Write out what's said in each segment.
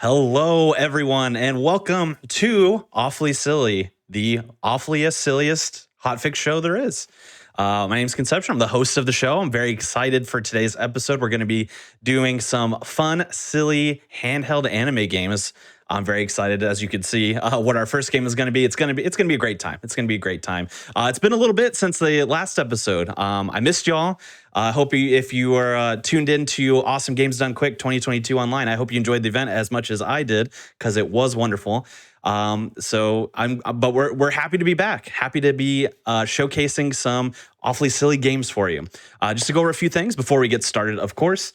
Hello, everyone, and welcome to Awfully Silly, the awfulliest, silliest hotfix show there is. My name's Conception. I'm the host of the show. I'm very excited for today's episode. We're going to be doing some fun, silly handheld anime games. I'm very excited, as you can see, what our first game is going to be. It's going to be a great time. It's going to be a great time. It's been a little bit since the last episode. I missed y'all. I hope if you were tuned into Awesome Games Done Quick 2022 online, I hope you enjoyed the event as much as I did because it was wonderful. But we're happy to be back. Happy to be showcasing some awfully silly games for you. Just to go over a few things before we get started, of course.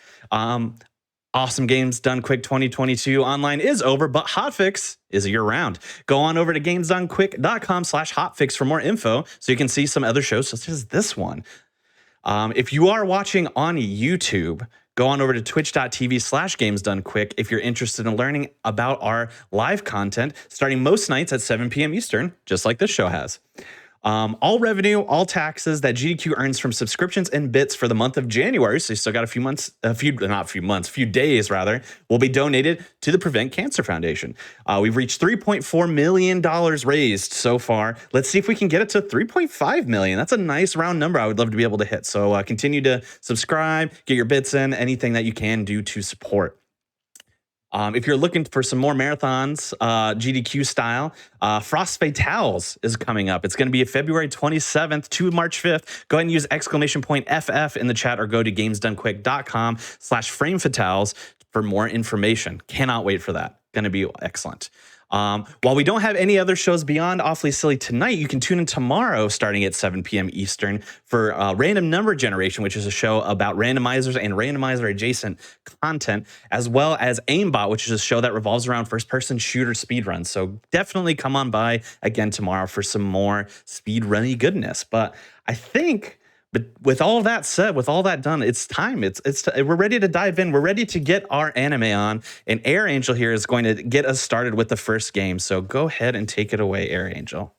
Awesome Games Done Quick 2022 online is over, but Hotfix is year-round. Go on over to gamesdonequick.com/hotfix for more info so you can see some other shows such as this one. If you are watching on YouTube, go on over to twitch.tv/gamesdonequick if you're interested in learning about our live content starting most nights at 7 p.m. Eastern, just like this show has. All revenue, all taxes that GDQ earns from subscriptions and bits for the month of January, so you still got a few days rather, will be donated to the Prevent Cancer Foundation. We've reached $3.4 million raised so far. Let's see if we can get it to $3.5 million. That's a nice round number I would love to be able to hit. So continue to subscribe, get your bits in, anything that you can do to support. If you're looking for some more marathons, GDQ style, Frost Fatales is coming up. It's going to be February 27th to March 5th. Go ahead and use !FF in the chat or go to gamesdonequick.com/framefatales for more information. Cannot wait for that. Going to be excellent. While we don't have any other shows beyond Awfully Silly tonight, you can tune in tomorrow starting at 7 p.m. Eastern for Random Number Generation, which is a show about randomizers and randomizer adjacent content, as well as Aimbot, which is a show that revolves around first-person shooter speedruns. So definitely come on by again tomorrow for some more speedrunny goodness. But I think... But with all of that said, with all that done, it's time. We're ready to dive in. We're ready to get our anime on. And Air Angel here is going to get us started with the first game. So go ahead and take it away, Air Angel.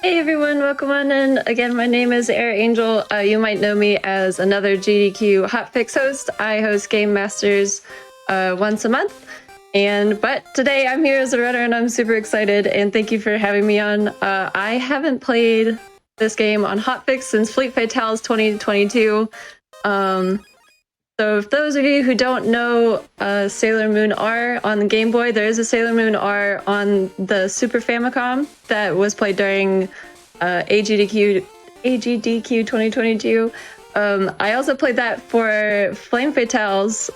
Hey everyone, welcome on in. Again, my name is Air Angel. You might know me as another GDQ Hotfix host. I host Game Masters once a month. But today I'm here as a runner and I'm super excited. And thank you for having me on. I haven't played this game on Hotfix since Fleet Fatales 2022. So if those of you who don't know Sailor Moon R on the Game Boy, there is a Sailor Moon R on the Super Famicom that was played during AGDQ 2022. I also played that for Flame Fatales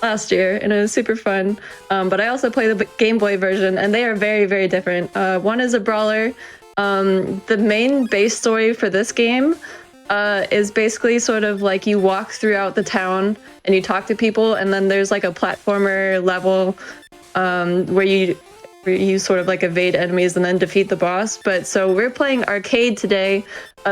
last year, and it was super fun. But I also played the Game Boy version, and they are very, very different. One is a brawler. The main base story for this game is basically sort of like you walk throughout the town and you talk to people, and then there's like a platformer level where you sort of like evade enemies and then defeat the boss. But so we're playing arcade today.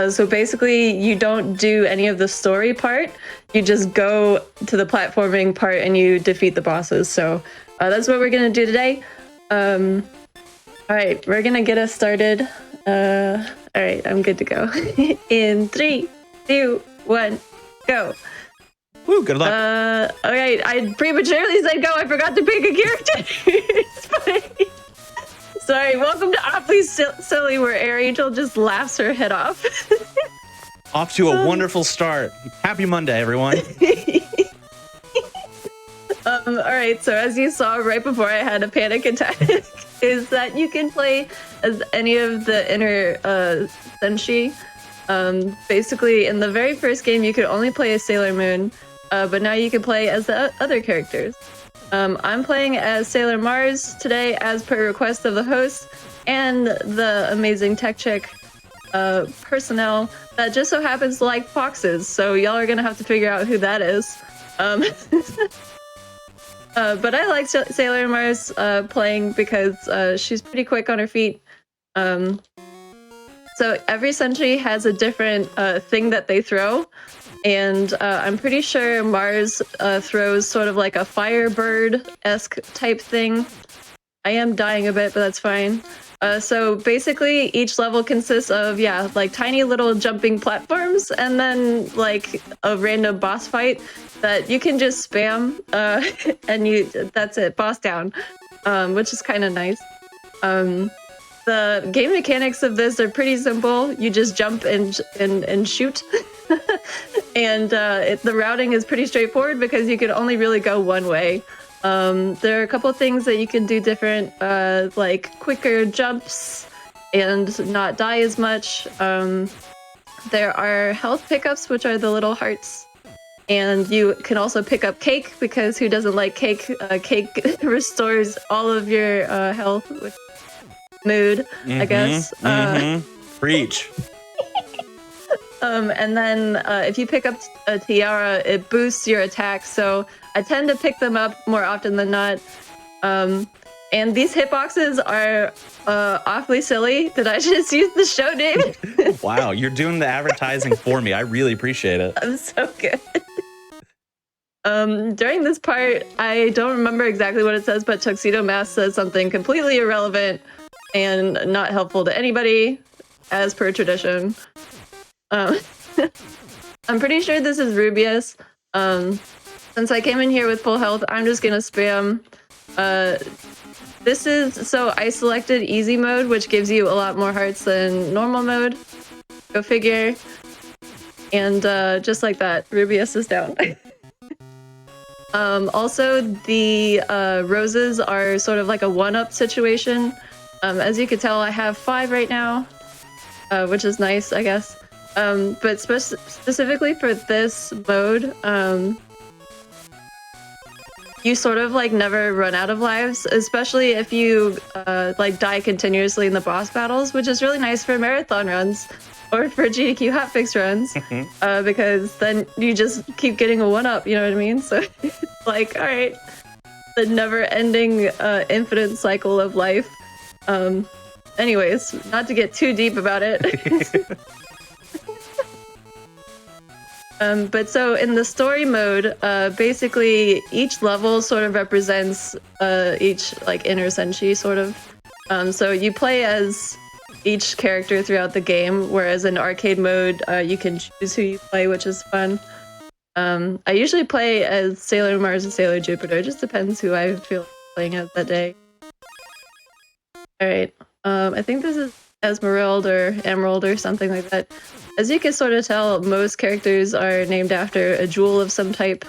So basically you don't do any of the story part. You just go to the platforming part and you defeat the bosses. So that's what we're going to do today. All right, we're going to get us started. All right, I'm good to go. In 3, 2, 1, go. Woo, good luck. All right, I prematurely said go. I forgot to pick a character. It's funny. Sorry, welcome to Awfully Silly, where Air Angel just laughs her head off. Off to a wonderful start. Happy Monday, everyone. All right, so as you saw right before I had a panic attack, is that you can play as any of the inner Senshi. Basically, in the very first game, you could only play as Sailor Moon, but now you can play as the other characters. I'm playing as Sailor Mars today, as per request of the host and the amazing tech chick personnel that just so happens to like foxes. So y'all are gonna have to figure out who that is. But I like Sailor Mars playing because she's pretty quick on her feet. So every Senshi has a different thing that they throw. And I'm pretty sure Mars throws sort of like a Firebird-esque type thing. I am dying a bit, but that's fine. So basically, each level consists of, yeah, like tiny little jumping platforms, and then like a random boss fight that you can just spam, and that's it, boss down, which is kind of nice. The game mechanics of this are pretty simple. You just jump and shoot. And the routing is pretty straightforward because you can only really go one way. There are a couple things that you can do different, like quicker jumps and not die as much. There are health pickups, which are the little hearts. And you can also pick up cake, because who doesn't like cake? Cake restores all of your health with mood, I guess. Preach. And then if you pick up a tiara, it boosts your attack. So I tend to pick them up more often than not. And these hitboxes are awfully silly. Did I just use the show name? Wow, you're doing the advertising for me. I really appreciate it. I'm so good. During this part, I don't remember exactly what it says, but Tuxedo Mask says something completely irrelevant and not helpful to anybody, as per tradition. I'm pretty sure this is Rubius. Since I came in here with full health, I'm just gonna spam. I selected easy mode, which gives you a lot more hearts than normal mode. Go figure. And just like that, Rubius is down. Also, the roses are sort of like a one-up situation. As you can tell, I have 5 right now, which is nice, I guess. But specifically for this mode, you sort of like never run out of lives, especially if you like die continuously in the boss battles, which is really nice for marathon runs or for GDQ Hotfix runs, because then you just keep getting a 1-up, you know what I mean? So it's like, all right, the never-ending infinite cycle of life. Anyways, not to get too deep about it. But so in the story mode, basically each level sort of represents each like inner Senshi sort of. So you play as each character throughout the game, whereas in arcade mode, you can choose who you play, which is fun. I usually play as Sailor Mars and Sailor Jupiter. It just depends who I feel like playing as that day. All right. I think this is Esmeralda or Emerald or something like that. As you can sort of tell, most characters are named after a jewel of some type.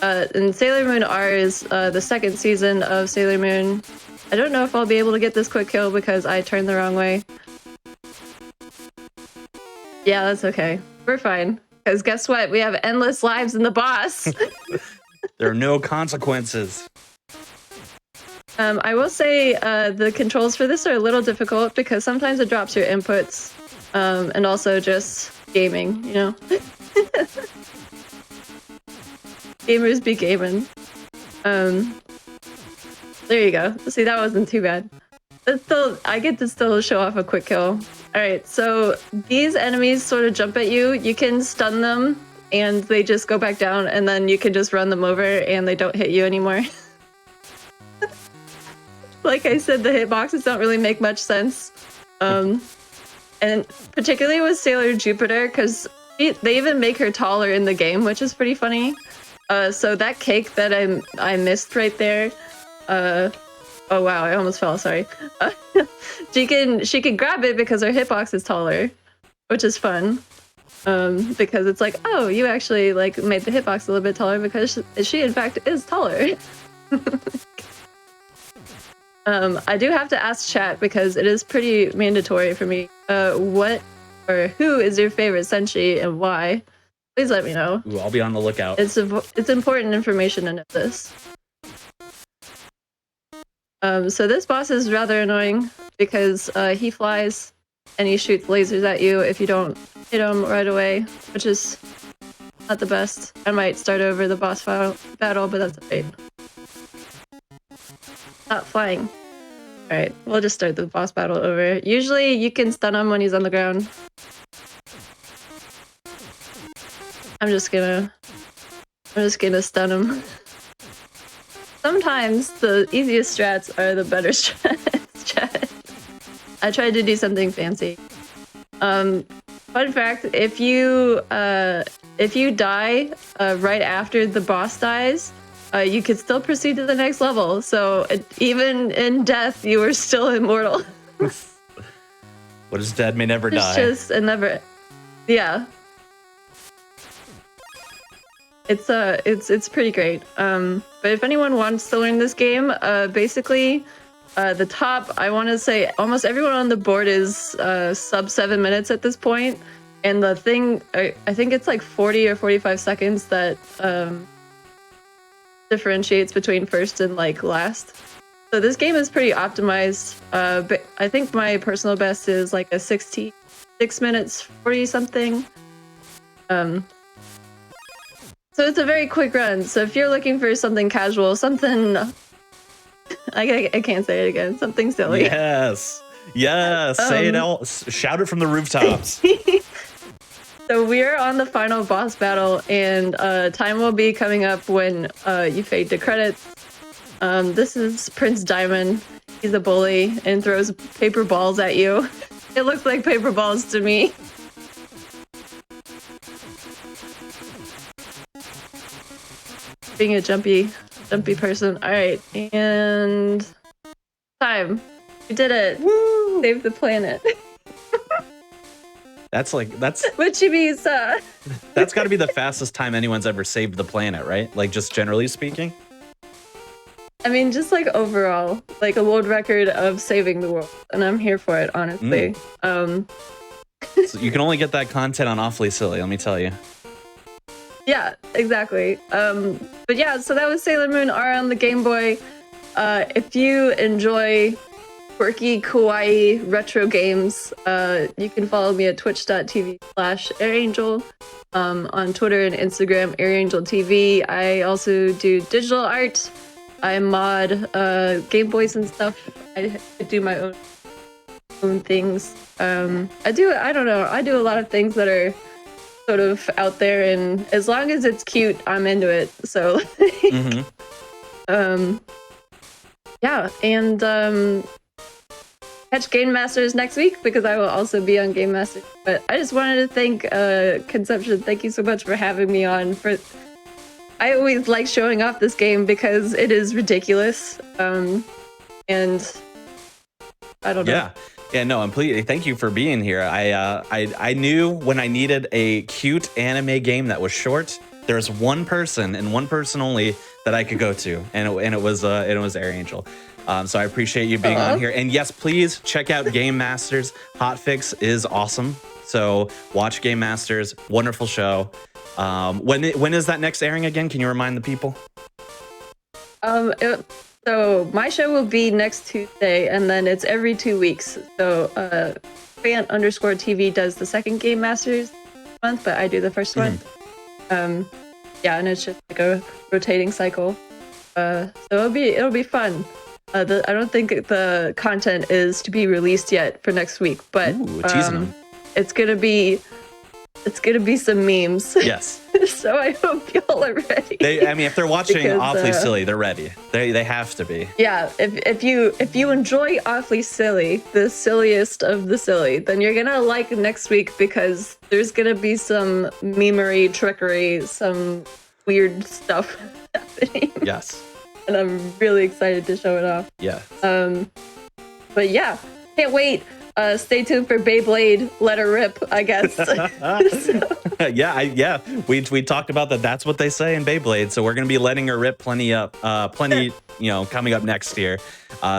And Sailor Moon R is the second season of Sailor Moon. I don't know if I'll be able to get this quick kill because I turned the wrong way. Yeah, that's okay. We're fine. Because guess what? We have endless lives in the boss. There are no consequences. I will say the controls for this are a little difficult because sometimes it drops your inputs, and also just gaming, you know? Gamers be gaming. There you go. See, that wasn't too bad. I get to still show off a quick kill. Alright, so these enemies sort of jump at you. You can stun them, and they just go back down, and then you can just run them over, and they don't hit you anymore. Like I said, the hitboxes don't really make much sense. And particularly with Sailor Jupiter, because they even make her taller in the game, which is pretty funny. So that cake that I missed right there, oh wow, I almost fell, sorry. She can grab it because her hitbox is taller, which is fun. Because it's like, oh, you actually like made the hitbox a little bit taller because she in fact is taller. I do have to ask chat because it is pretty mandatory for me. What or who is your favorite Senshi and why? Please let me know. Ooh, I'll be on the lookout. It's important information to know this. So this boss is rather annoying because he flies and he shoots lasers at you if you don't hit him right away, which is not the best. I might start over the boss battle, but that's okay. Not flying. Alright, we'll just start the boss battle over. Usually you can stun him when he's on the ground. I'm just gonna stun him. sometimes the easiest strats are the better strats. I tried to do something fancy. Fun fact: if you die right after the boss dies, you could still proceed to the next level. So even in death, you are still immortal. What is dead may never die. It's just a never. Yeah. It's pretty great. But if anyone wants to learn this game, basically, the top, I want to say almost everyone on the board is sub 7 minutes at this point, and the thing, I think it's like 40 or 45 seconds that differentiates between first and like last. So this game is pretty optimized. But I think my personal best is like a 66 minutes 40 something. So it's a very quick run. So if you're looking for something casual, something I can't say it again, something silly. Yes. Say it out. Shout it from the rooftops. So we're on the final boss battle, and time will be coming up when you fade to credits. This is Prince Diamond. He's a bully and throws paper balls at you. It looks like paper balls to me. Being a jumpy person. All right, and time. We did it. Woo! Save the planet. That's What you mean, sir? That's got to be the fastest time anyone's ever saved the planet, right? Like, just generally speaking. I mean, just like overall, like a world record of saving the world, and I'm here for it, honestly. So you can only get that content on Awfully Silly, let me tell you. Yeah, exactly. But yeah, so that was Sailor Moon R on the Game Boy. If you enjoy quirky, kawaii, retro games, you can follow me at twitch.tv/AirAngel, on Twitter and Instagram, AirAngelTV. I also do digital art. I mod Game Boys and stuff. I do my own things. I do a lot of things that are sort of out there, and as long as it's cute, I'm into it. So yeah, and catch Game Masters next week, because I will also be on Game Masters. But I just wanted to thank Conception. Thank you so much for having me on. I always like showing off this game because it is ridiculous, and I don't know. Yeah, no, completely. Thank you for being here. I knew when I needed a cute anime game that was short, there was one person and one person only that I could go to, and it was AirAngel. So I appreciate you being on here. And yes, please check out Game Masters. Hotfix is awesome. So watch Game Masters. Wonderful show. When is that next airing again? Can you remind the people? So my show will be next Tuesday, and then it's every 2 weeks. So fan_TV does the second Game Masters month, but I do the first one. Yeah, and it's just like a rotating cycle. So it'll be fun. I don't think the content is to be released yet for next week, but it's gonna be some memes. Yes. So I hope y'all are ready. If they're watching Awfully Silly, they're ready. They have to be. Yeah. If you enjoy Awfully Silly, the silliest of the silly, then you're gonna like next week, because there's gonna be some memery, trickery, some weird stuff happening. Yes. And I'm really excited to show it off. Yeah. But yeah, can't wait. Stay tuned for Beyblade. Let her rip, I guess. Yeah. We talked about that. That's what they say in Beyblade. So we're gonna be letting her rip plenty, coming up next year.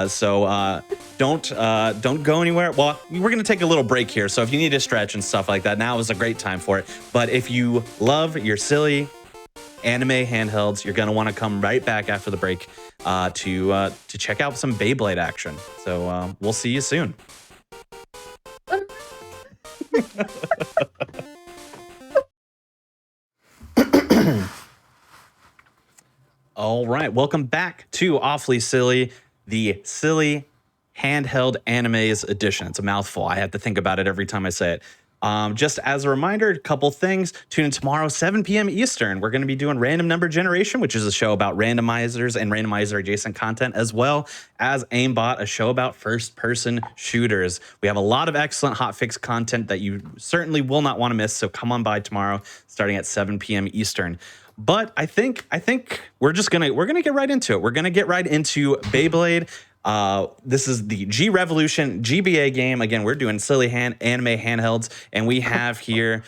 So don't go anywhere. Well, we're gonna take a little break here. So if you need to stretch and stuff like that, now is a great time for it. But if you love your silly anime handhelds, you're gonna want to come right back after the break to check out some Beyblade action. So we'll see you soon. All right, welcome back to Awfully Silly, the silly handheld animes edition. It's a mouthful. I have to think about it every time I say it. Just as a reminder, a couple things. Tune in tomorrow, 7 p.m. Eastern. We're going to be doing Random Number Generation, which is a show about randomizers and randomizer adjacent content, as well as Aimbot, a show about first-person shooters. We have a lot of excellent hotfix content that you certainly will not want to miss. So come on by tomorrow, starting at 7 p.m. Eastern. But I think we're gonna get right into it. We're gonna get right into Beyblade. This is the G-Revolution GBA game. Again, we're doing silly anime handhelds, and we have here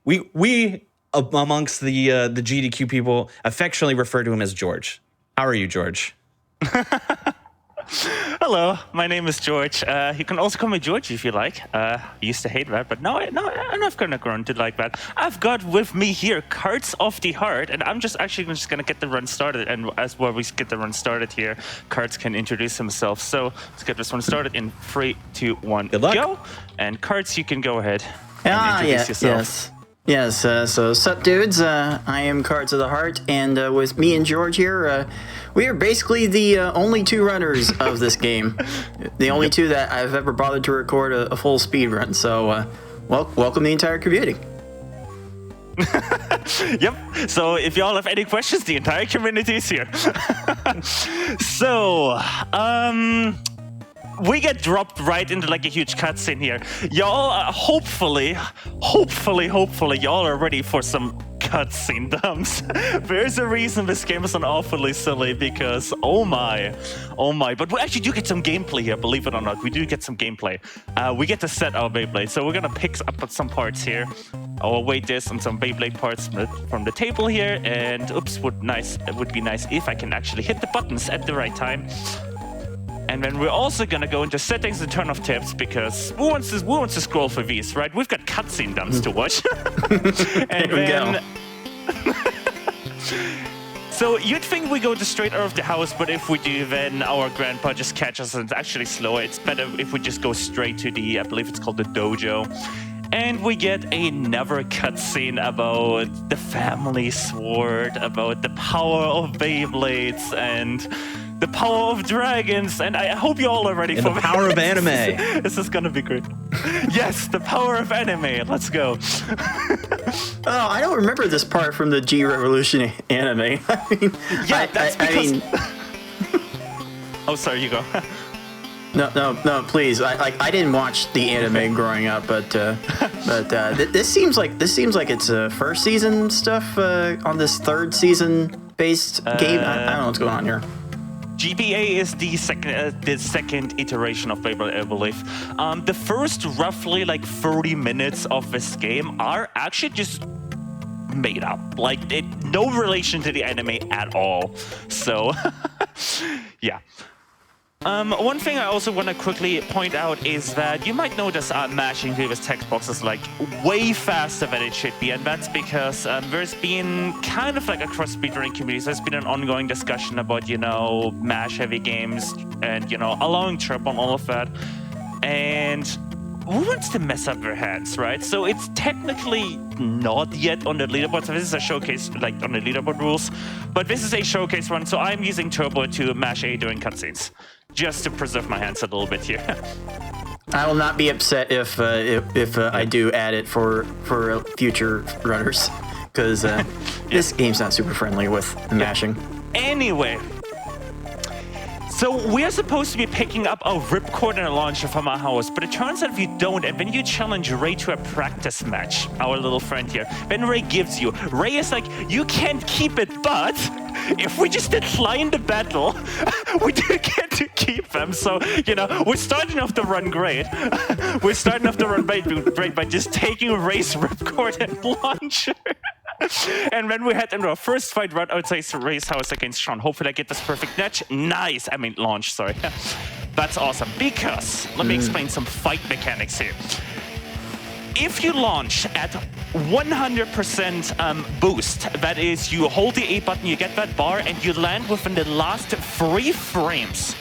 we amongst the GDQ people affectionately refer to him as George. How are you, George? Hello, my name is George. You can also call me George if you like. I used to hate that, but no, I'm not gonna grown to like that. I've got with me here Cards of the Heart, and I'm just gonna get the run started. And as well, we get the run started here, Cards can introduce himself. So let's get this one started in 3, 2, 1, Good luck. go. And Cards, you can go ahead and introduce yourself. Yes, so sup dudes, I am Cards of the Heart, and with me and George here, we are basically the only two runners of this game. The only two that I've ever bothered to record a full speed run, so welcome the entire community. Yep, so if y'all have any questions, the entire community is here. So, we get dropped right into like a huge cutscene here. Y'all, hopefully, y'all are ready for some cutscene dumps. There's a reason this game is an awfully silly because, oh my. But we actually do get some gameplay here, believe it or not. We do get some gameplay. We get to set our Beyblade, so we're gonna pick up some parts here. I'll weight this on some Beyblade parts from the table here, and oops, it would be nice if I can actually hit the buttons at the right time. And then we're also gonna go into settings and turn off tabs because who wants to scroll for these, right? We've got cutscene dumps to watch. And then, so you'd think we go straight out of the house, but if we do, then our grandpa just catches us and it's actually slower. It's better if we just go straight to the, I believe it's called the dojo. And we get another cutscene about the family sword, about the power of Beyblades, and the power of dragons, and I hope you all are ready for the power of anime. This is gonna be great. Yes, the power of anime. Let's go. Oh, I don't remember this part from the G-Revolution anime. I mean, Yeah, that's because... Oh, sorry, you go. No, please. I didn't watch the anime growing up, but this seems like it's first season stuff on this third season based game. I don't know what's going on here. GBA is the second iteration of Beyblade, I believe. The first roughly like 30 minutes of this game are actually just made up. Like, no relation to the anime at all. So, yeah. One thing I also want to quickly point out is that you might notice mashing through this text box is like way faster than it should be, and that's because there's been kind of like across speedrunning communities, there's been an ongoing discussion about, you know, mash heavy games and, you know, allowing chirp on all of that. And who wants to mess up their hands, right? So it's technically not yet on the leaderboard. So this is a showcase like on the leaderboard rules, but this is a showcase run. So I'm using turbo to mash A during cutscenes, just to preserve my hands a little bit here. I will not be upset if I do add it for future runners, because this game's not super friendly with the mashing. Anyway, so we're supposed to be picking up a ripcord and a launcher from our house, but it turns out if you don't, and then you challenge Ray to a practice match, our little friend here, then Ray gives you. Ray is like, you can't keep it, but if we just decline the battle, we do get to keep them. So, you know, we're starting off the run great. We're starting off the run great by just taking Ray's ripcord and launcher. And then we head into our first fight right outside Ray's house against Sean. Hopefully I get this perfect match. Nice. I mean, launch, sorry. That's awesome. Because, let me explain some fight mechanics here. If you launch at 100% boost, that is, you hold the A button, you get that bar, and you land within the last 3 frames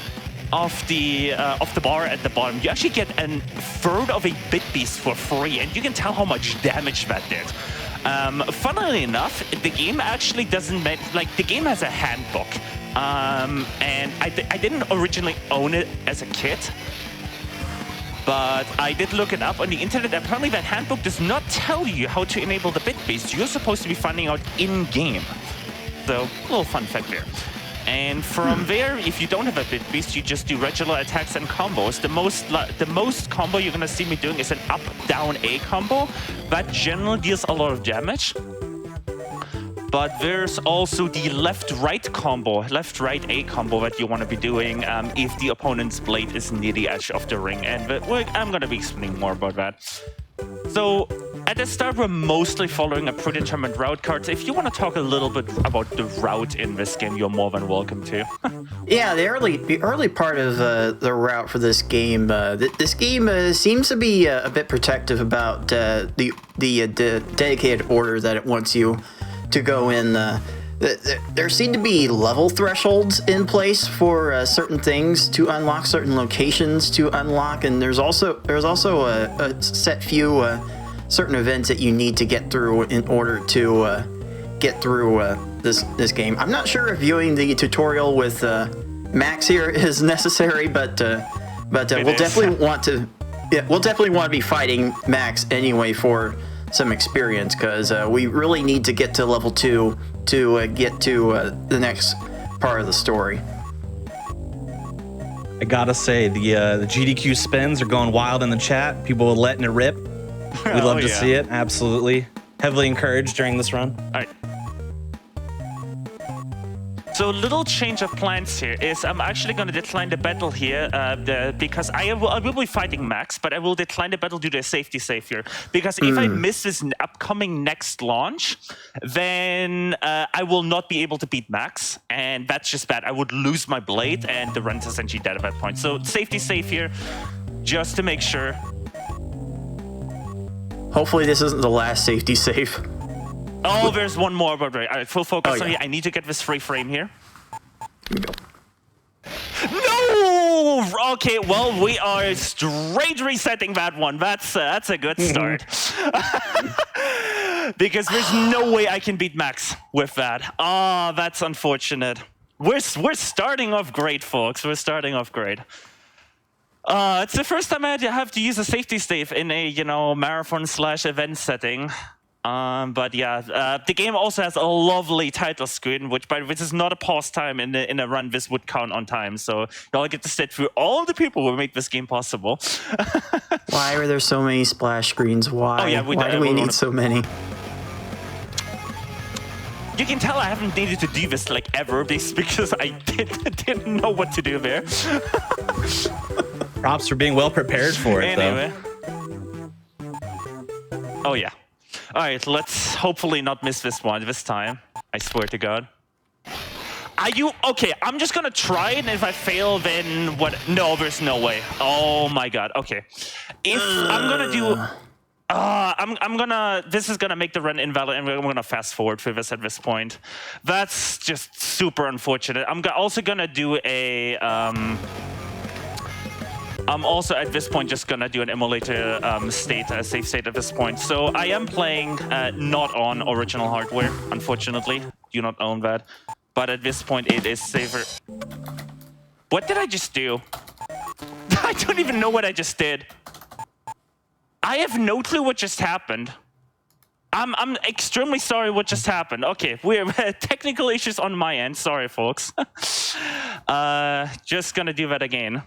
of the bar at the bottom, you actually get a third of a bit beast for free, and you can tell how much damage that did. Funnily enough, the game actually doesn't the game has a handbook, and I didn't originally own it as a kid, But I did look it up on the internet. Apparently that handbook does not tell you how to enable the bit beast. You're supposed to be finding out in-game. So, a little fun fact there. And from there, if you don't have a bit beast, you just do regular attacks and combos. The most combo you're gonna see me doing is an up-down A combo. That generally deals a lot of damage. But there's also the left-right combo, left-right A combo that you want to be doing if the opponent's blade is near the edge of the ring. And I'm going to be explaining more about that. So at the start, we're mostly following a predetermined route card. So if you want to talk a little bit about the route in this game, you're more than welcome to. Yeah, the early part of the route for this game, this game seems to be a bit protective about the dedicated order that it wants you to go in. There seem to be level thresholds in place for certain things to unlock, certain locations to unlock, and there's also a set few certain events that you need to get through in order to get through this game. I'm not sure if viewing the tutorial with Max here is necessary, but we'll definitely want to be fighting Max anyway for some experience, because we really need to get to level 2 to get to the next part of the story. I gotta say, the GDQ spins are going wild in the chat. People are letting it rip. We love to see it. Absolutely. Heavily encouraged during this run. All right. So little change of plans here is I'm actually going to decline the battle here because I will be fighting Max, but I will decline the battle due to a safety save here. Because if I miss this upcoming next launch, then I will not be able to beat Max, and that's just bad. I would lose my blade, and the run's essentially dead at that point. So safety save here, just to make sure. Hopefully this isn't the last safety save. Oh, there's one more, but right. All right, full focus. Oh, yeah. I need to get this free frame here. Here we go. No! Okay, well, we are straight resetting that one. That's a good start. Because there's no way I can beat Max with that. Ah, that's unfortunate. We're starting off great, folks. We're starting off great. It's the first time I have to use a safety save in a marathon/event setting. But yeah, the game also has a lovely title screen, which is not a pause time in a run. This would count on time, so y'all get to sit through all the people who make this game possible. Why are there so many splash screens? Why? Oh, yeah, Why do we need so many? You can tell I haven't needed to do this like ever, because I didn't know what to do there. Props for being well prepared for it, anyway. Oh yeah. All right, let's hopefully not miss this one this time. I swear to God. Are you okay? I'm just gonna try it, and if I fail, then what? No, there's no way. Oh my God. Okay, if I'm gonna do, I'm gonna. This is gonna make the run invalid, and I'm gonna fast forward for this at this point. That's just super unfortunate. I'm also gonna do a. I'm also at this point just gonna do an emulator save state at this point. So I am playing not on original hardware, unfortunately. Do not own that. But at this point it is safer. What did I just do? I don't even know what I just did. I have no clue what just happened. I'm extremely sorry what just happened. Okay, we're technical issues on my end. Sorry, folks. Just gonna do that again.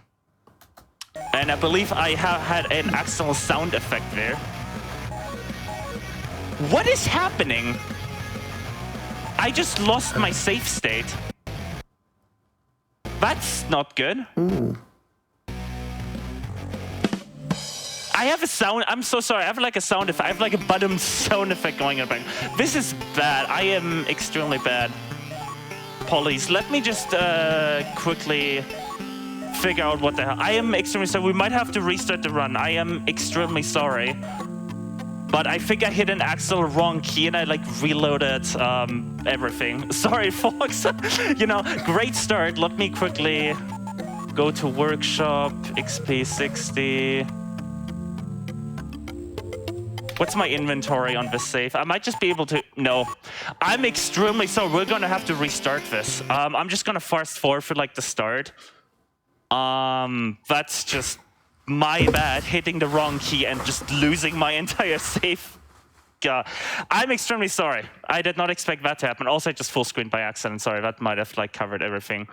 And I believe I have had an accidental sound effect there. What is happening? I just lost my safe state. That's not good. Ooh. I have a sound. I'm so sorry. I have like a sound effect. I have like a bottom sound effect going on. This is bad. I am extremely bad. Police, let me just quickly figure out what the hell. I am extremely sorry. We might have to restart the run. I am extremely sorry. But I think I hit an actual wrong key and I like reloaded everything. Sorry, folks. Great start. Let me quickly go to workshop, XP 60. What's my inventory on this save? I might just be able to... No. I'm extremely sorry. We're going to have to restart this. I'm just going to fast forward for like the start. That's just my bad, hitting the wrong key and just losing my entire save. I'm extremely sorry. I did not expect that to happen. Also, I just full screened by accident. Sorry, that might have like covered everything.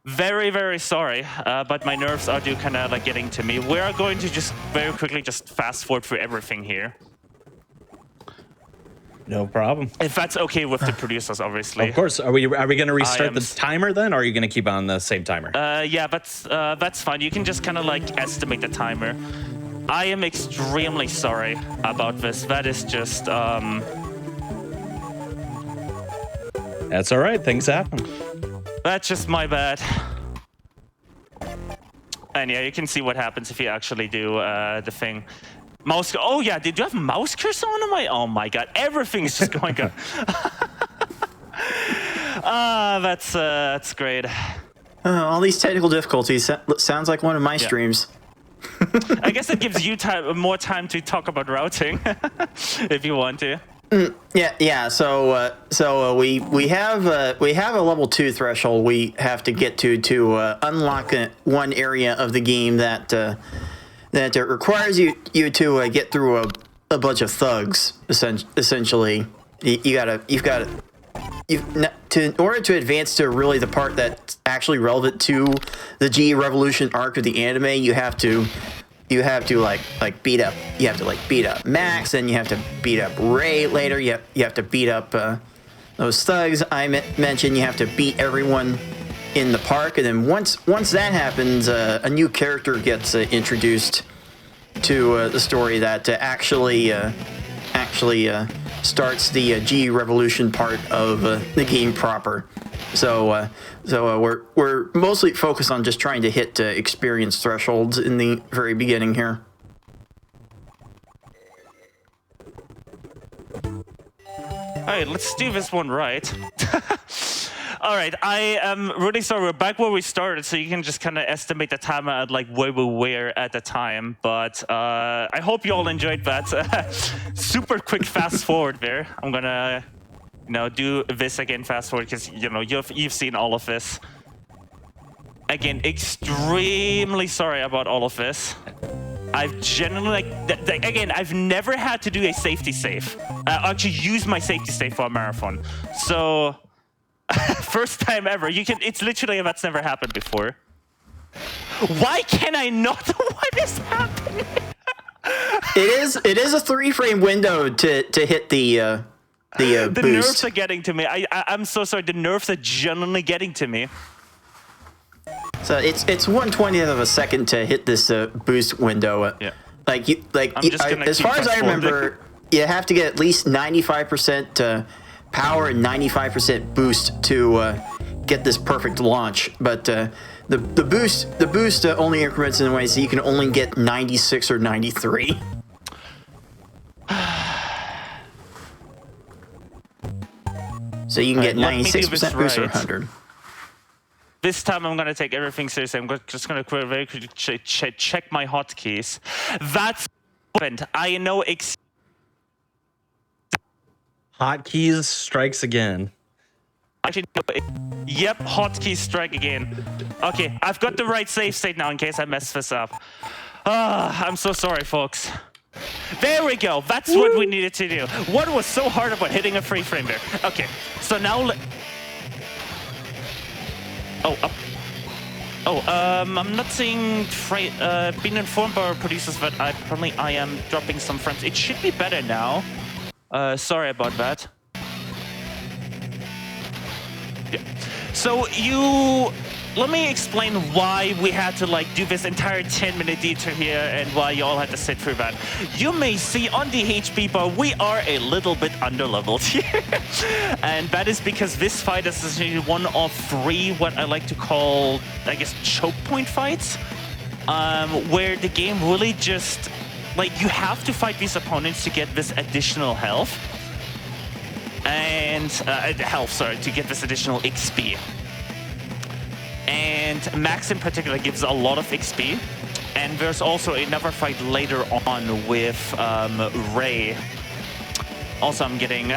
Very, very sorry, but my nerves are kind of like getting to me. We are going to just very quickly just fast forward through everything here. No problem. If that's okay with the producers, obviously. Of course. Are we going to restart the timer then, or are you going to keep on the same timer? Yeah, that's fine. You can just kind of like estimate the timer. I am extremely sorry about this. That is just That's all right. Things happen. That's just my bad. And yeah, you can see what happens if you actually do the thing. Mouse. Oh yeah, did you have mouse cursor on my? Oh my god, everything's just going on. That's great. All these technical difficulties sounds like one of my streams. I guess it gives you more time to talk about routing if you want to. Yeah. So we have a level 2 threshold we have to get to unlock one area of the game that requires you to get through a bunch of thugs. Essentially, in order to advance to really the part that's actually relevant to the G-Revolution arc of the anime, you have to beat up Max, and you have to beat up Ray later. You have to beat up those thugs I mentioned. You have to beat everyone in the park, and then once that happens, a new character gets introduced to the story that actually starts the G-Revolution part of the game proper. So we're mostly focused on just trying to hit experience thresholds in the very beginning here. All right, let's do this one right. All right, I am really sorry. We're back where we started, so you can just kind of estimate the time at like where we were at the time. But I hope you all enjoyed that super quick fast forward there. I'm gonna, do this again fast forward because you've seen all of this. Again, extremely sorry about all of this. I've generally again, I've never had to do a safety save. Actually, use my safety save for a marathon. So. First time ever. It's literally that's never happened before. Why can I not? What is happening? It is a 3-frame window to hit the boost. The nerves are getting to me. I'm so sorry. The nerves are genuinely getting to me. So it's 1/20th of a second to hit this boost window. Yeah. As far as I remember, you have to get at least 95% power and 95% boost to get this perfect launch. But the boost only increments in a way so you can only get 96 or 93. So you can get 96% boost or 100. This time I'm going to take everything seriously. I'm just going to very quickly check my hotkeys. That's happened. I know Hotkeys strikes again. Yep, hotkeys strike again. Okay, I've got the right save state now in case I mess this up. I'm so sorry, folks. There we go. That's what we needed to do. What was so hard about hitting a free frame there? Okay, so now I'm not seeing being informed by our producers that apparently I am dropping some frames. It should be better now. Sorry about that. Yeah. So let me explain why we had to do this entire 10-minute detour here and why you all had to sit through that. You may see on the HP bar we are a little bit underleveled here. And that is because this fight is essentially one of 3 what I like to call, I guess, choke point fights. Where the game really just you have to fight these opponents to get this additional health. And to get this additional XP. And Max in particular gives a lot of XP. And there's also another fight later on with Ray. Also, I'm getting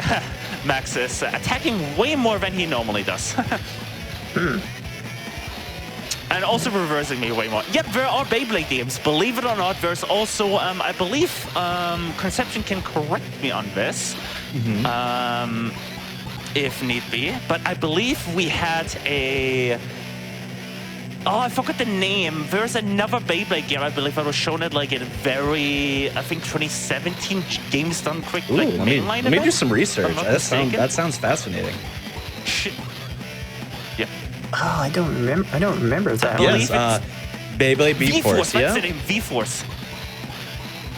Max is attacking way more than he normally does. And also reversing me way more. Yep, there are Beyblade games. Believe it or not, there's also, I believe, Conception can correct me on this, if need be. But I believe we had a... Oh, I forgot the name. There's another Beyblade game, I believe, that was shown at like a very, I think, 2017 Games Done Quick Ooh, like, let me mainline do event, some research. if I'm not That sounds fascinating. Shit. Yeah. Oh, I don't remember that. Yes, Beyblade V-Force, V-Force, that's yeah? the name, V-Force.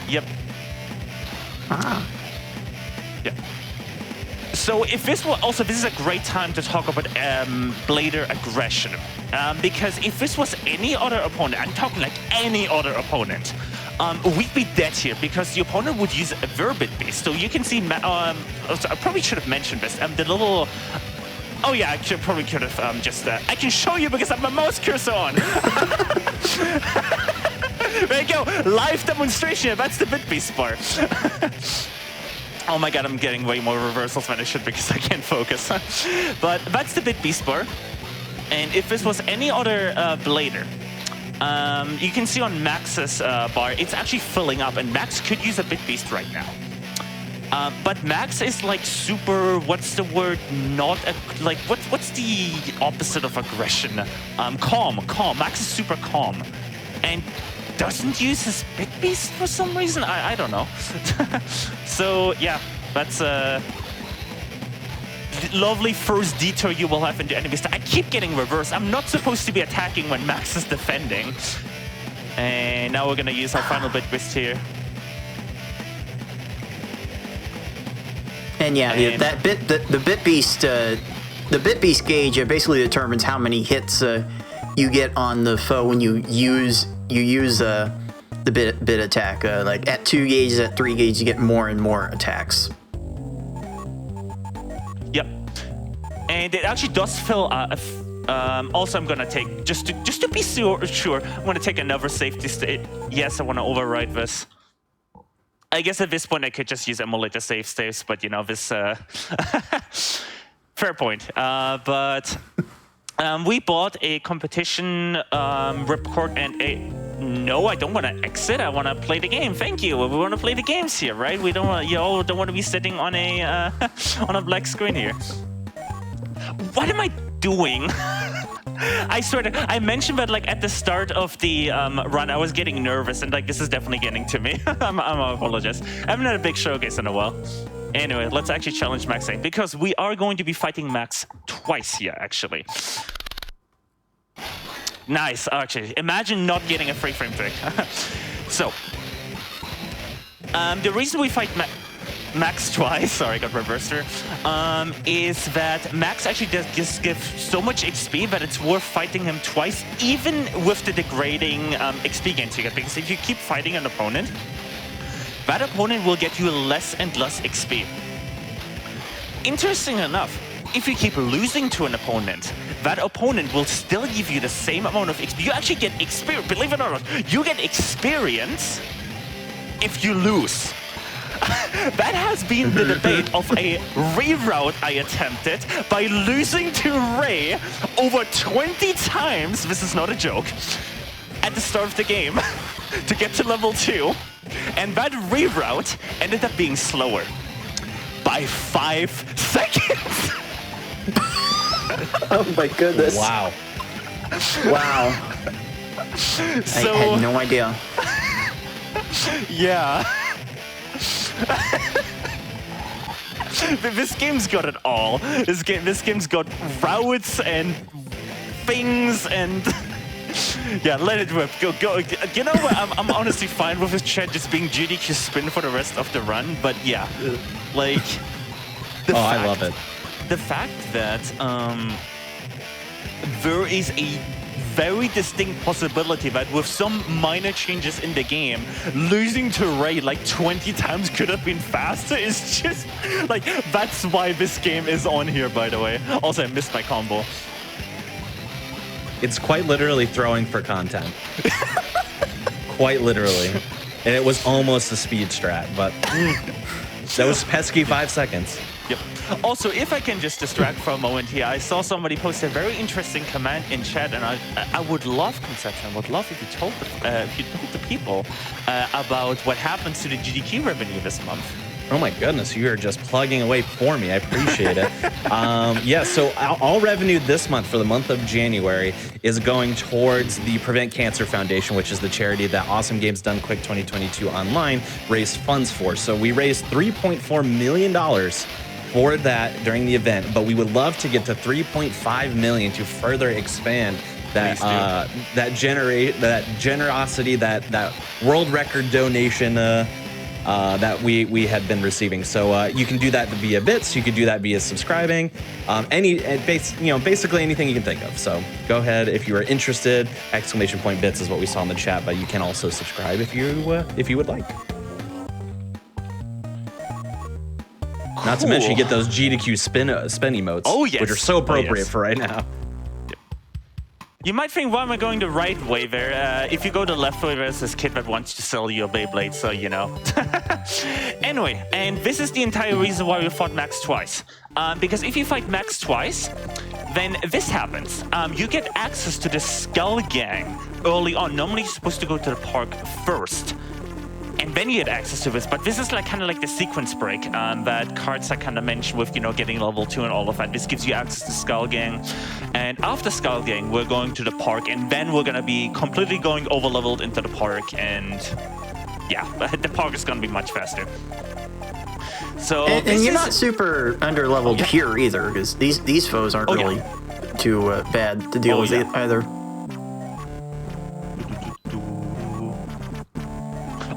Yep. Ah. Yeah. So if this were also, this is a great time to talk about blader aggression. Because if this was any other opponent, I'm talking like any other opponent, we'd be dead here because the opponent would use a Verbit Beast. So you can see, I probably should have mentioned this, the little... Oh yeah, I probably could have just... I can show you because I have my mouse cursor on. There you go, live demonstration. That's the Bit Beast bar. Oh my god, I'm getting way more reversals than I should because I can't focus. But that's the Bit Beast bar. And if this was any other blader, you can see on Max's bar, it's actually filling up, and Max could use a Bit Beast right now. But Max is like super, what's the word, not, like, what's the opposite of aggression? Calm. Max is super calm. And doesn't use his Bit Beast for some reason? I don't know. So, yeah, that's a lovely first detour you will have into enemies. I keep getting reversed. I'm not supposed to be attacking when Max is defending. And now we're gonna use our final Bit Beast here. And yeah, the Bit Beast gauge basically determines how many hits you get on the foe when you use the bit attack. Like at 2 gauges, at 3 gauges, you get more and more attacks. Yep, and it actually does fill. Also, I'm gonna take just to be sure. I'm gonna take another safety state. Yes, I want to override this. I guess at this point I could just use emulator save states, but you know this. Fair point. But we bought a competition ripcord and a. No, I don't want to exit. I want to play the game. Thank you. We want to play the games here, right? We don't want. You all don't want to be sitting on a on a black screen here. What am I doing? I swear to, I mentioned that like at the start of the run, I was getting nervous, and like this is definitely getting to me. I apologize. I haven't had a big showcase in a while. Anyway, let's actually challenge Max because we are going to be fighting Max twice here, actually. Nice, actually. Imagine not getting a free frame trick. So, the reason we fight Max twice, sorry, I got reversed here, is that Max actually does just give so much XP that it's worth fighting him twice, even with the degrading XP gains you get. Because if you keep fighting an opponent, that opponent will get you less and less XP. Interesting enough, if you keep losing to an opponent, that opponent will still give you the same amount of XP. You actually get experience, believe it or not, you get experience if you lose. That has been the debate of a reroute I attempted by losing to Ray over 20 times, this is not a joke, at the start of the game to get to level 2. And that reroute ended up being slower by 5 seconds. Oh my goodness. Wow. Wow. So, I had no idea. Yeah. This game's got it all. This game's got routes and things and yeah, let it rip. Go. You know what? I'm honestly fine with this chat just being GDQ spin for the rest of the run, but yeah, like. I love it. The fact that there is a very distinct possibility that with some minor changes in the game, losing to Ray like 20 times could have been faster is just like, that's why this game is on here, by the way. Also, I missed my combo. It's quite literally throwing for content. Quite literally. And it was almost a speed strat, but that was pesky 5 seconds. Yep. Also, if I can just distract for a moment here, I saw somebody post a very interesting comment in chat, and I would love, Conception, I would love if you told the people about what happens to the GDQ revenue this month. Oh my goodness, you are just plugging away for me. I appreciate it. Yeah, so all revenue this month for the month of January is going towards the Prevent Cancer Foundation, which is the charity that Awesome Games Done Quick 2022 Online raised funds for. So we raised $3.4 million for that during the event, but we would love to get to 3.5 million to further expand that that generosity, that world record donation that we had been receiving. So you can do that via bits. You could do that via subscribing. Basically anything you can think of. So go ahead if you are interested. ! Bits is what we saw in the chat, but you can also subscribe if you would like. Not to mention you get those GDQ spin emotes, which are so appropriate for right now. You might think, why am I going the right way there? If you go the left way, there's this kid that wants to sell you a Beyblade, so you know. Anyway, and this is the entire reason why we fought Max twice. Because if you fight Max twice, then this happens. You get access to the Skull Gang early on. Normally, you're supposed to go to the park first, and then you get access to this. But this is like kind of like the sequence break that cards I kind of mentioned with, getting level 2 and all of that. This gives you access to Skull Gang. And after Skull Gang, we're going to the park, and then we're going to be completely going over-leveled into the park, and yeah, the park is going to be much faster. So and you're not super under-leveled here either, because these foes aren't really too bad to deal with either.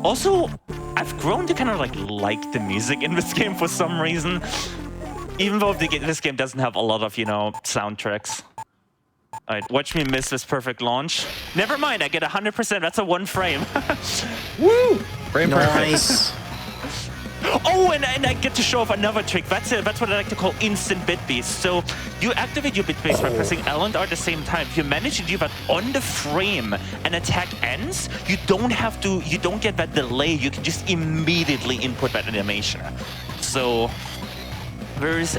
Also, I've grown to kind of like the music in this game for some reason. Even though this game doesn't have a lot of, soundtracks. Alright, watch me miss this perfect launch. Never mind, I get 100%. That's a 1 frame. Woo! Frame nice. Oh, and I get to show off another trick. That's it. That's what I like to call instant bit beast. So you activate your bit beast by pressing L and R at the same time. If you manage to do that on the frame an attack ends, you don't get that delay. You can just immediately input that animation. So there's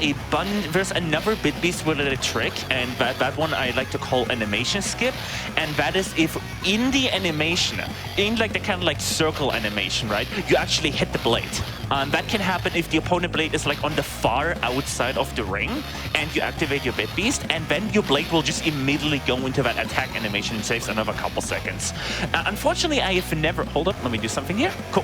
another bit beast related trick, and that one I like to call animation skip, and that is if in the animation, in the kind of circle animation, right, you actually hit the blade. That can happen if the opponent blade is on the far outside of the ring, and you activate your bit beast, and then your blade will just immediately go into that attack animation and saves another couple seconds. Unfortunately, I have never. Hold up, let me do something here. Cool.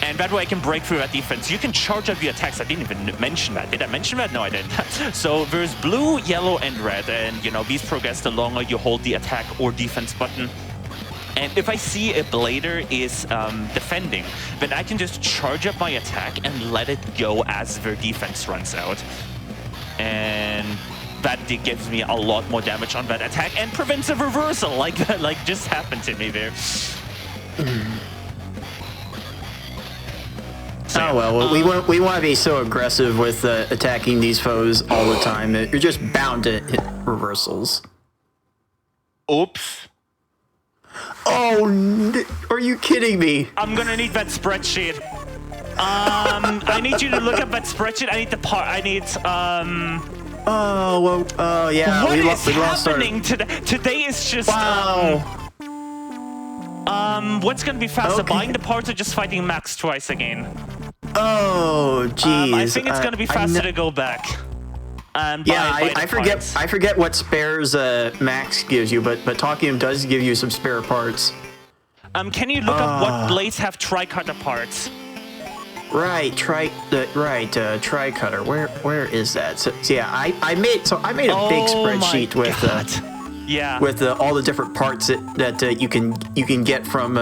And that way I can break through that defense. You can charge up your attacks. I didn't even mention that. Did I mention that? No, I didn't. So there's blue, yellow, and red. And, these progress the longer you hold the attack or defense button. And if I see a blader is defending, then I can just charge up my attack and let it go as their defense runs out. And that gives me a lot more damage on that attack and prevents a reversal like just happened to me there. Oh well, we want to be so aggressive with attacking these foes all the time that you're just bound to hit reversals. Oops. Oh, are you kidding me? I'm gonna need that spreadsheet. I need you to look up that spreadsheet. I need the part. I need Oh well. Oh yeah. What is happening today? Today is just. Wow. What's gonna be faster, buying the parts or just fighting Max twice again? Oh, jeez. I think it's gonna be faster to go back. I forget what spares Max gives you, but Talkium does give you some spare parts. Can you look up what blades have tri-cutter parts? Right, tri-cutter. Where is that? So yeah, I made a big spreadsheet with all the different parts that you can get from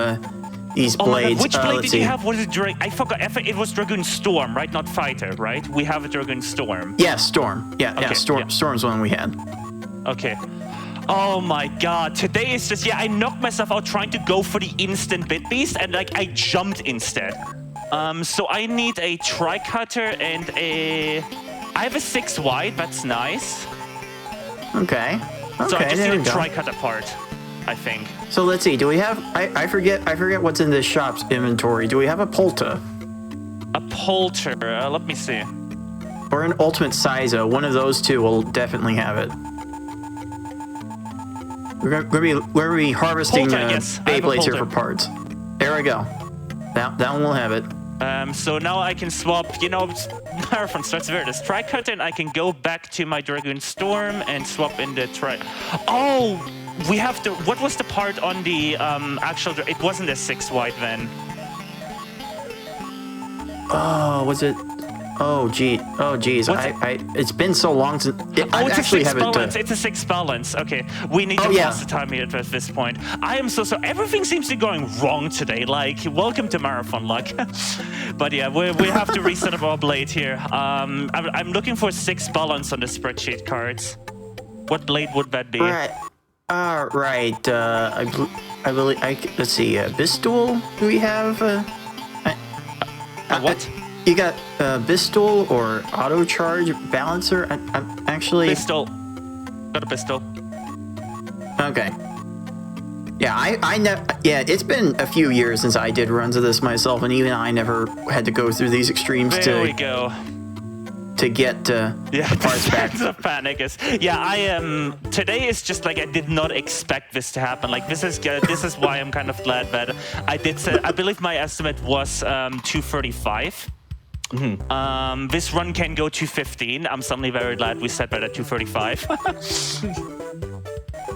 these blades. Which blade did you have? Was it I forgot. It was Dragoon Storm, right? Not Fighter, right? We have a Dragoon Storm. Yeah, Storm. Yeah, Storm's one we had. Okay. Oh my god. Today is just, I knocked myself out trying to go for the instant bit beast, and I jumped instead. So I need a tri-cutter and I have a 6 wide. That's nice. Okay. So I just need a tri-cutter part, I think. So let's see. Do we have? I forget what's in this shop's inventory. Do we have a Polta? A Polter. Let me see. or an Ultimate Sizo. One of those two will definitely have it. We're gonna be harvesting Yes, I have a Beyblades here folder. for parts. There we go. That one will have it. So now I can swap, Marathon starts where the strike cutter, and I can go back to my Dragoon Storm and swap in the Oh, we have to. What was the part on the actual? It wasn't a 6 wide then. Oh, was it? Oh, geez. It's been so long since. I It's a actually 6 haven't. balance. It's a 6 balance. Okay, we need to pass the time here at this point. I am so everything seems to be going wrong today. Like, welcome to marathon luck. But yeah, we have to reset up our blade here. I'm looking for 6 balance on the spreadsheet cards. What blade would that be? Right. Right. I believe. Let's see. Bistol. Do we have? What? You got Bistol or Auto Charge Balancer? I'm actually. Pistol. Got a pistol. Okay. Yeah, I never. Yeah, it's been a few years since I did runs of this myself, and even I never had to go through these extremes There we go. to get the parts back. The panic is. Yeah, I am. Today is just like I did not expect this to happen. Like this is why I'm kind of glad that I did. I believe my estimate was 235. This run can go 215. I'm suddenly very glad we set that at 235.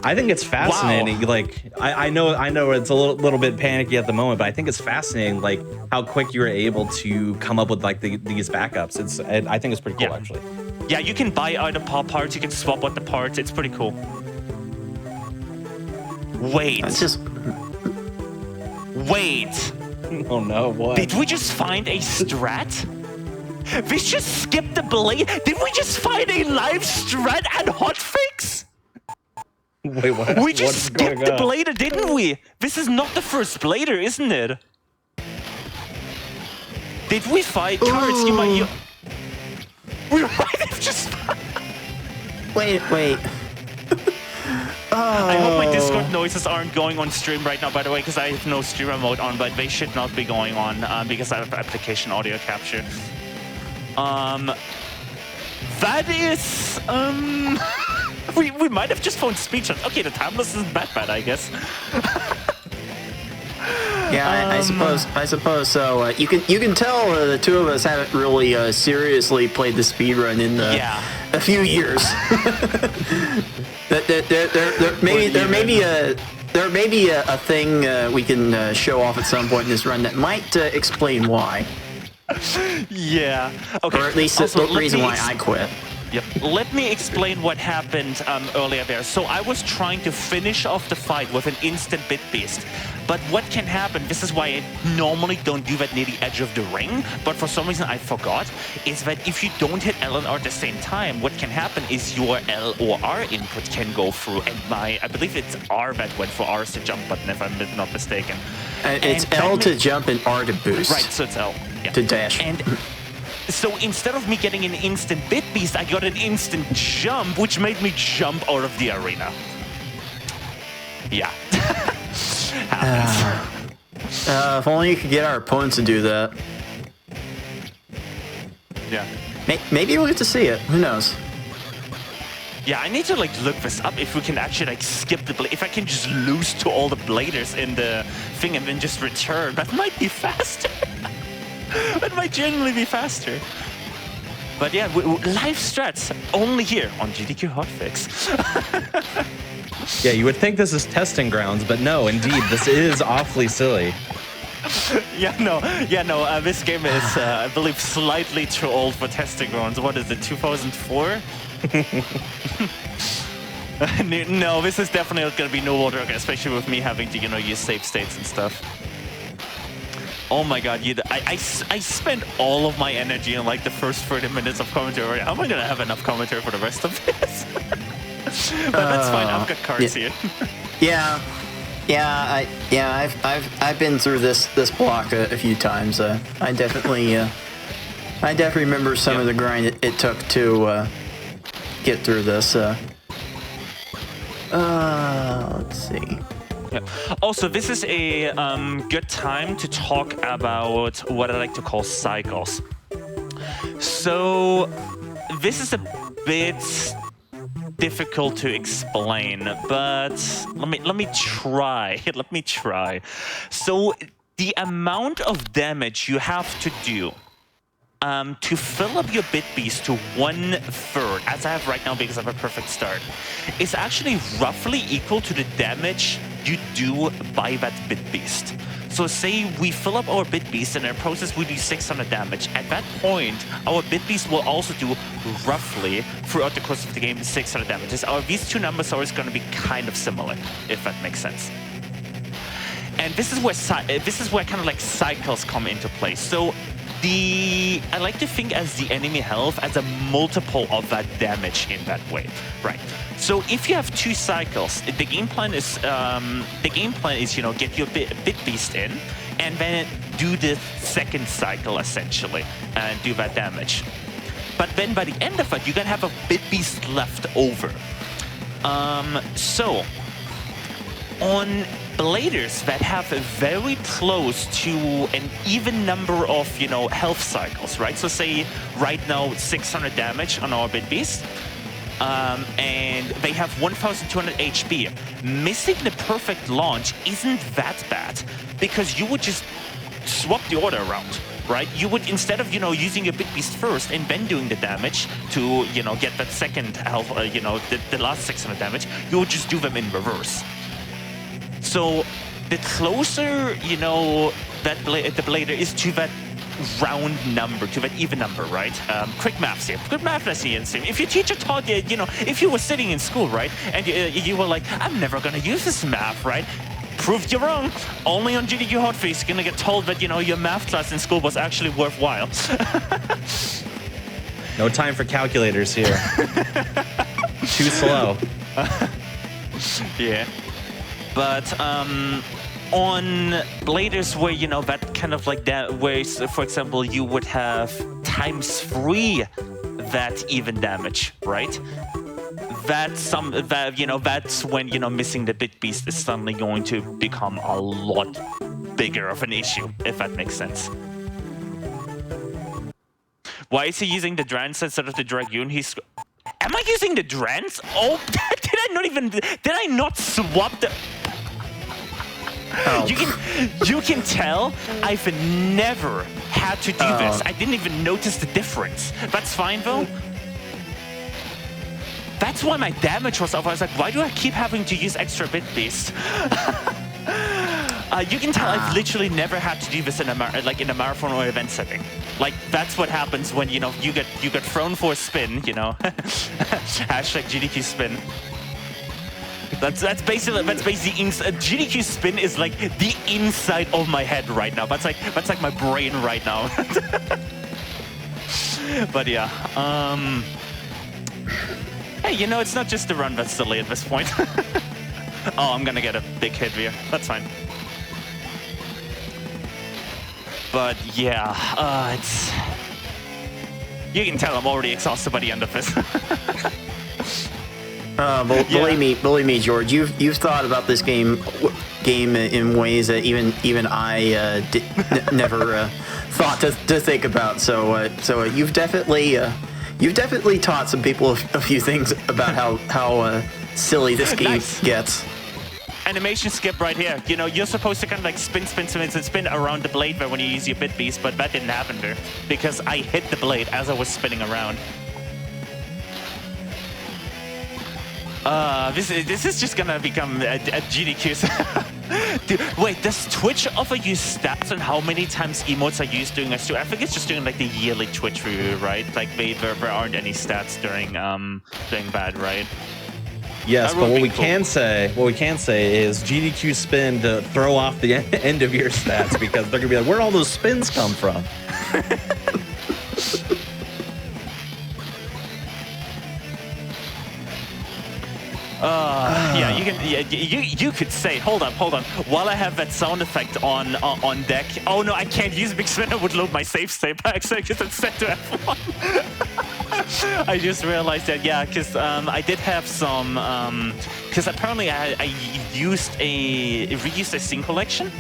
I think it's fascinating. Wow. Like I know it's a little bit panicky at the moment, but I think it's fascinating like how quick you were able to come up with like these backups. I think it's pretty cool actually. Yeah, you can buy either parts, you can swap out the parts. It's pretty cool. Wait. It's just. Wait. Oh no, what? Did we just find a strat? We just skipped the blade. Did we just find a live strat and hotfix? Wait, what? We just What's skipped going the on? blader, didn't we? This is not the first blader, isn't it? Did we fight cards? We might have just. Wait. I hope my Discord noises aren't going on stream right now, by the way, because I have no streamer mode on, but they should not be going on because I have application audio capture. That is, we might have just found speedruns. Okay, the timeless isn't that bad, I guess. Yeah, I suppose so. You can tell the two of us haven't really seriously played the speedrun in a few years. There may be a thing we can show off at some point in this run that might explain why. Yeah. Okay. Or at least Also, the reason why I quit. Yep. Let me explain what happened earlier there. So I was trying to finish off the fight with an instant bit beast. But what can happen, this is why I normally don't do that near the edge of the ring, but for some reason I forgot, is that if you don't hit L and R at the same time, what can happen is your L or R input can go through, and I believe it's R that went for R as the jump button, if I'm not mistaken. It's L to jump and R to boost. Right, so it's L. Yeah. To dash. And so instead of me getting an instant bit beast, I got an instant jump, which made me jump out of the arena. Yeah. If only you could get our opponents to do that. Yeah. Maybe we'll get to see it. Who knows? Yeah, I need to like look this up if we can actually like skip the blade. If I can just lose to all the bladers in the thing and then just return, that might be faster. That might genuinely be faster. But yeah, live strats only here on GDQ Hotfix. Yeah, you would think this is testing grounds, but no, indeed, this is awfully silly. This game is, I believe, slightly too old for testing grounds. What is it, 2004? No, this is definitely not going to be no water, especially with me having to, use save states and stuff. Oh my god, I spent all of my energy in like the first 30 minutes of commentary. How am I going to have enough commentary for the rest of this? But that's fine, I've got cards here. I've been through this block a few times. I definitely remember some of the grind it took to get through this. Let's see. Yeah. Also, this is a good time to talk about what I like to call cycles. So this is a bit difficult to explain, but let me try. Let me try. So the amount of damage you have to do to fill up your bit beast to 1/3, as I have right now because I have a perfect start, is actually roughly equal to the damage you do by that bit beast. So say we fill up our bit beast and in the process we do 600 damage. At that point, our bit beast will also do roughly throughout the course of the game 600 damage. These two numbers are always going to be kind of similar, if that makes sense. And this is where kind of like cycles come into play. So I like to think as the enemy health as a multiple of that damage in that way, right? So if you have 2 cycles, the game plan is get your bit beast in, and then do the second cycle essentially, and do that damage. But then by the end of it, you're gonna have a bit beast left over. So on bladers that have a very close to an even number of, health cycles, right? So say right now 600 damage on our bit beast, and they have 1,200 HP. Missing the perfect launch isn't that bad because you would just swap the order around, right? You would, instead of, using your bit beast first and then doing the damage to, get that second health, the last 600 damage, you would just do them in reverse. So the closer, that the blader is to that round number, to that even number, right? Quick maths here. Quick maths here. If your teacher taught you, if you were sitting in school, right, and you were like, I'm never going to use this math, right? Proved you wrong. Only on GDQ Hotfix you're going to get told that, your math class in school was actually worthwhile. No time for calculators here. Too slow. Yeah. But on bladers where, that kind of like that, where, for example, you would have ×3 that even damage, right? That's when, missing the bit beast is suddenly going to become a lot bigger of an issue, if that makes sense. Why is he using the Drance instead of the Dragoon? Am I using the Drance? Oh, did I not swap the... Oh. You can tell I've never had to do this. I didn't even notice the difference. That's fine though. That's why my damage was off. I was like, why do I keep having to use extra bit beast? You can tell I've literally never had to do this in a marathon or event setting. Like that's what happens when you get thrown for a spin. Hashtag GDQ spin. That's basically GDQ spin is like the inside of my head right now. That's like my brain right now. But yeah, hey, it's not just the run that's silly at this point. Oh, I'm gonna get a big hit here. That's fine. But yeah, you can tell I'm already exhausted by the end of this. Believe me, George. You've thought about this game in ways that even I never thought to think about. So you've definitely taught some people a few things about how silly this game gets. Animation skip right here. You're supposed to kind of like spin around the blade there when you use your bit beast, but that didn't happen there because I hit the blade as I was spinning around. This is just gonna become a GDQ. Dude, wait, does Twitch offer you stats on how many times emotes are used during a stream? I think it's just doing like the yearly Twitch review, right? Like there aren't any stats during that, right? Yes, but what we can say is GDQ spin to throw off the end of your stats because they're gonna be like, where'd all those spins come from? Yeah, you could say, hold on. While I have that sound effect on deck. Oh no, I can't use Big Spin. I would load my save state back so because it's set to F1. I just realized that, yeah, because I did have some, because apparently I reused a scene collection,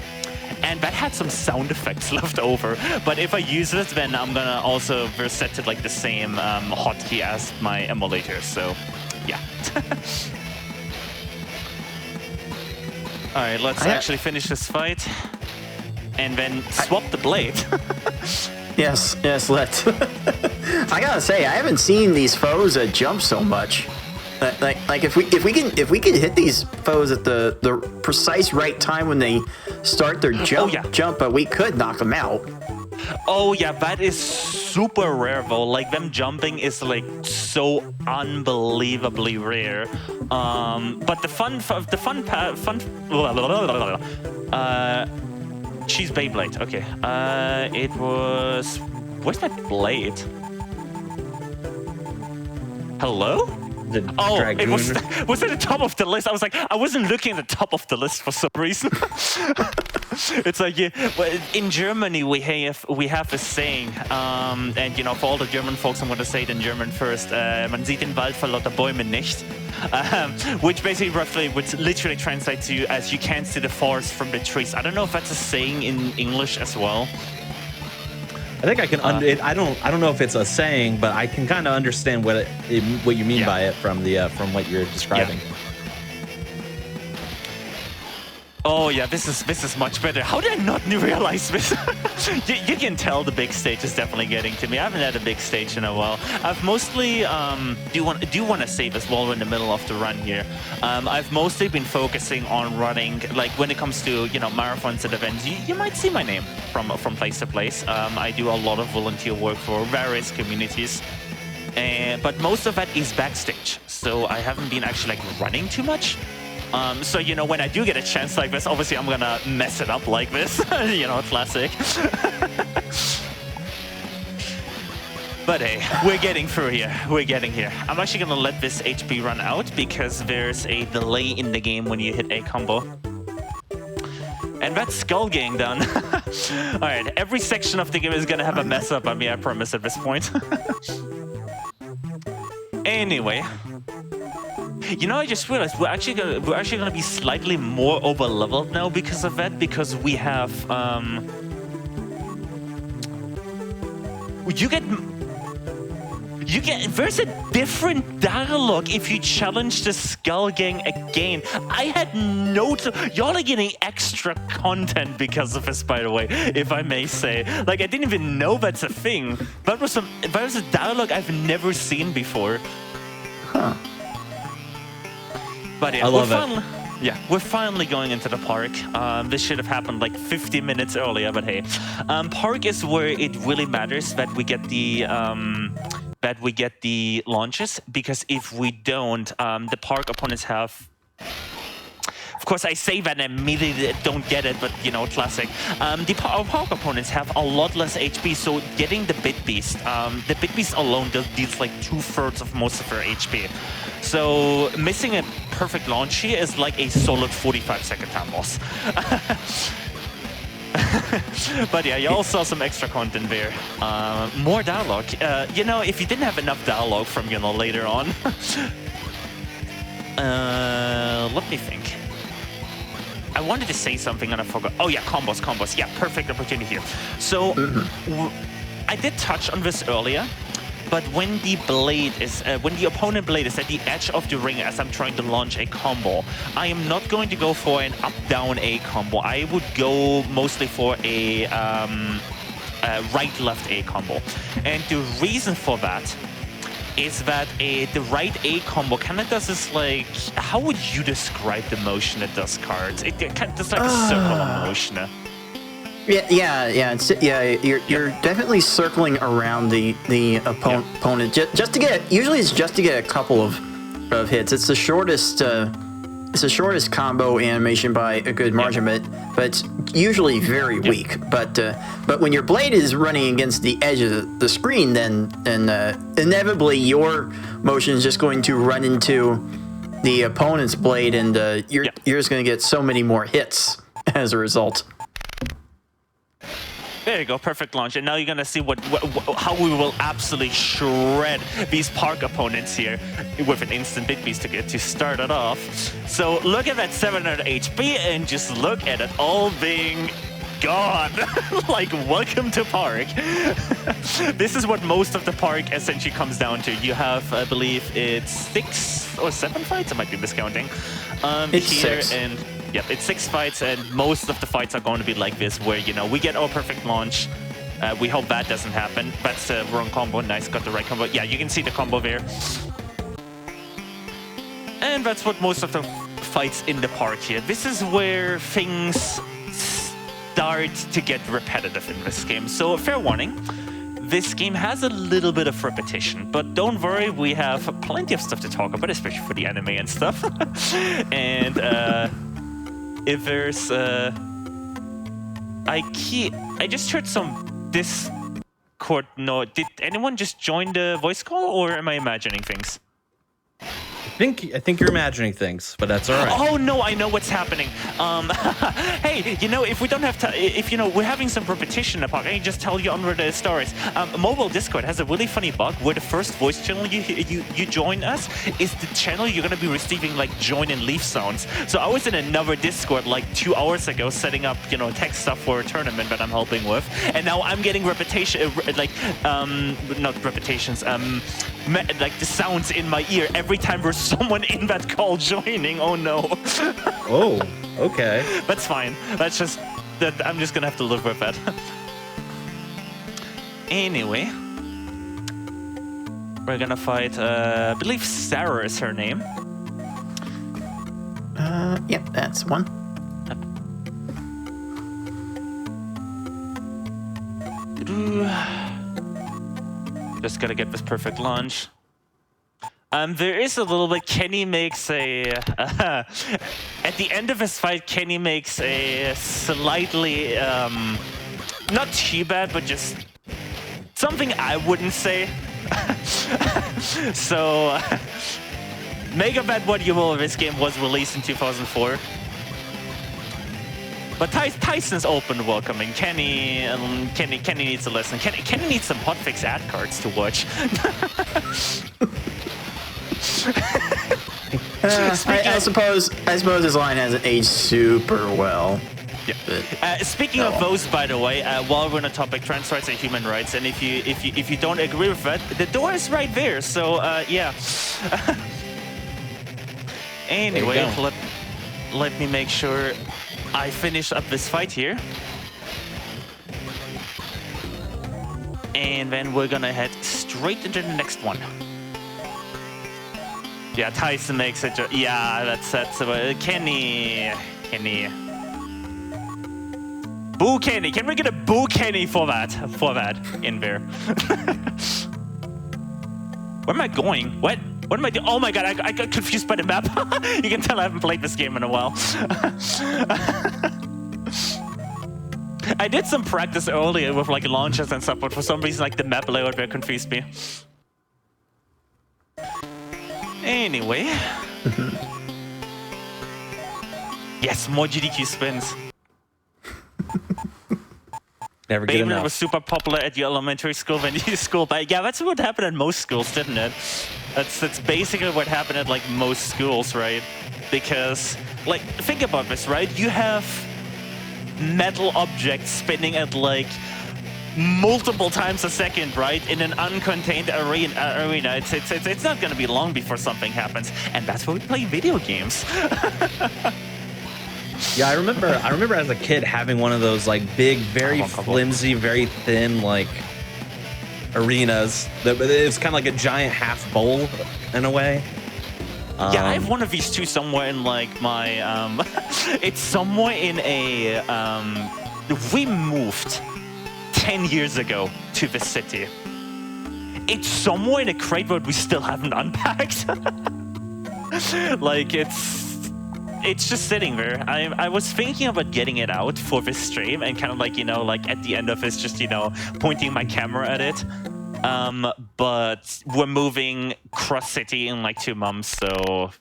and that had some sound effects left over. But if I use it, then I'm gonna also reset it like the same hotkey as my emulator. So, yeah. All right, let's actually finish this fight, and then swap the blade. Yes, let's. I gotta say, I haven't seen these foes jump so much. Like if we can hit these foes at the precise right time when they start their jump, we could knock them out. Oh yeah, that is super rare though. Like them jumping is like so unbelievably rare. But she's Beyblade. Okay. It was. Where's that blade? Hello? Dragoon. It was at the top of the list. I was like, I wasn't looking at the top of the list for some reason. It's like, yeah, well, in Germany we have a saying, and you know, for all the German folks, I'm going to say it in German first. Man sieht den Wald vor lauter Bäumen nicht, which basically which literally translates to as you can't see the forest from the trees. I don't know if that's a saying in English as well. I think I can. I don't know if it's a saying, but I can kind of understand what you mean by it from what you're describing. Yeah. Oh yeah, this is much better. How did I not realize this? you can tell the big stage is definitely getting to me. I haven't had a big stage in a while. I've mostly do want to save as well in the middle of the run here. I've mostly been focusing on running, like when it comes to marathons and events. You might see my name from place to place. I do a lot of volunteer work for various communities. But most of that is backstage, so I haven't been actually like running too much. So, you know, when I do get a chance like this, obviously I'm gonna mess it up like this. You know, classic. But hey, we're getting through here. We're getting here. I'm actually gonna let this HP run out because there's a delay in the game when you hit a combo. And that's Skull Gang done. Alright, every section of the game is gonna have a mess up on me, I promise at this point. Anyway. You know, I just realized we're actually gonna be slightly more over leveled now because of that, because we have there's a different dialogue if you challenge the Skull Gang again. I had no y'all are getting extra content because of this, by the way, if I may say. Like, I didn't even know that's a thing. That was a dialogue I've never seen before. Huh. But yeah, I love it. Yeah, we're finally going into the park. This should have happened like 50 minutes earlier, but hey. Park is where it really matters that we get the launches, because if we don't, the park opponents have. Of course, I say that and immediately don't get it, but you know, classic. The park opponents have a lot less HP, so getting the Bit Beast, alone deals like 2/3 of most of their HP. So missing a perfect launch here is like a solid 45-second time loss. But yeah, you all saw some extra content there. More dialogue. You know, if you didn't have enough dialogue from, you know, later on. Let me think. I wanted to say something and I forgot. Oh yeah, combos. Yeah, perfect opportunity here. So I did touch on this earlier, but when the opponent blade is at the edge of the ring as I'm trying to launch a combo, I am not going to go for an up-down A combo. I would go mostly for a right-left A combo. And the reason for that is that the right A combo kind of does this, like, how would you describe the motion it does, Cards? It kind of does like a circular motion. Yeah. You're definitely circling around the opponent just to get. Usually, it's just to get a couple of hits. It's the shortest. It's the shortest combo animation by a good margin, but it's usually very weak. But when your blade is running against the edge of the screen, then inevitably your motion is just going to run into the opponent's blade, and you're just going to get so many more hits as a result. There you go, perfect launch. And now you're gonna see how we will absolutely shred these park opponents here with an instant Bit Beast to start it off. So look at that 700 HP and just look at it all being god! Like, welcome to park. This is what most of the park essentially comes down to. You have, I believe, it's 6 or 7 fights. I might be miscounting. It's here 6. and yep, it's 6 fights, and most of the fights are going to be like this, where we get our perfect launch. We hope that doesn't happen. That's the wrong combo. Nice, got the right combo. Yeah, you can see the combo there. And that's what most of the fights in the park here. This is where things start to get repetitive in this game. So fair warning, this game has a little bit of repetition, but don't worry, we have plenty of stuff to talk about, especially for the anime and stuff. And if there's I just heard some Discord note. Did anyone just join the voice call, or am I imagining things? I think you're imagining things, but that's all right. Oh no, I know what's happening. Hey, if we don't have to, if we're having some repetition apart, I can just tell you under the stories. Mobile Discord has a really funny bug where the first voice channel you join us is the channel you're gonna be receiving like join and leave sounds. So I was in another Discord like 2 hours ago setting up tech stuff for a tournament that I'm helping with, and now I'm getting repetition not repetitions like the sounds in my ear every time there's someone in that call joining. Oh no. Oh, okay. That's fine. That's just that I'm just gonna have to live with that. Anyway, we're gonna fight I believe Sarah is her name. Yep, that's one. Just gotta get this perfect launch. There is a little bit. Kenny makes a at the end of his fight. Kenny makes a slightly not too bad, but just something I wouldn't say. So make of that what you will. This game was released in 2004. But Tyson's open to welcoming. Kenny needs a lesson. Kenny needs some hotfix ad cards to watch. I suppose his line hasn't aged super well. Yeah. Speaking of those, by the way, while we're on the topic, trans rights and human rights, and if you don't agree with that, the door is right there. So yeah. Anyway, let me make sure I finish up this fight here. And then we're gonna head straight into the next one. Yeah, Tyson makes it. Yeah, that's Kenny. Boo Kenny. Can we get a boo Kenny for that in there? Where am I going? What am I doing? Oh my god, I got confused by the map. You can tell I haven't played this game in a while. I did some practice earlier with like launches and stuff, but for some reason like the map layout there confused me. Anyway. Yes, more GDQ spins. Never get enough. Beyblade was super popular at your elementary school when you school back. Yeah, that's what happened at most schools, didn't it? That's basically what happened at like most schools, right? Because like think about this, right? You have metal objects spinning at like multiple times a second, right? In an uncontained arena. It's not gonna be long before something happens, and that's why we play video games. Yeah, I remember as a kid having one of those like big, very flimsy, very thin like arenas. It's kind of like a giant half bowl in a way. Yeah, I have one of these too somewhere in like my it's somewhere in a we moved 10 years ago to the city. It's somewhere in a crate that we still haven't unpacked. Like it's just sitting there. I was thinking about getting it out for this stream and kind of like, like at the end of it, just, pointing my camera at it. But we're moving cross city in like 2 months, so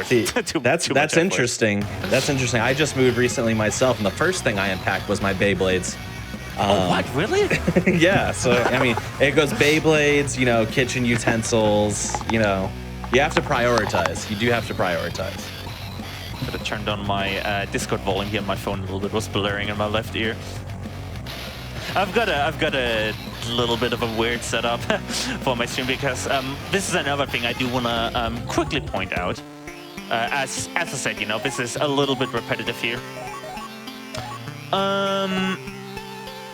See, that's interesting. That's interesting. I just moved recently myself, and the first thing I unpacked was my Beyblades. Oh, what? Really? Yeah. So I mean, it goes Beyblades, kitchen utensils. You have to prioritize. You do have to prioritize. Could have turned on my Discord volume here on my phone a little bit. It was blaring in my left ear. I've got a little bit of a weird setup for my stream because this is another thing I do want to quickly point out. As I said, you know, this is a little bit repetitive here. I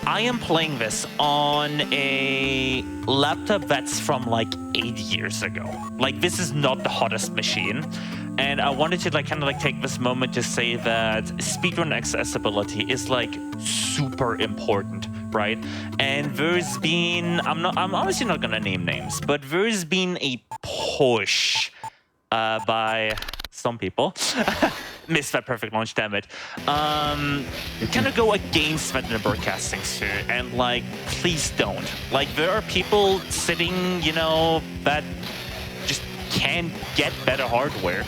am playing this on a laptop that's from like 8 years ago. Like, this is not the hottest machine. And I wanted to like kind of like take this moment to say that speedrun accessibility is like super important, right? And there's been, I'm obviously not gonna name names, but there's been a push by some people. Missed that perfect launch, damn it. Kind of go against that in the broadcasting sphere, and like, please don't. Like, there are people sitting, you know, that just can't get better hardware.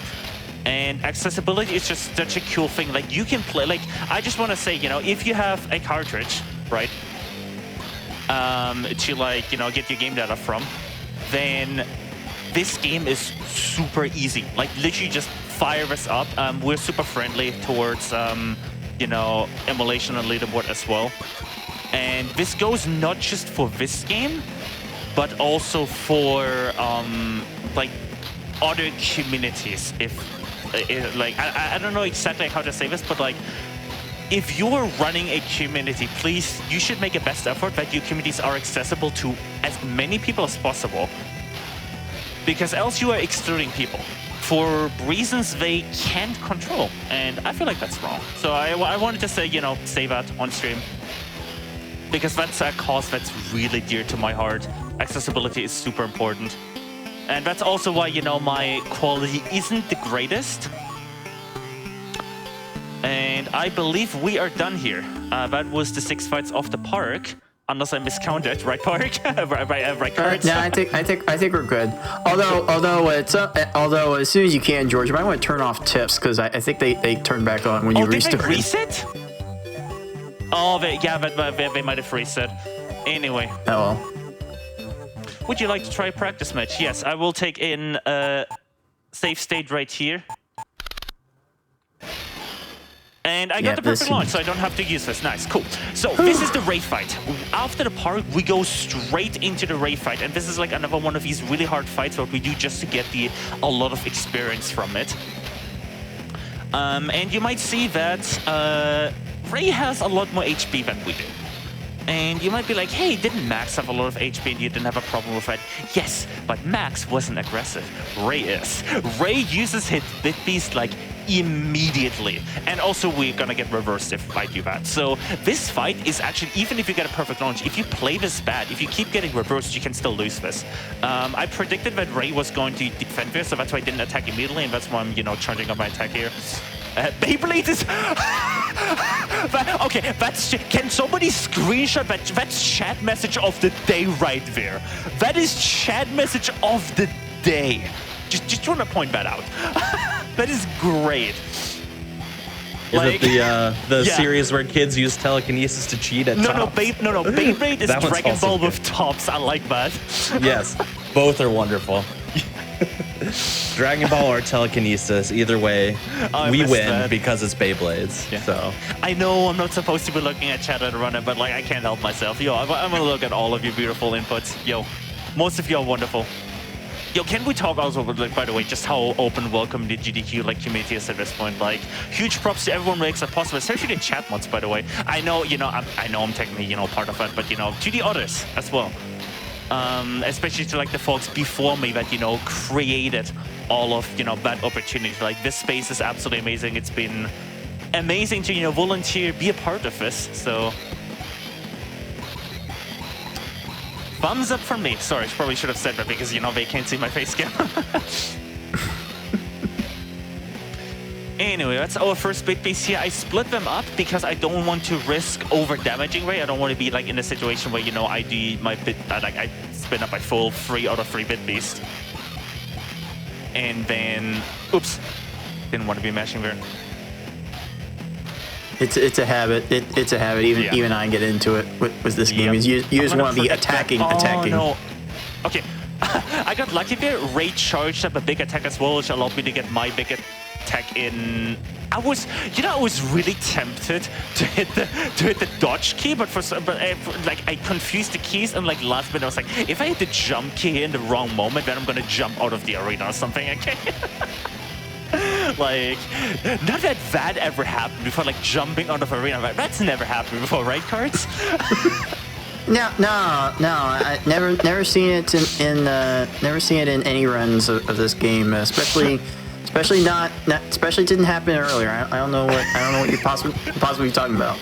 And accessibility is just such a cool thing. Like, you can play, like, I just want to say, you know, if you have a cartridge, right, to like, you know, get your game data from, then this game is super easy. Like, literally just fire this up. We're super friendly towards, you know, emulation and leaderboard as well. And this goes not just for this game, but also for, like, other communities. Like, I don't know exactly how to say this, but like, if you're running a community, please, you should make a best effort that your communities are accessible to as many people as possible. Because else you are excluding people for reasons they can't control. And I feel like that's wrong. So I wanted to say, you know, say that on stream. Because that's a cause that's really dear to my heart. Accessibility is super important. And that's also why, you know, my quality isn't the greatest. And I believe we are done here. That was the 6 fights off the park. Unless I miscounted, right, Park? right, cards? No, I think we're good. Although as soon as you can, George, you might want to turn off tips because I think they turn back on when you restart. Did they reset? Oh, they might have reset. Anyway. Oh well. Would you like to try a practice match? Yes, I will take in a safe state right here. And I got the perfect launch, so I don't have to use this. Nice, cool. So this is the raid fight. After the park, we go straight into the raid fight. And this is like another one of these really hard fights what we do just to get a lot of experience from it. And you might see that Ray has a lot more HP than we do. And you might be like, hey, didn't Max have a lot of HP and you didn't have a problem with it? Yes, but Max wasn't aggressive. Ray is. Ray uses his Bit Beast like immediately. And also we're gonna get reversed if I do that. So this fight is actually, even if you get a perfect launch, if you play this bad, if you keep getting reversed, you can still lose this. I predicted that Ray was going to defend this, so that's why I didn't attack immediately, and that's why I'm, you know, charging up my attack here. Beyblade is... okay, can somebody screenshot that? That's chat message of the day right there. That is chat message of the day. Just want to point that out. That is great. Is it the series where kids use telekinesis to cheat at tops? No. Beyblade is Dragon Ball with tops. I like that. Yes, both are wonderful. Dragon Ball or telekinesis, either way, we win because it's Beyblades. Yeah. So I know I'm not supposed to be looking at chat and running, but like I can't help myself. Yo, I'm gonna look at all of your beautiful inputs. Yo, most of you are wonderful. Yo, can we talk also, like, by the way, just how open welcome the GDQ like community is at this point? Like, huge props to everyone who makes it possible, especially the chat mods, by the way. I know, you know, I know I'm technically, you know, part of it, but you know, to the others as well. Especially to like the folks before me that, you know, created all of, you know, that opportunity. Like, this space is absolutely amazing. It's been amazing to, you know, volunteer, be a part of this. So thumbs up from me. Sorry, I probably should have said that because, you know, they can't see my face cam. Anyway, that's our first big piece here. I split them up because I don't want to risk over damaging Ray. I don't want to be like in a situation where, you know, I do my bit, I spin up my full 3 out of 3 bit beast. And then, oops, didn't want to be mashing there. It's a habit. It's a habit. Even I get into it with this game. You just want to be attacking. Oh, no. Okay, I got lucky there. Ray charged up a big attack as well, which allowed me to get my big attack in. I was really tempted to hit the dodge key, but I confused the keys, and like last minute I was like, if I hit the jump key in the wrong moment, then I'm gonna jump out of the arena or something. Okay. Like, not that ever happened before, like jumping out of arena. Like, that's never happened before, right, Cards? No. I never seen it in any runs of this game, especially didn't happen earlier. I don't know what you're possibly talking about.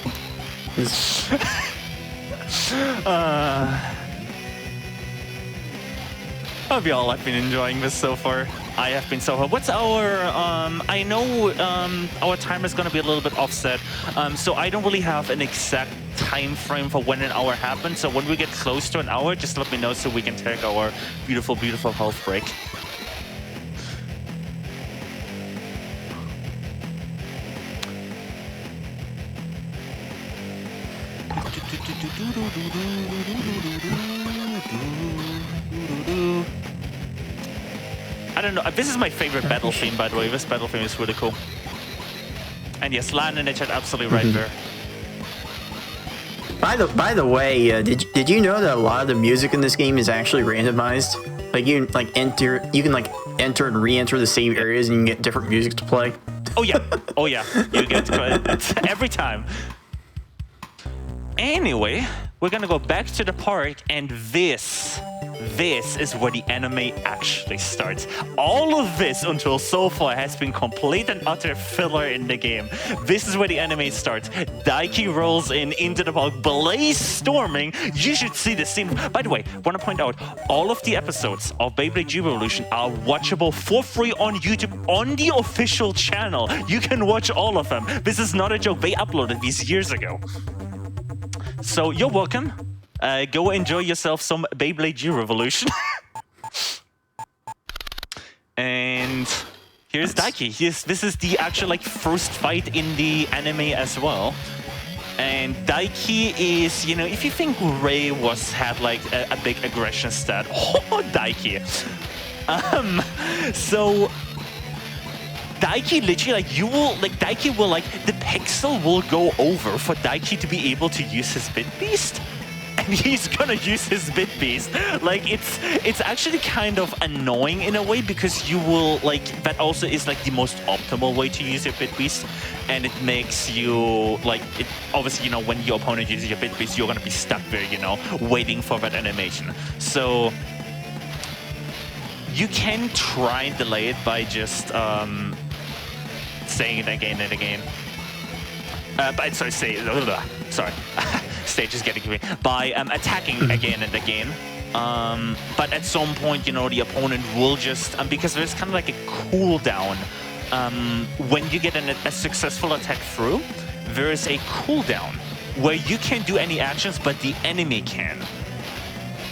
Hope you all have been enjoying this so far. I have been so far. What's our, I know our timer is going to be a little bit offset, so I don't really have an exact time frame for when an hour happens. So when we get close to an hour, just let me know so we can take our beautiful, beautiful health break. I don't know. This is my favorite battle theme, by the way. This battle theme is really cool. And yes, Lan in the chat, absolutely right there. By the way, did you know that a lot of the music in this game is actually randomized? Like you can enter and re-enter the same areas, and you can get different music to play. Oh yeah, oh yeah. You get every time. Anyway, we're gonna go back to the park, and this is where the anime actually starts. All of this until so far has been complete and utter filler in the game. This is where the anime starts. Daiki rolls into the park, blaze storming. You should see the scene. By the way, want to point out, all of the episodes of Beyblade G-Revolution are watchable for free on YouTube on the official channel. You can watch all of them. This is not a joke. They uploaded these years ago. So you're welcome. Go enjoy yourself some Beyblade G-Revolution. And here's Daiki. This is the actual like first fight in the anime as well. And Daiki is, you know, if you think Ray had like a big aggression stat, oh, Daiki. So Daiki literally, Daiki will, the pixel will go over for Daiki to be able to use his Bit Beast. And he's gonna use his Bit Beast. Like, it's actually kind of annoying in a way, because you will, that also is, the most optimal way to use your Bit Beast. And it makes you, obviously, when your opponent uses your Bit Beast, you're gonna be stuck there, waiting for that animation. So you can try and delay it by just saying it again and again. Stage is getting to me. By attacking again and again. But at some point, the opponent will just, because there's kind of like a cooldown. When you get a successful attack through, there is a cooldown where you can't do any actions, but the enemy can.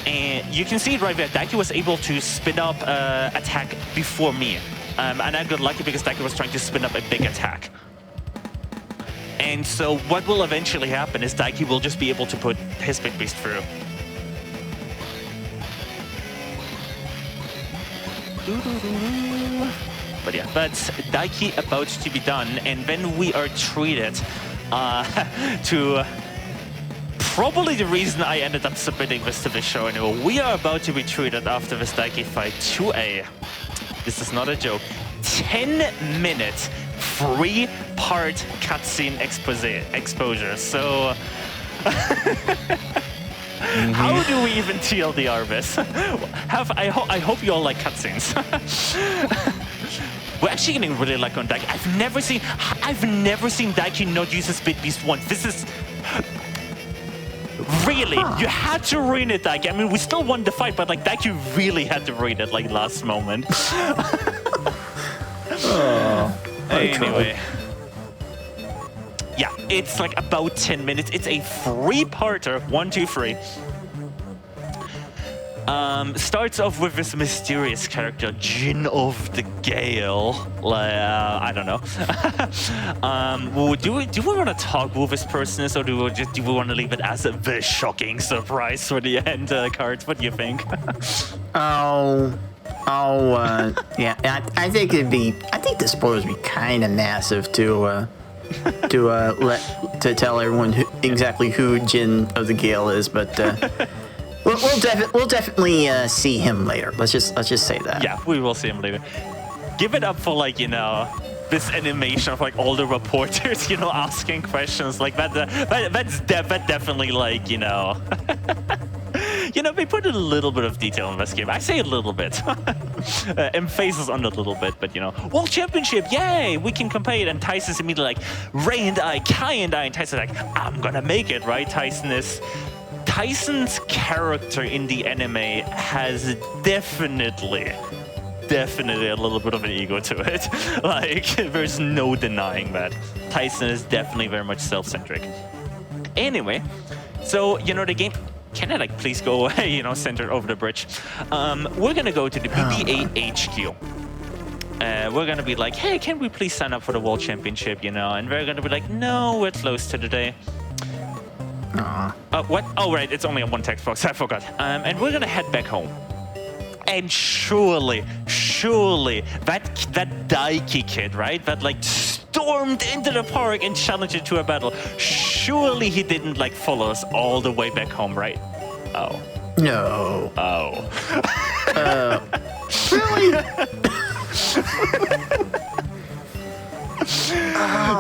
And you can see it right there. Daiki was able to spin up attack before me. And I got lucky because Daiki was trying to spin up a big attack. And so what will eventually happen is Daiki will just be able to put his Big Beast through. But yeah, that's Daiki about to be done. And then we are treated to probably the reason I ended up submitting this to the show anyway. We are about to be treated after this Daiki fight to this is not a joke, 10-minute 3-part cutscene exposure. So how do we even TLDR this? I hope you all like cutscenes. We're actually getting really lucky on Daiki. I've never seen Daiki not use his Bit Beast once. This is really, you had to ruin it, Daiki. I mean, we still won the fight, but Daiki really had to ruin it last moment. Anyway. Yeah, it's about 10 minutes. It's a 3-parter. 1, 2, 3. Starts off with this mysterious character, Jin of the Gale. I don't know. Do we want to talk who this person is, or do we want to leave it as the shocking surprise for the end cards? What do you think? Yeah, I think the spoilers would be kind of massive to tell everyone exactly who Jin of the Gale is, but we'll definitely see him later. Let's just say that. Yeah, we will see him later. Give it up for like this animation of like all the reporters asking questions like that. That's definitely like they put a little bit of detail in this game. I say a little bit. Emphasis on a little bit, but World Championship, yay, we can compete. And Tyson's immediately like, Ray and I, Kai and I, and Tyson's like, I'm gonna make it, right? Tyson's character in the anime has definitely a little bit of an ego to it. Like, there's no denying that. Tyson is definitely very much self-centric. Anyway, so, the game... Can I, like, please go away, centered over the bridge? We're gonna go to the BBA HQ. We're gonna be like, hey, can we please sign up for the World Championship, And they're gonna be like, no, we're closed to today. What? Oh, right, it's only on one text box, I forgot. And we're gonna head back home. And surely, that Daiki kid, right? That, like, stormed into the park and challenged it to a battle. Surely he didn't, like, follow us all the way back home, right? Oh. No. Oh. Really?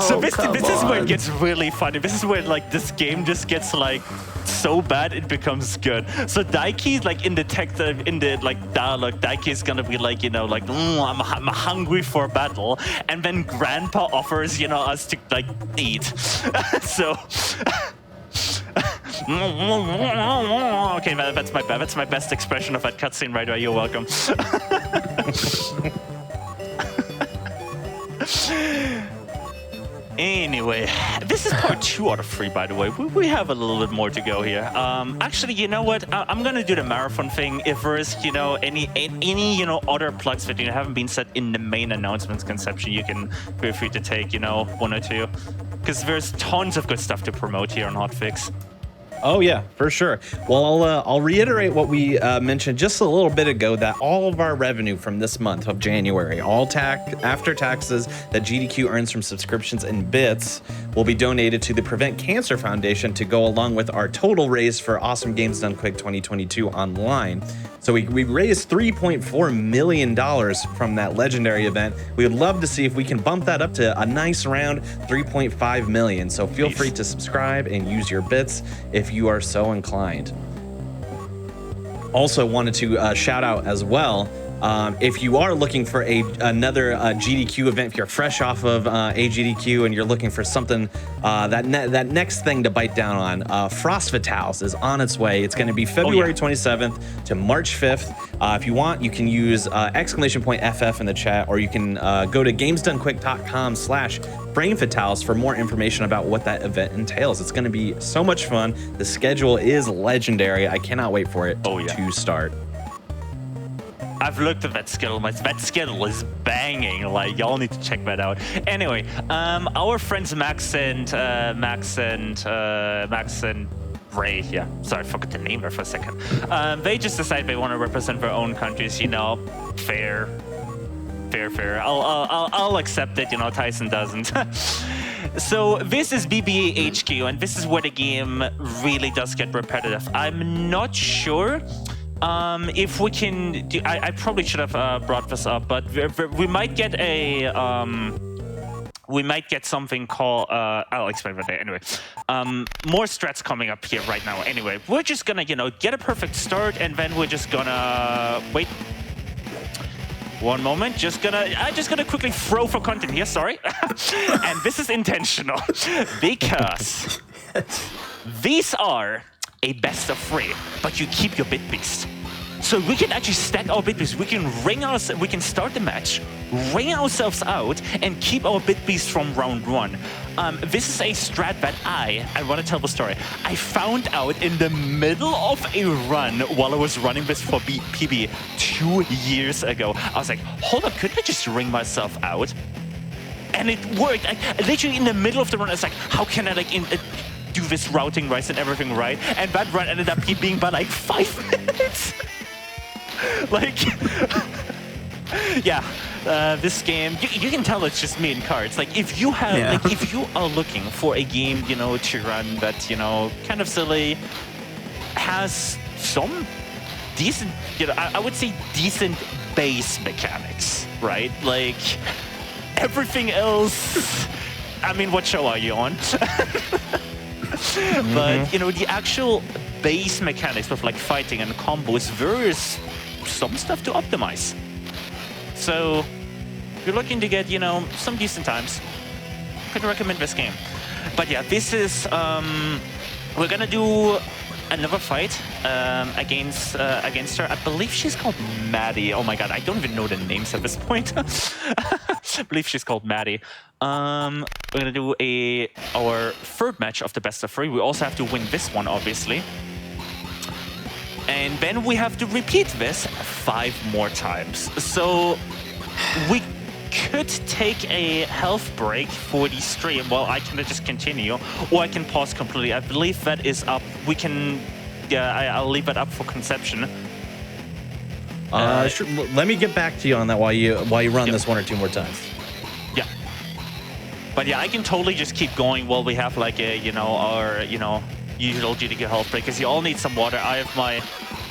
So this is where it gets really funny. This is where like this game just gets like so bad it becomes good. So Daiki, like in the text, in the like dialogue, Daiki is gonna be like, I'm hungry for battle, and then Grandpa offers, us to like eat. So. Okay, that's my best expression of that cutscene right there. You're welcome. Anyway, this is part 2 out of 3, by the way. We have a little bit more to go here. Actually, you know what? I'm gonna do the marathon thing. If there's, any other plugs that haven't been set in the main announcements conception, you can feel free to take, 1 or 2, because there's tons of good stuff to promote here on Hotfix. Oh yeah, for sure. Well, I'll reiterate what we mentioned just a little bit ago, that all of our revenue from this month of January, all after taxes that GDQ earns from subscriptions and bits, will be donated to the Prevent Cancer Foundation to go along with our total raise for Awesome Games Done Quick 2022 online. So we raised $3.4 million from that legendary event. We would love to see if we can bump that up to a nice round $3.5 million. So feel free to subscribe and use your bits if you are so inclined. Also wanted to shout out as well, if you are looking for another GDQ event, if you're fresh off of a GDQ and you're looking for something, that next thing to bite down on, Frost Vitals is on its way. It's going to be February 27th to March 5th. If you want, you can use !FF in the chat, or you can go to gamesdonequick.com/FrameFatals for more information about what that event entails. It's going to be so much fun. The schedule is legendary. I cannot wait for it to start. I've looked at that schedule. That schedule is banging. Like, y'all need to check that out. Anyway, our friends Max and Ray, yeah, sorry, I forgot the name there for a second. They just decided they want to represent their own countries. Fair. I'll accept it. Tyson doesn't. So this is BBA HQ, and this is where the game really does get repetitive. I'm not sure. If we can, I probably should have brought this up, but we might get something called, I'll explain that anyway. More strats coming up here right now. Anyway, we're just gonna, get a perfect start, and then we're just gonna, wait. One moment, I'm just gonna quickly throw for content here, sorry. And this is intentional, because these are a best of 3, but you keep your bit beast. So we can actually stack our bit beast. We can start the match, ring ourselves out, and keep our bit beast from round 1. This is a strat that I want to tell the story. I found out in the middle of a run while I was running this for PB 2 years ago. I was like, hold on, couldn't I just ring myself out? And it worked. Literally in the middle of the run, I was like, how can I do this routing right and everything right? And that run ended up being by like 5 minutes. Like, Yeah, this game, you can tell it's just me and cards. Like, if you have, like, if you are looking for a game, you know, to run that, you know, kind of silly, has some decent, you know, I would say decent base mechanics, right? Like, everything else, I mean, what show are you on? But, you know, the actual base mechanics of, like, fighting and combos, there is some stuff to optimize. So, if you're looking to get, you know, some decent times, I could recommend this game. But yeah, this is, we're gonna do another fight against her. I believe she's called Maddie. Oh my god, I don't even know the names at this point. I believe she's called Maddie. We're gonna do our third match of the best of 3. We also have to win this one, obviously. And then we have to repeat this 5 more times. So we could take a health break for the stream while I can just continue, or I can pause completely. I believe that is up. We can, yeah, I'll leave it up for conception. Sure. Let me get back to you on that while you run this 1 or 2 more times. Yeah. But yeah, I can totally just keep going while we have like a, you know, our, you know, usual GDQ health break, because you all need some water. I have my...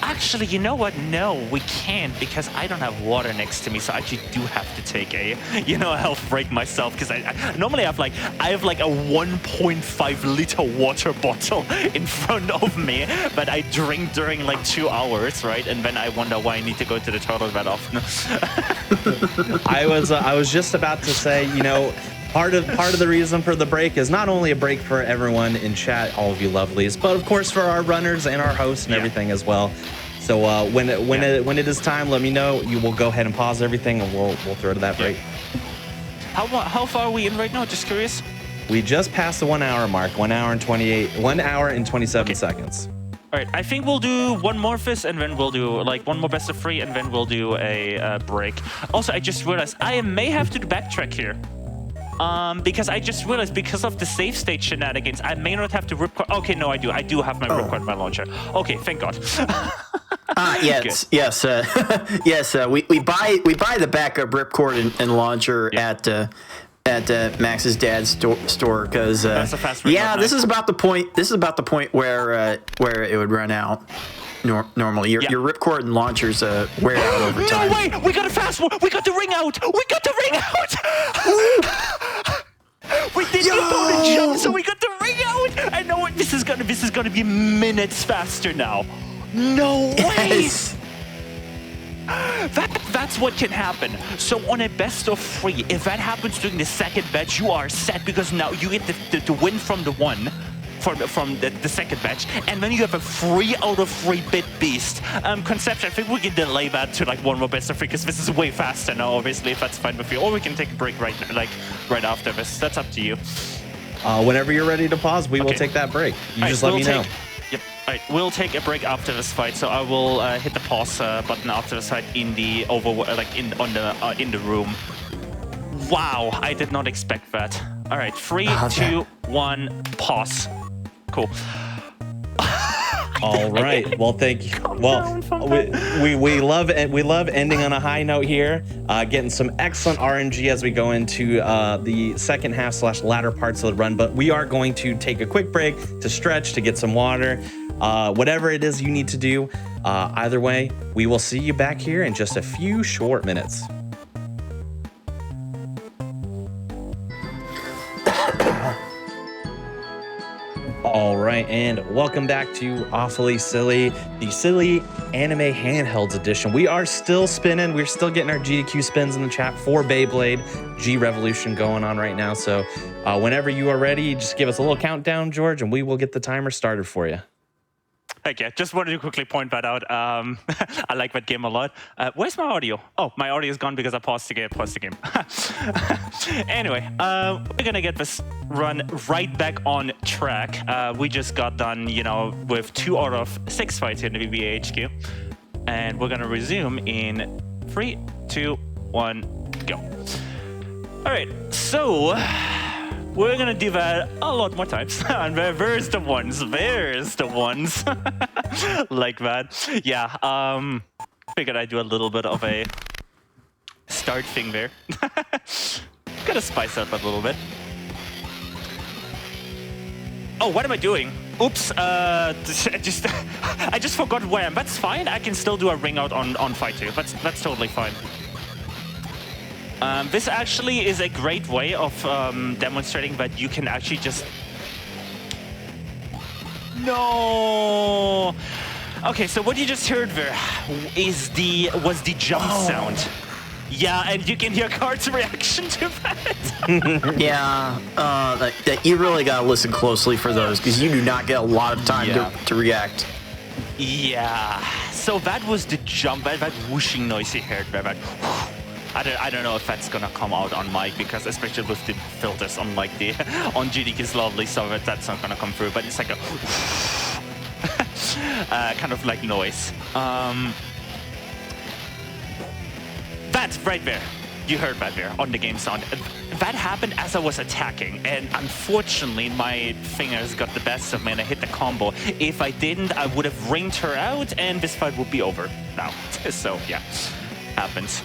Actually, you know what? No, we can't, because I don't have water next to me, so I actually do have to take a, you know, a health break myself, because I normally have like, I have like a 1.5 liter water bottle in front of me, but I drink during like 2 hours, right? And then I wonder why I need to go to the toilet that often. I was just about to say, you know, Part of the reason for the break is not only a break for everyone in chat, all of you lovelies, but of course for our runners and our hosts and everything as well. So when it is time, let me know. You will go ahead and pause everything, and we'll throw to that break. How far are we in right now? Just curious. We just passed the 1 hour mark. 1 hour and 27 seconds. All right, I think we'll do one more fist, and then we'll do like one more best of 3, and then we'll do a break. Also, I just realized I may have to backtrack here. Because I just realized, because of the save state shenanigans, I may not have to ripcord. Okay, no, I do. I do have my ripcord my launcher. Okay, thank God. Yes. Yes. We buy the backup ripcord and launcher at Max's dad's store, because this is about the point. This is about the point where it would run out. Normally, your ripcord and launchers wear out over time. No way! We got a fast one! We got the ring out! We got the ring out! We didn't go to jump, so we got the ring out! I know what this is gonna be minutes faster now. No way! Yes. That's what can happen. So on a best of 3, if that happens during the second batch, you are set, because now you get the win from the one. From the second batch, and then you have a 3 out of 3 bit beast. Conception, I think we can delay that to like one more best of 3, because this is way faster now, obviously, if that's fine with you. Or we can take a break right after this. That's up to you. Whenever you're ready to pause, we will take that break. You just let me know. Yep. All right, we'll take a break after this fight. So I will hit the pause button after the fight in the in the room. Wow, I did not expect that. All right, 3, 2, 1, pause. Cool. All right. Well, thank you. Well, we love ending on a high note here. Getting some excellent RNG as we go into the second half / latter parts of the run. But we are going to take a quick break to stretch, to get some water, whatever it is you need to do. Either way, we will see you back here in just a few short minutes. All right, and welcome back to Awfully Silly, the silly anime handhelds edition. We are still spinning. We're still getting our GDQ spins in the chat for Beyblade G-Revolution going on right now. So whenever you are ready, just give us a little countdown, George, and we will get the timer started for you. Heck yeah, just wanted to quickly point that out. I like that game a lot. Where's my audio? Oh, my audio is gone because I paused the game. Anyway, we're gonna get this run right back on track. We just got done, you know, with 2 out of 6 fights here in the VBA HQ. And we're gonna resume in 3, 2, 1, go. All right, so we're gonna do that a lot more times. And there's the ones like that. Yeah, figured I'd do a little bit of a start thing there. Gotta spice up a little bit. Oh, what am I doing? Oops, I just forgot where I am. That's fine. I can still do a ring out on fight 2. That's totally fine. This actually is a great way of demonstrating that you can actually just... No! Okay, so what you just heard there was the jump sound. Yeah, and you can hear Card's reaction to that. Yeah, that you really gotta listen closely for those, because you do not get a lot of time to react. Yeah, so that was the jump, that whooshing noise you heard there. That, I don't know if that's gonna come out on mic, because especially with the filters on like the on GDQ's lovely stuff, that's not gonna come through. But it's like a kind of like noise. That's right there. You heard that there on the game sound. That happened as I was attacking, and unfortunately my fingers got the best of me and I hit the combo. If I didn't, I would have ringed her out and this fight would be over now. So yeah, happens.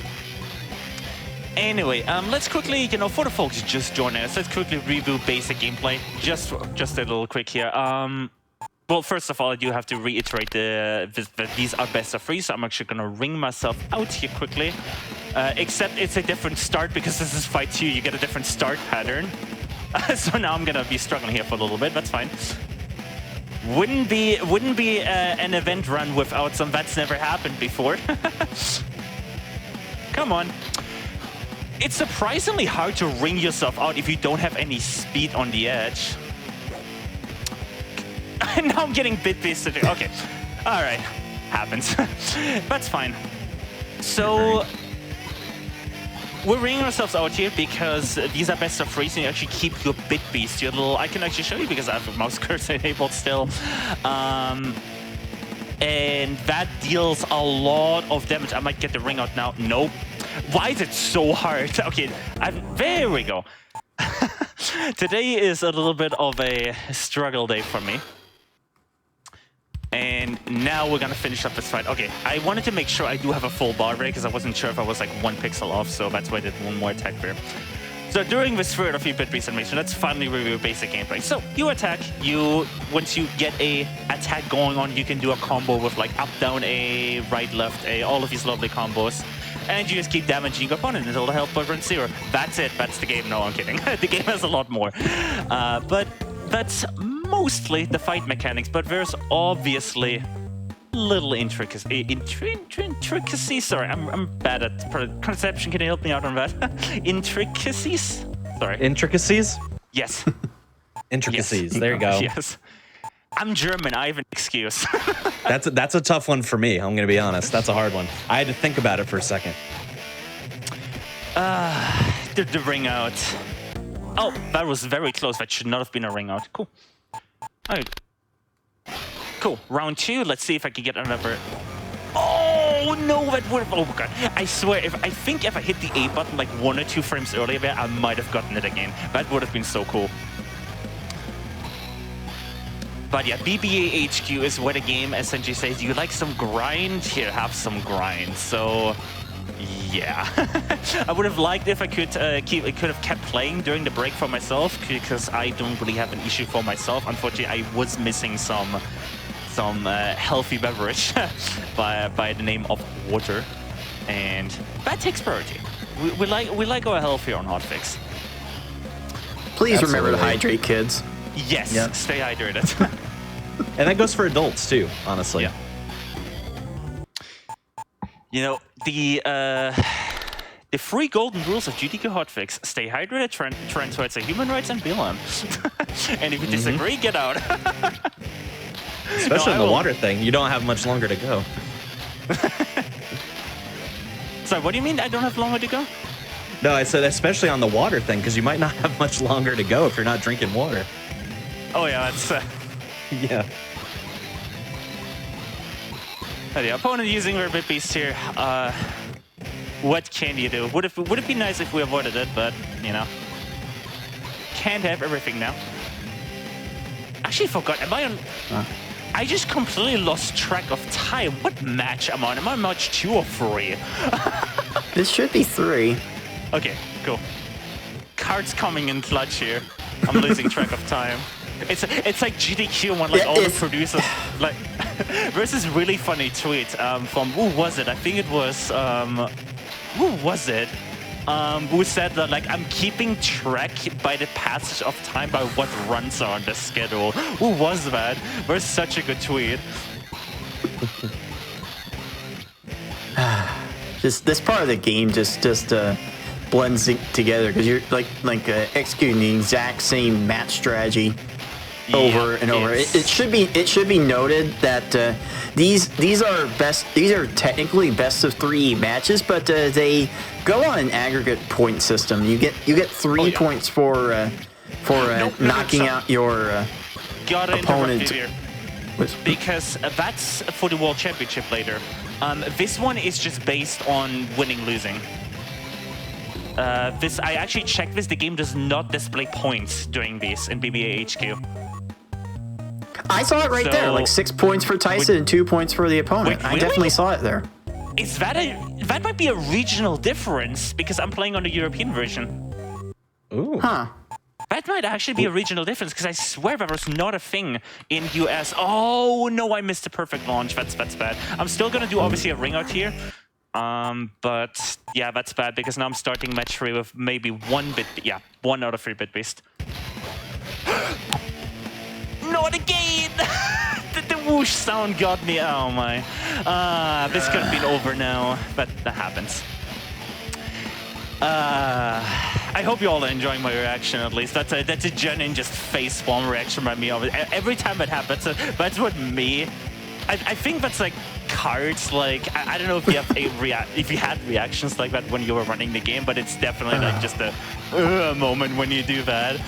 Anyway, let's quickly, you know, for the folks just joining us, let's quickly review basic gameplay. Just a little quick here. Well, first of all, I do have to reiterate that these are best of 3, so I'm actually going to ring myself out here quickly. Except it's a different start, because this is fight 2. You get a different start pattern. So now I'm going to be struggling here for a little bit. That's fine. Wouldn't be an event run without some. That's never happened before. Come on. It's surprisingly hard to ring yourself out if you don't have any speed on the edge. Now I'm getting bit beasted. Okay. All right. Happens. That's fine. So we're ringing ourselves out here because these are best of 3, so you actually keep your bit beast. Your little, I can actually show you because I have a mouse cursor enabled still. And that deals a lot of damage. I might get the ring out now. Nope. Why is it so hard? Okay, there we go. Today is a little bit of a struggle day for me. And now we're gonna finish up this fight. Okay, I wanted to make sure I do have a full bar break because I wasn't sure if I was like 1 pixel off, so that's why I did one more attack there. So during this third of your bit beast animation, let's finally review basic gameplay. So you attack, once you get a attack going on, you can do a combo with like up, down, A, right, left, A, all of these lovely combos. And you just keep damaging your opponent until the health bar runs 0. That's it, that's the game. No, I'm kidding. The game has a lot more. But that's mostly the fight mechanics, but there's obviously little intricacies. Sorry, I'm bad at conception. Can you help me out on that? Intricacies? Sorry. Intricacies? Yes. Intricacies. Yes. There you go. Yes. I'm German. I have an excuse. That's a tough one for me. I'm gonna be honest. That's a hard one. I had to think about it for a second. The ring out. Oh, that was very close. That should not have been a ring out. Cool. All right. Cool. Round 2. Let's see if I can get another. Oh no, that would have. Oh god. I swear, I think if I hit the A button like 1 or 2 frames earlier there, I might have gotten it again. That would have been so cool. But yeah, BBA HQ is where the game essentially says, you like some grind? Here, have some grind. So yeah. I would have liked if I could have kept playing during the break for myself, because I don't really have an issue for myself. Unfortunately, I was missing some healthy beverage by the name of water, and that takes priority. We like our health here on Hotfix. Please remember to hydrate, kids. Yes, Yep. Stay hydrated. And that goes for adults too, honestly. Yeah. You know, the 3 golden rules of GDQ Hotfix: stay hydrated, trend towards human rights, and belong. And if you disagree, get out. Especially in the water thing, you don't have much longer to go. Sorry, what do you mean I don't have longer to go? No, I said especially on the water thing, because you might not have much longer to go if you're not drinking water. Oh yeah, that's... Yeah. The opponent using their bit beast here. What can you do? Would it be nice if we avoided it, but, you know. Can't have everything now. Actually forgot, am I on... I just completely lost track of time. What match am I on? Am I on match 2 or 3? This should be 3. Okay, cool. Cards coming in clutch here. I'm losing track of time. It's like GDQ when like all the producers like. There's this really funny tweet from who was it? I think it was who was it? Who said that like I'm keeping track by the passage of time by what runs are on the schedule. Who was that? There's such a good tweet. Just this part of the game just blends it together because you're like executing the exact same match strategy over and over. It should be noted that these are technically best of 3 matches, but they go on an aggregate point system. You get 3 points for knocking out your opponent. Because that's for the World Championship later. This one is just based on winning, losing. I actually checked this. The game does not display points during these in BBA HQ. I saw it right there, like 6 points for Tyson and 2 points for the opponent. Really? I definitely saw it there. Is that that might be a regional difference because I'm playing on the European version. Ooh. Huh. That might actually be a regional difference because I swear that was not a thing in US. Oh no, I missed a perfect launch. That's bad. I'm still gonna do obviously a ring out here. But yeah, that's bad because now I'm starting match 3 with maybe 1 out of 3 bit beast. Not again! the whoosh sound got me. Oh my. This could have been over now, but that happens. I hope you all are enjoying my reaction at least. That's a genuine just facepalm reaction by me. Every time that happens, that's what me. I think that's like cards. Like I don't know if you have if you had reactions like that when you were running the game, but it's definitely like just a moment when you do that.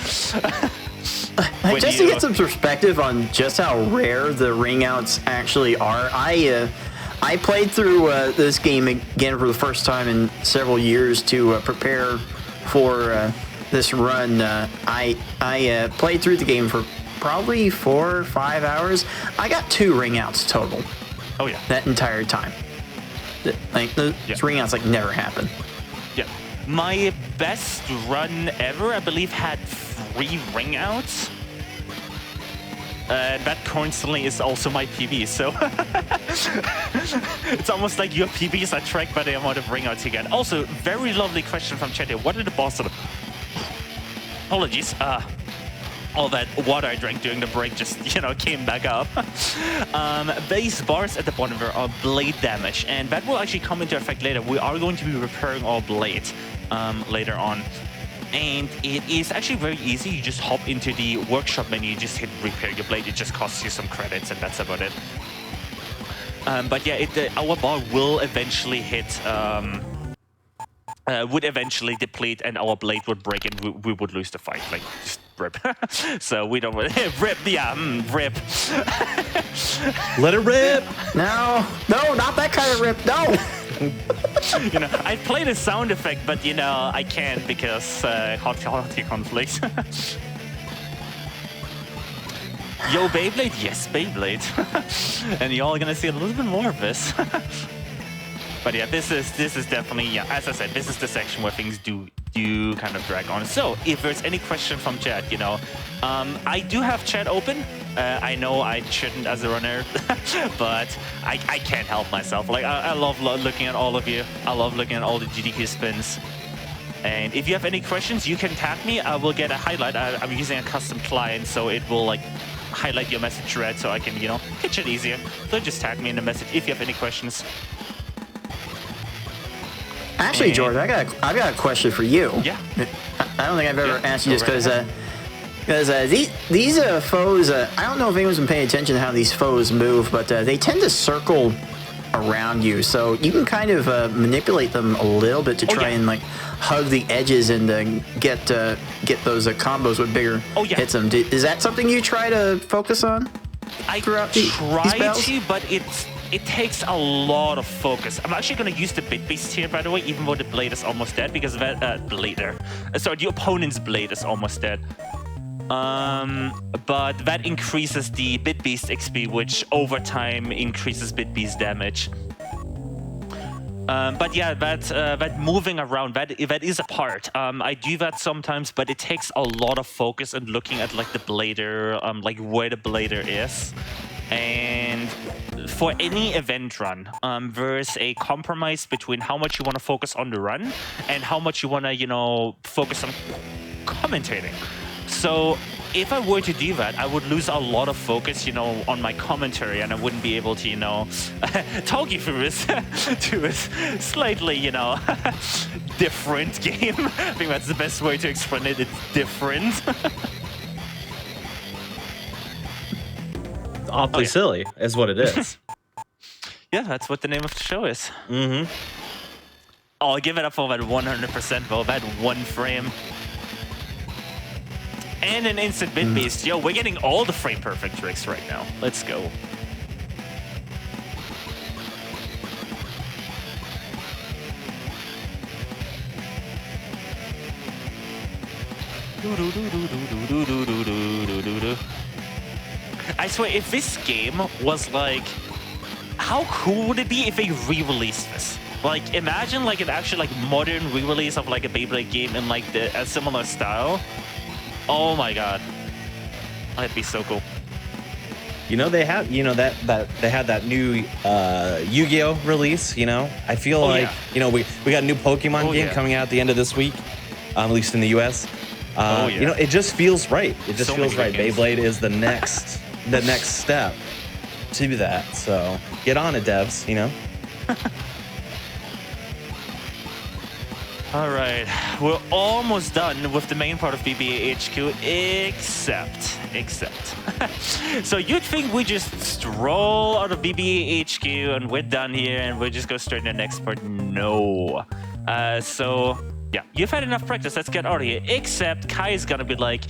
Just to get some perspective on just how rare the ring outs actually are, I played through this game again for the first time in several years to prepare for this run. I played through the game for probably 4 or 5 hours. I got 2 ring outs total. Oh yeah. That entire time. Like those ring outs like never happened. Yeah. My best run ever, I believe, had 3 ring outs. That coincidentally is also my PB, so it's almost like your PBs are tracked by the amount of ring outs you get. Also, very lovely question from chat here. What did the boss of apologies. All that water I drank during the break just, came back up. Base bars at the bottom there are blade damage, and that will actually come into effect later. We are going to be repairing our blade later on. And it is actually very easy. You just hop into the workshop menu, you just hit repair your blade. It just costs you some credits, and that's about it. But yeah, our bar will eventually hit, would eventually deplete, and our blade would break, and we would lose the fight. Like, just rip. So we don't rip. Yeah, rip. Let it rip. No, not that kind of rip. No. I played a sound effect, but I can't because hotkey conflict. Yo, Beyblade? Yes, Beyblade. And y'all are gonna see a little bit more of this. But yeah, this is definitely, as I said, this is the section where things do kind of drag on. So if there's any question from chat, I do have chat open. I know I shouldn't as a runner, but I can't help myself. Like I love looking at all of you. I love looking at all the GDQ spins. And if you have any questions, you can tag me. I will get a highlight. I'm using a custom client, so it will like highlight your message thread, so I can pitch it easier. So just tag me in the message if you have any questions. Actually, George, I've got a question for you. Yeah. I don't think I've ever asked you this because these foes, I don't know if anyone's been paying attention to how these foes move, but they tend to circle around you, so you can kind of manipulate them a little bit to try and like hug the edges and get those combos with bigger hits them. Is that something you try to focus on? I try to, but it takes a lot of focus. I'm actually going to use the Bit Beast here, by the way, even though the blade is almost dead, because that the opponent's blade is almost dead. But that increases the Bit Beast XP, which over time increases Bit Beast damage. But yeah, that moving around, that is a part. I do that sometimes, but it takes a lot of focus and looking at like the blader, like where the blader is. And for any event run, there's a compromise between how much you want to focus on the run and how much you want to, focus on commentating. So if I were to do that, I would lose a lot of focus, on my commentary, and I wouldn't be able to, talk you through this to a slightly, different game. I think that's the best way to explain it. It's different. Awfully silly is what it is. Yeah, that's what the name of the show is. Mm-hmm. Oh, I'll give it up for that 100%, though. That one frame. And an instant bit beast. Yo, we're getting all the frame perfect tricks right now. Let's go. I swear, if this game was like, how cool would it be if they re-released this? Like, imagine like an actual like modern re-release of like a Beyblade game in like a similar style. Oh my god, that'd be so cool. They had, they had that new Yu-Gi-Oh release. I feel like, we got a new Pokemon game coming out at the end of this week, at least in the US. It just feels right. It just feels right. Beyblade is the next step to that. So get on it, devs. All right, we're almost done with the main part of BBA HQ, except. So you'd think we just stroll out of BBA HQ and we're done here and we'll just go straight to the next part. No. Yeah, you've had enough practice. Let's get out of here. Except Kai is gonna be like,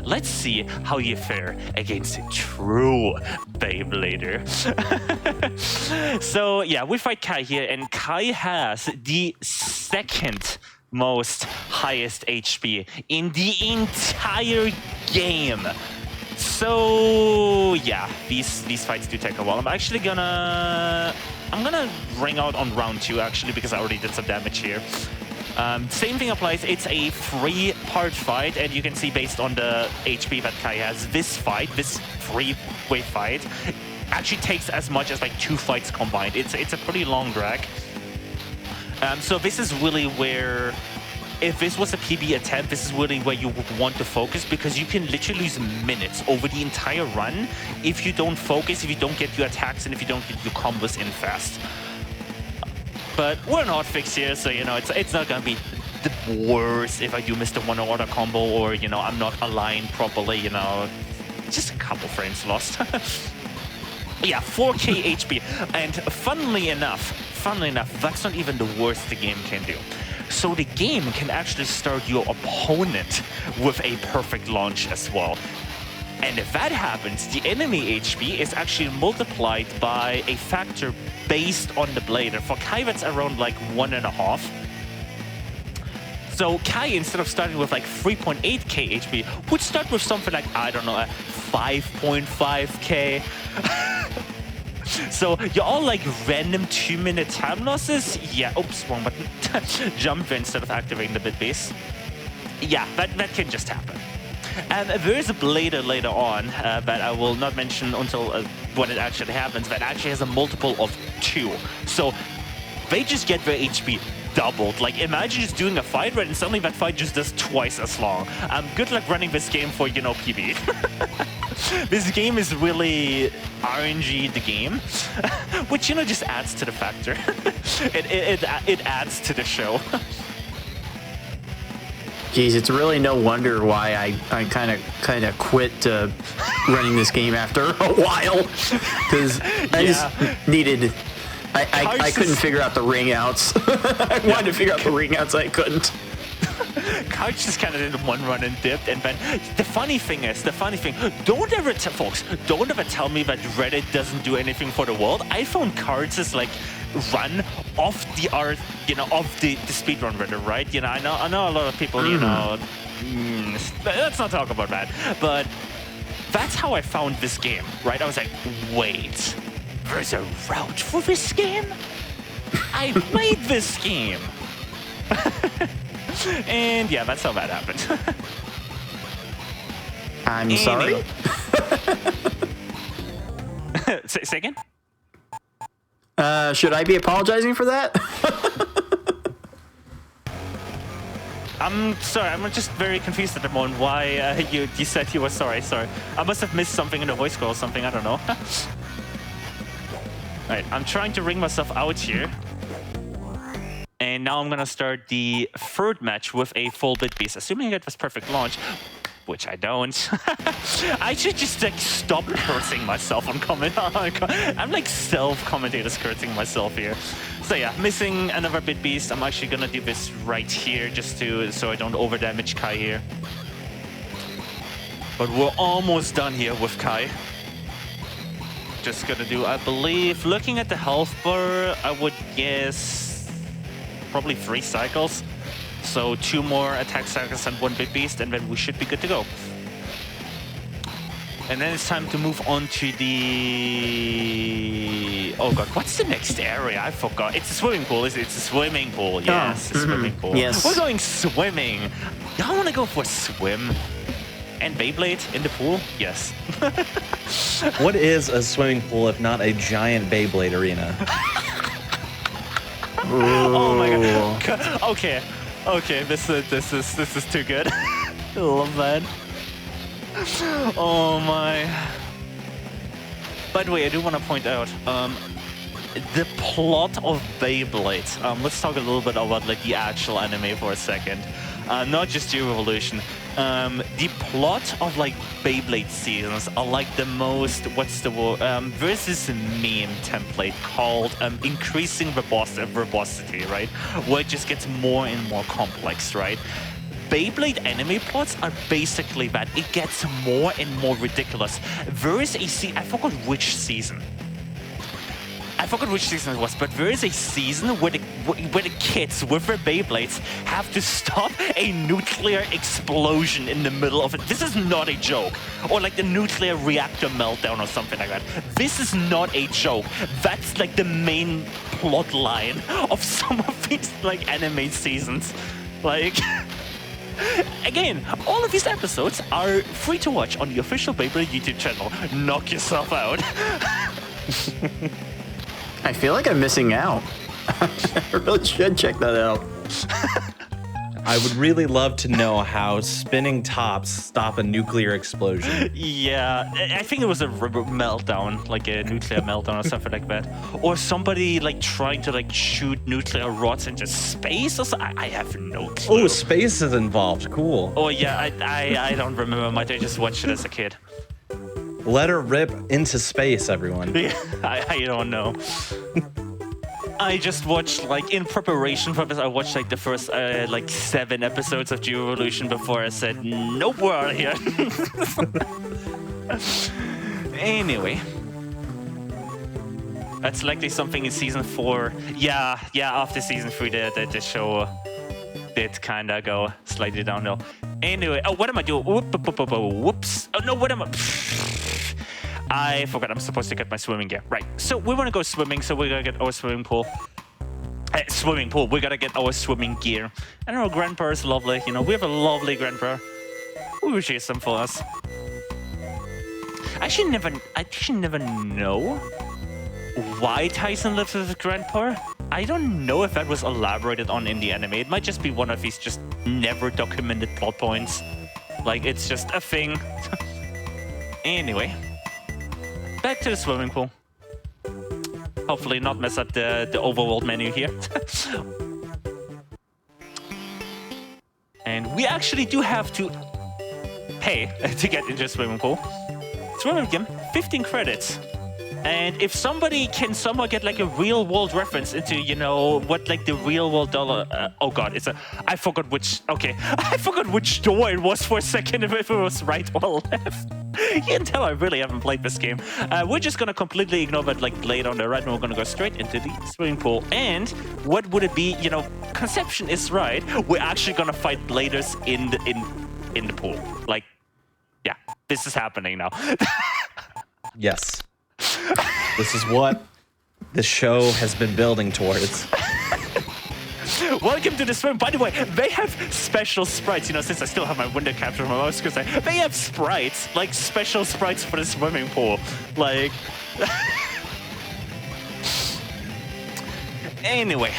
let's see how you fare against a true Beyblader. So yeah, we fight Kai here, and Kai has the second most highest HP in the entire game. So yeah, these fights do take a while. I'm gonna ring out on round 2 actually, because I already did some damage here. Same thing applies. It's a 3-part fight, and you can see based on the HP that Kai has, this 3-way fight actually takes as much as like 2 fights combined. It's a pretty long drag. So this is really where, if this was a PB attempt, this is really where you would want to focus, because you can literally lose minutes over the entire run if you don't focus, if you don't get your attacks, and if you don't get your combos in fast. But we're in hotfix here, so it's not gonna be the worst if I do miss the 1 order combo, or I'm not aligned properly. Just a couple frames lost. Yeah, 4k HP, and funnily enough, that's not even the worst the game can do. So the game can actually start your opponent with a perfect launch as well. And if that happens, the enemy HP is actually multiplied by a factor based on the blader. For Kai, that's around like 1.5. So Kai, instead of starting with like 3.8k HP, would start with something like, I don't know, 5.5k. So you're all like random 2-minute time losses. Yeah, oops, wrong button. Jump instead of activating the bit base. Yeah, that can just happen. And there is a blader later on that I will not mention until when it actually happens, that actually has a multiple of 2. So they just get their HP doubled. Like, imagine just doing a fight, right, and suddenly that fight just does twice as long. Good luck running this game for, PB. This game is really RNG the game, which, just adds to the factor. It adds to the show. Geez, it's really no wonder why I kind of quit running this game after a while, because I just needed. I couldn't figure out the ring outs. I wanted to figure out the ring outs, I couldn't. Couch just kind of did one run and dipped, and then the funny thing, don't ever tell me that Reddit doesn't do anything for the world. I found Cards' like run off the art, of the speedrun Reddit, right? I know a lot of people, let's not talk about that. But that's how I found this game, right? I was like, wait, there's a route for this game? I played this game. And yeah, that's how that happened. I'm sorry. Say again? Should I be apologizing for that? I'm sorry, I'm just very confused at the moment why you said you were sorry. I must have missed something in the voice call or something, I don't know. Alright, I'm trying to ring myself out here. And now I'm gonna start the third match with a full bit beast, assuming it was perfect launch, which I don't. I should just like stop cursing myself on comment. I'm like self-commentator cursing myself here. So yeah, missing another bit beast. I'm actually gonna do this right here just so I don't over damage Kai here. But we're almost done here with Kai. Just gonna do, I believe, looking at the health bar, I would guess probably 3 cycles. So 2 more attack cycles and 1 bit beast, and then we should be good to go. And then it's time to move on to the... Oh god, what's the next area? I forgot. It's a swimming pool, is it? It's a swimming pool, yes. A swimming pool. Yes. We're going swimming. Y'all wanna go for a swim? And Beyblade in the pool? Yes. What is a swimming pool if not a giant Beyblade arena? Oh my god. Okay. Okay, this is too good. I love that. Oh my. By the way, I do want to point out the plot of Beyblade. Let's talk a little bit about like the actual anime for a second. Not just G-Revolution. The plot of like Beyblade seasons are like the most, what's the word? There's this meme template called increasing verbosity, right? Where it just gets more and more complex, right? Beyblade anime plots are basically that. It gets more and more ridiculous. There is a I forgot which season. I forgot which season it was, but there is a season where the kids with their Beyblades have to stop a nuclear explosion in the middle of it. This is not a joke. Or like the nuclear reactor meltdown or something like that. This is not a joke. That's like the main plot line of some of these like anime seasons. Like... Again, all of these episodes are free to watch on the official Beyblade YouTube channel. Knock yourself out. I feel like I'm missing out. I really should check that out. I would really love to know how spinning tops stop a nuclear explosion. Yeah, I think it was a meltdown, like a nuclear meltdown or something like that. Or somebody like trying to like shoot nuclear rods into space or something. I have no clue. Oh, space is involved. Cool. Oh yeah, I don't remember much. I just watched it as a kid. Let her rip into space, everyone. Yeah, I don't know. I just watched, like, in preparation for this, I watched, like, the first, like, 7 episodes of G-Revolution before I said, nope, we're out of here. Anyway. That's likely something in Season 4. Yeah, after Season 3, the show did kind of go slightly downhill. Anyway, oh, what am I doing? Whoops. Oh, no, what am I... I forgot I'm supposed to get my swimming gear. Right, so we want to go swimming, so we're going to get our swimming pool. Swimming pool, we got to get our swimming gear. And our grandpa is lovely, you know, we have a lovely grandpa. We will chase them for us. I actually never know why Tyson lives with his grandpa. I don't know if that was elaborated on in the anime. It might just be one of these just never documented plot points. Like, it's just a thing. Anyway. Back to the swimming pool. Hopefully not mess up the overworld menu here. And we actually do have to pay to get into the swimming pool. Swimming gym, 15 credits. And if somebody can somehow get like a real world reference into, you know, what like the real world dollar... oh god, I forgot which... Okay, I forgot which door it was for a second, if it was right or left. You can tell I really haven't played this game. We're just gonna completely ignore that like blade on the right, and we're gonna go straight into the swimming pool. And what would it be? You know, conception is right. We're actually gonna fight bladers in the pool. Like, yeah, this is happening now. Yes. This is what the show has been building towards. Welcome to the swim. By the way, they have special sprites. You know, since I still have my window capture on my mouse, because they have sprites, like special sprites for the swimming pool. Like, anyway,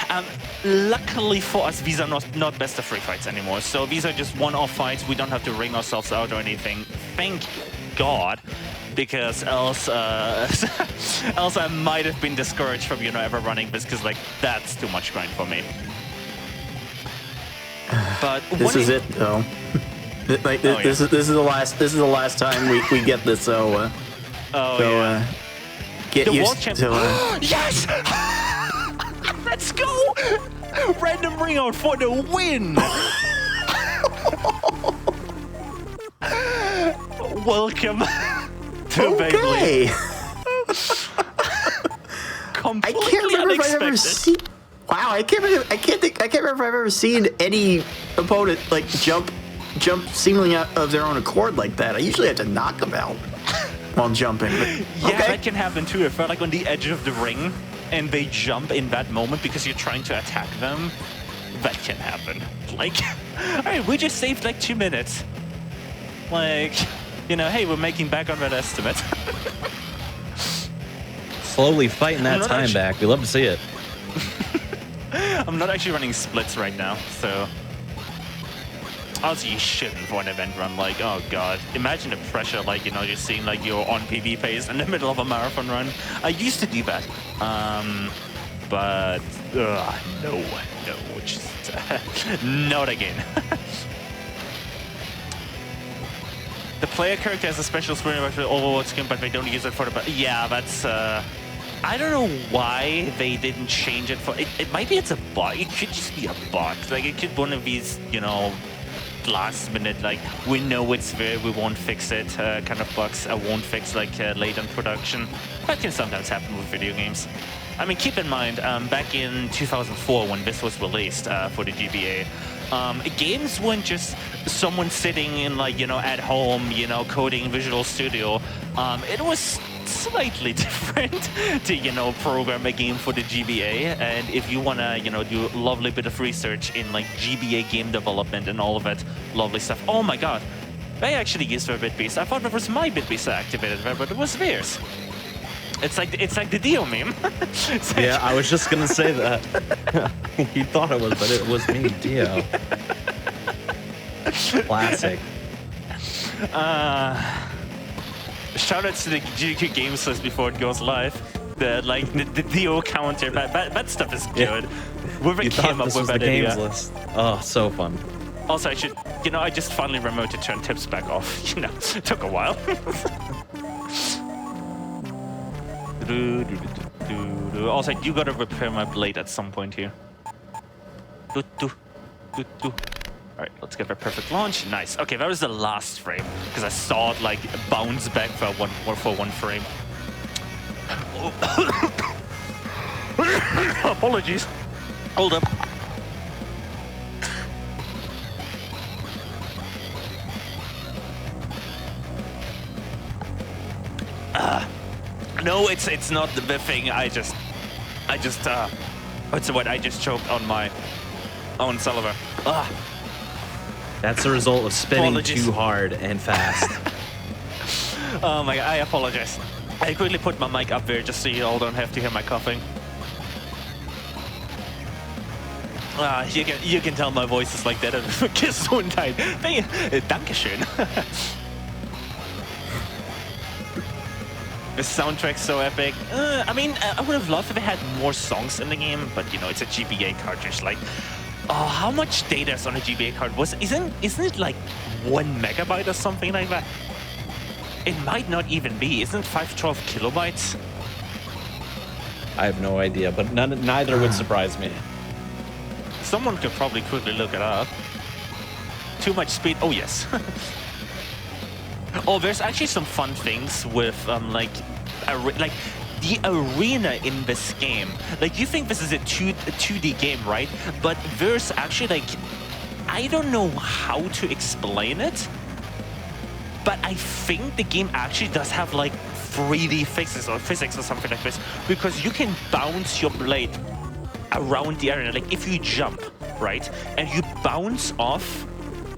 luckily for us, these are not best of 3 fights anymore. So these are just one-off fights. We don't have to ring ourselves out or anything. Thank God. Because else I might have been discouraged from, you know, ever running this, because like that's too much grind for me. But this is it though. Like this is the last time we get this. So get the used to. Yes, let's go! Random ring out for the win. Welcome. Okay. Completely I can't remember if I've ever unexpected. seen. Wow, I can't remember if I've ever seen any opponent like jump seemingly out of their own accord like that. I usually have to knock them out while jumping. But, Yeah, okay. that can happen too. If they're like on the edge of the ring and they jump in that moment because you're trying to attack them, that can happen. Like, all right, we just saved like 2 minutes. Like, you know, hey, we're making back on that estimate. Slowly fighting that time back. We love to see it. I'm not actually running splits right now, so... Also, you shouldn't for an event run. Like, oh god. Imagine the pressure, like, you know, you're seeing, like, you're on PB pace in the middle of a marathon run. I used to do that. But... no, just... not again. The player character has a special sprint for the Overwatch skin, but they don't use it for the... Yeah, that's... I don't know why they didn't change it for... It might be it's a bug. It could just be a bug. Like, it could one of these, you know, last minute, like, we know it's there, we won't fix it, kind of bugs I won't fix, like, late in production. That can sometimes happen with video games. I mean, keep in mind, back in 2004, when this was released for the GBA, games weren't just someone sitting in, like, you know, at home, you know, coding Visual Studio. It was slightly different to, you know, program a game for the GBA. And if you want to, you know, do a lovely bit of research in, like, GBA game development and all of that lovely stuff. Oh my god, they actually used their bitbeast. I thought that was my bitbeast activated there, but it was theirs. It's like the Dio meme. Like, Yeah, I was just gonna say that. You thought it was, but it was me, Dio. Classic. Shout outs to the GDQ Games list before it goes live. The Dio counter, that stuff is good. Whoever You came thought up this with was the that games idea. list. Oh, so fun. Also, I should, you know, I just finally remote to turn tips back off. You know, took a while. Also, you gotta repair my blade at some point here. Alright, let's get that perfect launch. Nice. Okay, that was the last frame, because I saw it like bounce back for one frame. Apologies. Hold up. No, it's not the thing. I just what's the word? I just choked on my own saliva. That's the result of spinning Apologies. too hard and fast. Oh my god, I apologize. I quickly put my mic up there just so you all don't have to hear my coughing. You can tell my voice is like that at Gesundheit. Dankeschön. The soundtrack's so epic. I mean, I would have loved if it had more songs in the game, but you know, it's a GBA cartridge. Like, how much data is on a GBA card? Isn't it like 1 megabyte or something like that? It might not even be. Isn't 512 kilobytes? I have no idea, but neither would surprise me. Someone could probably quickly look it up. Too much speed. Oh yes. Oh, there's actually some fun things with like the arena in this game. Like, you think this is a 2D game, right? But there's actually, like, I don't know how to explain it, but I think the game actually does have like 3D physics or something like this, because you can bounce your blade around the area. Like if you jump, right, and you bounce off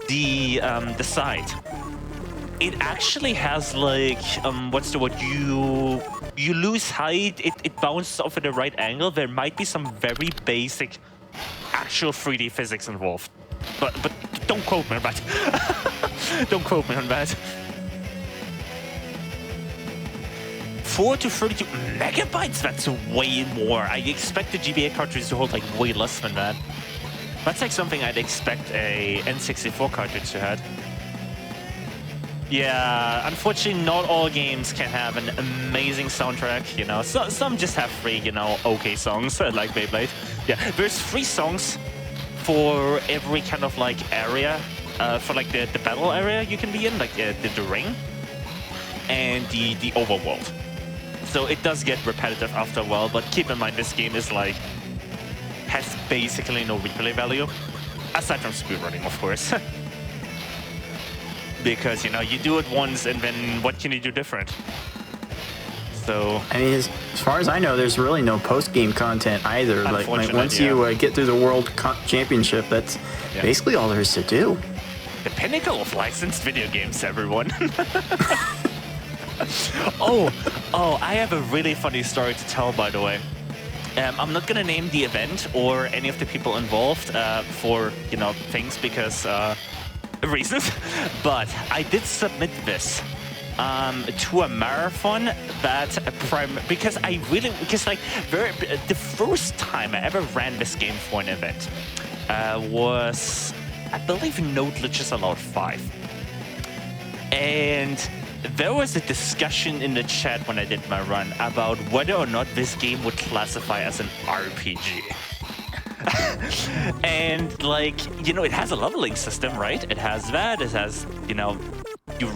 the side, it actually has like what's the word? You lose height. It bounces off at the right angle. There might be some very basic actual 3D physics involved, but don't quote me on that. Don't quote me on that. 4 to 32 megabytes. That's way more. I expect the GBA cartridge to hold like way less than that. That's like something I'd expect a N64 cartridge to have. Yeah, unfortunately, not all games can have an amazing soundtrack, you know. So, some just have 3, you know, okay songs, like Beyblade. Yeah, there's 3 songs for every kind of, like, area. For, like, the battle area you can be in, like the ring, and the overworld. So it does get repetitive after a while, but keep in mind this game is, like, has basically no replay value. Aside from speedrunning, of course. Because, you know, you do it once and then what can you do different? So... I mean, as far as I know, there's really no post-game content either. Like once you get through the World Championship, that's basically all there is to do. The pinnacle of licensed video games, everyone. Oh, I have a really funny story to tell, by the way. I'm not gonna name the event or any of the people involved for, you know, things because... reasons, but I did submit this to a marathon that because the first time I ever ran this game for an event was, I believe, No Glitches Allowed 5, and there was a discussion in the chat when I did my run about whether or not this game would classify as an RPG. And, like, you know, it has a leveling system, right? It has that. It has, you know, you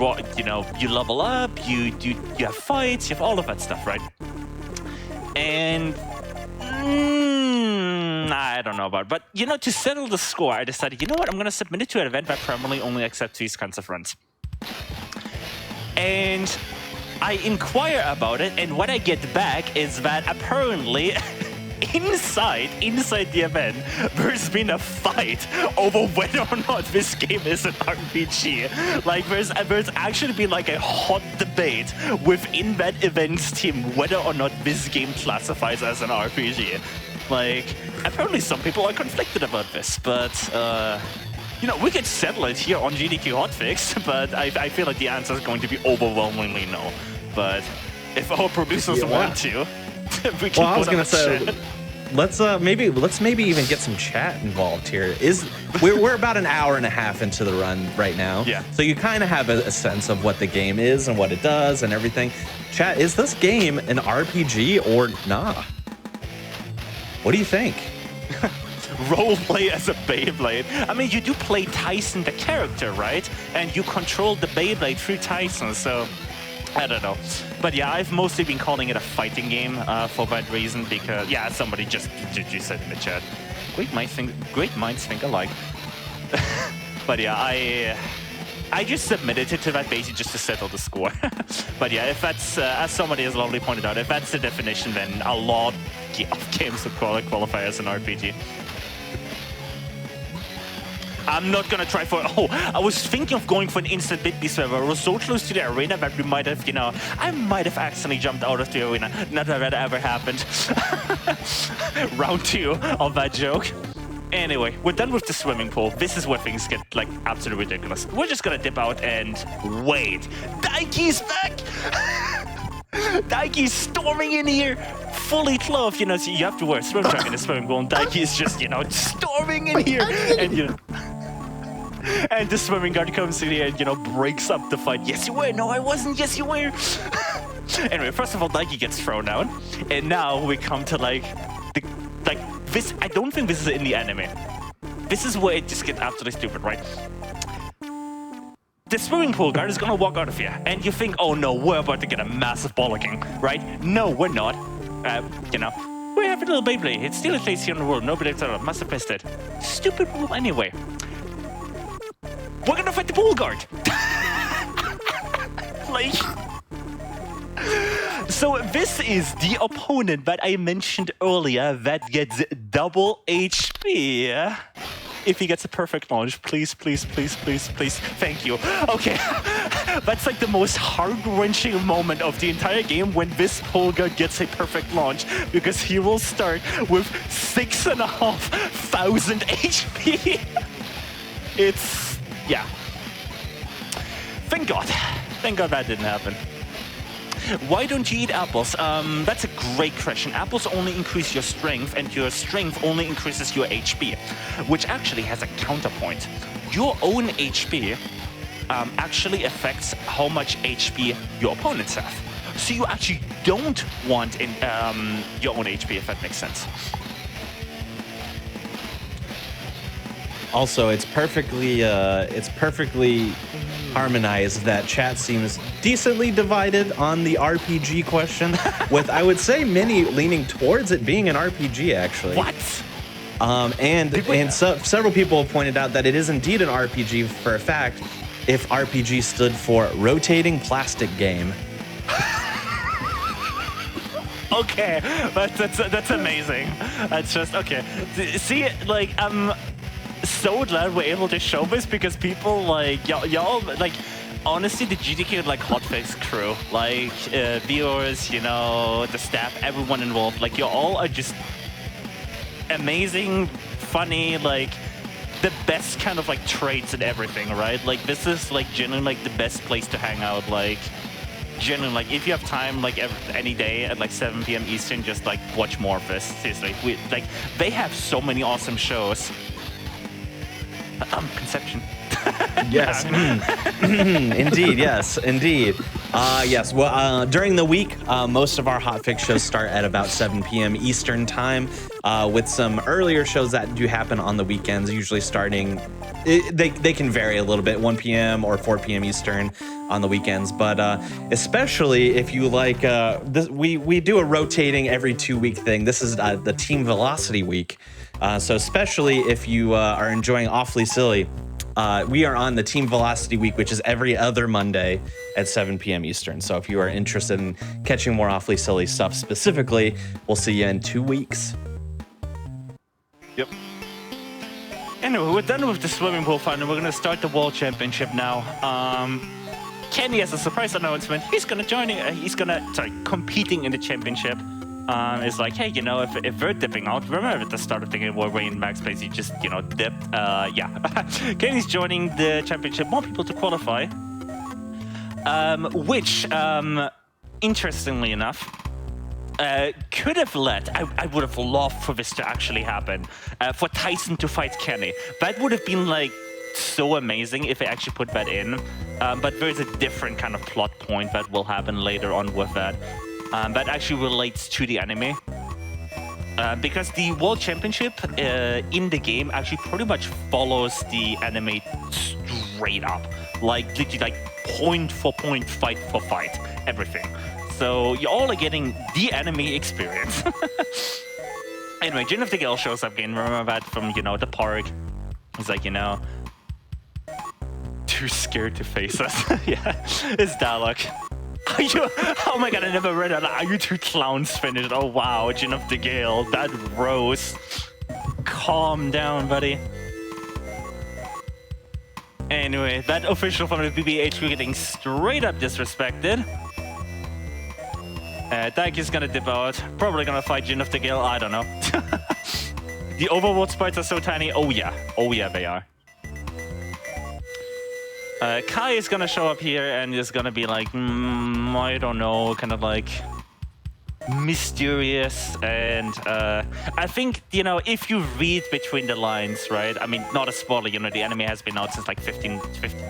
level up. You have fights. You have all of that stuff, right? And I don't know about it. But, you know, to settle the score, I decided, you know what? I'm gonna submit it to an event that primarily only accepts these kinds of runs. And I inquire about it, and what I get back is that apparently. Inside the event, there's been a fight over whether or not this game is an RPG. Like, there's actually been like a hot debate within that event's team whether or not this game classifies as an RPG. Like, apparently some people are conflicted about this, but you know, we could settle it here on GDQ Hotfix, but I feel like the answer is going to be overwhelmingly no. But if our producers want to, we can. Well, I was gonna say, let's maybe even get some chat involved here. We're about an hour and a half into the run right now. Yeah. So you kind of have a sense of what the game is and what it does and everything. Chat, is this game an RPG or nah? What do you think? Roleplay as a Beyblade. I mean, you do play Tyson the character, right? And you control the Beyblade through Tyson, so I don't know. But yeah, I've mostly been calling it a fighting game for that reason, because, yeah, somebody just said in the chat. Great minds think alike. But yeah, I just submitted it to that basically just to settle the score. But yeah, if that's, as somebody has lovely pointed out, if that's the definition, then a lot of games would qualify as an RPG. I'm not gonna try for. Oh, I was thinking of going for an instant bit server. I was so close to the arena that we might have, you know, I might have accidentally jumped out of the arena. Not that that ever happened. Round 2 of that joke. Anyway, we're done with the swimming pool. This is where things get, like, absolutely ridiculous. We're just gonna dip out and wait. Daikie's back! Daikie's storming in here, fully clothed. You know, so you have to wear a swim trunk in the swimming pool, and Daikie's just, you know, storming in here. And, you know, and the swimming guard comes in here and, you know, breaks up the fight. Yes, you were. No, I wasn't. Yes, you were. Anyway, first of all, Daikie gets thrown down. And now we come to, like, this. I don't think this is in the anime. This is where it just gets absolutely stupid, right? The swimming pool guard is gonna walk out of here, and you think, oh no, we're about to get a massive bollocking, right? No, we're not. You know, we have a little Beyblade. It's still a place here in the world. Nobody must have missed it. Stupid rule anyway. We're gonna fight the pool guard. Like, So this is the opponent that I mentioned earlier that gets double HP. If he gets a perfect launch, please, please, please, please, please. Thank you. Okay. That's like the most heart-wrenching moment of the entire game when this Polga gets a perfect launch, because he will start with 6,500 HP. It's... yeah. Thank God. Thank God that didn't happen. Why don't you eat apples? That's a great question. Apples only increase your strength, and your strength only increases your HP, which actually has a counterpoint. Your own HP actually affects how much HP your opponents have. So you actually don't want your own HP, if that makes sense. Also, it's perfectly harmonized that chat seems decently divided on the RPG question, with I would say many leaning towards it being an RPG actually. What? Several people have pointed out that it is indeed an RPG for a fact, if RPG stood for rotating plastic game. Okay, that's amazing. That's just okay. See, like I'm so glad we're able to show this, because people like y'all like honestly the GDQ like Hotfix crew, like viewers, you know, the staff, everyone involved, like you all are just amazing, funny, like the best kind of like traits and everything, right? Like this is like genuinely like the best place to hang out, like genuinely, like if you have time, like any day at like 7 p.m. Eastern, just like watch more of this. Seriously, they have so many awesome shows. Conception. Yes. Indeed. Yes. Indeed. Yes. Well, during the week, most of our Hotfix shows start at about 7 p.m. Eastern time, with some earlier shows that do happen on the weekends, usually starting. They can vary a little bit, 1 p.m. or 4 p.m. Eastern on the weekends. But especially if you like, we do a rotating every 2-week thing. This is the Team Velocity week. So especially if you are enjoying Awfully Silly, we are on the Team Velocity week, which is every other Monday at 7 p.m. Eastern. So if you are interested in catching more Awfully Silly stuff specifically, we'll see you in 2 weeks. Yep. Anyway, we're done with the swimming pool final. We're going to start the World Championship now. Kenny has a surprise announcement. He's going to join. Competing in the championship. Is like, hey, you know, if we're dipping out, remember at the start of the game where we're in max place, you just, you know, dipped. Yeah. Kenny's joining the championship. More people to qualify. Which, interestingly enough, could have led, I would have loved for this to actually happen, for Tyson to fight Kenny. That would have been like so amazing if they actually put that in. But there's a different kind of plot point that will happen later on with that. That actually relates to the anime. Because the World Championship in the game actually pretty much follows the anime straight up. Like, literally, like, point for point, fight for fight, everything. So you all are getting the anime experience. Anyway, Jin of the Gale shows up again. Remember that from, you know, the park. He's like, you know, too scared to face us. Yeah, it's dialogue. Oh my god, I never read that. Are you two clowns finished? Oh wow, Jin of the Gale, that rose. Calm down, buddy. Anyway, that official from the BBH, we're getting straight up disrespected. Daiki's gonna dip out. Probably gonna fight Jin of the Gale, I don't know. The overworld sprites are so tiny. Oh yeah, they are. Kai is gonna show up here and is gonna be like, I don't know, kind of like mysterious. And I think, you know, if you read between the lines, right? I mean, not a spoiler, you know, the anime has been out since like 15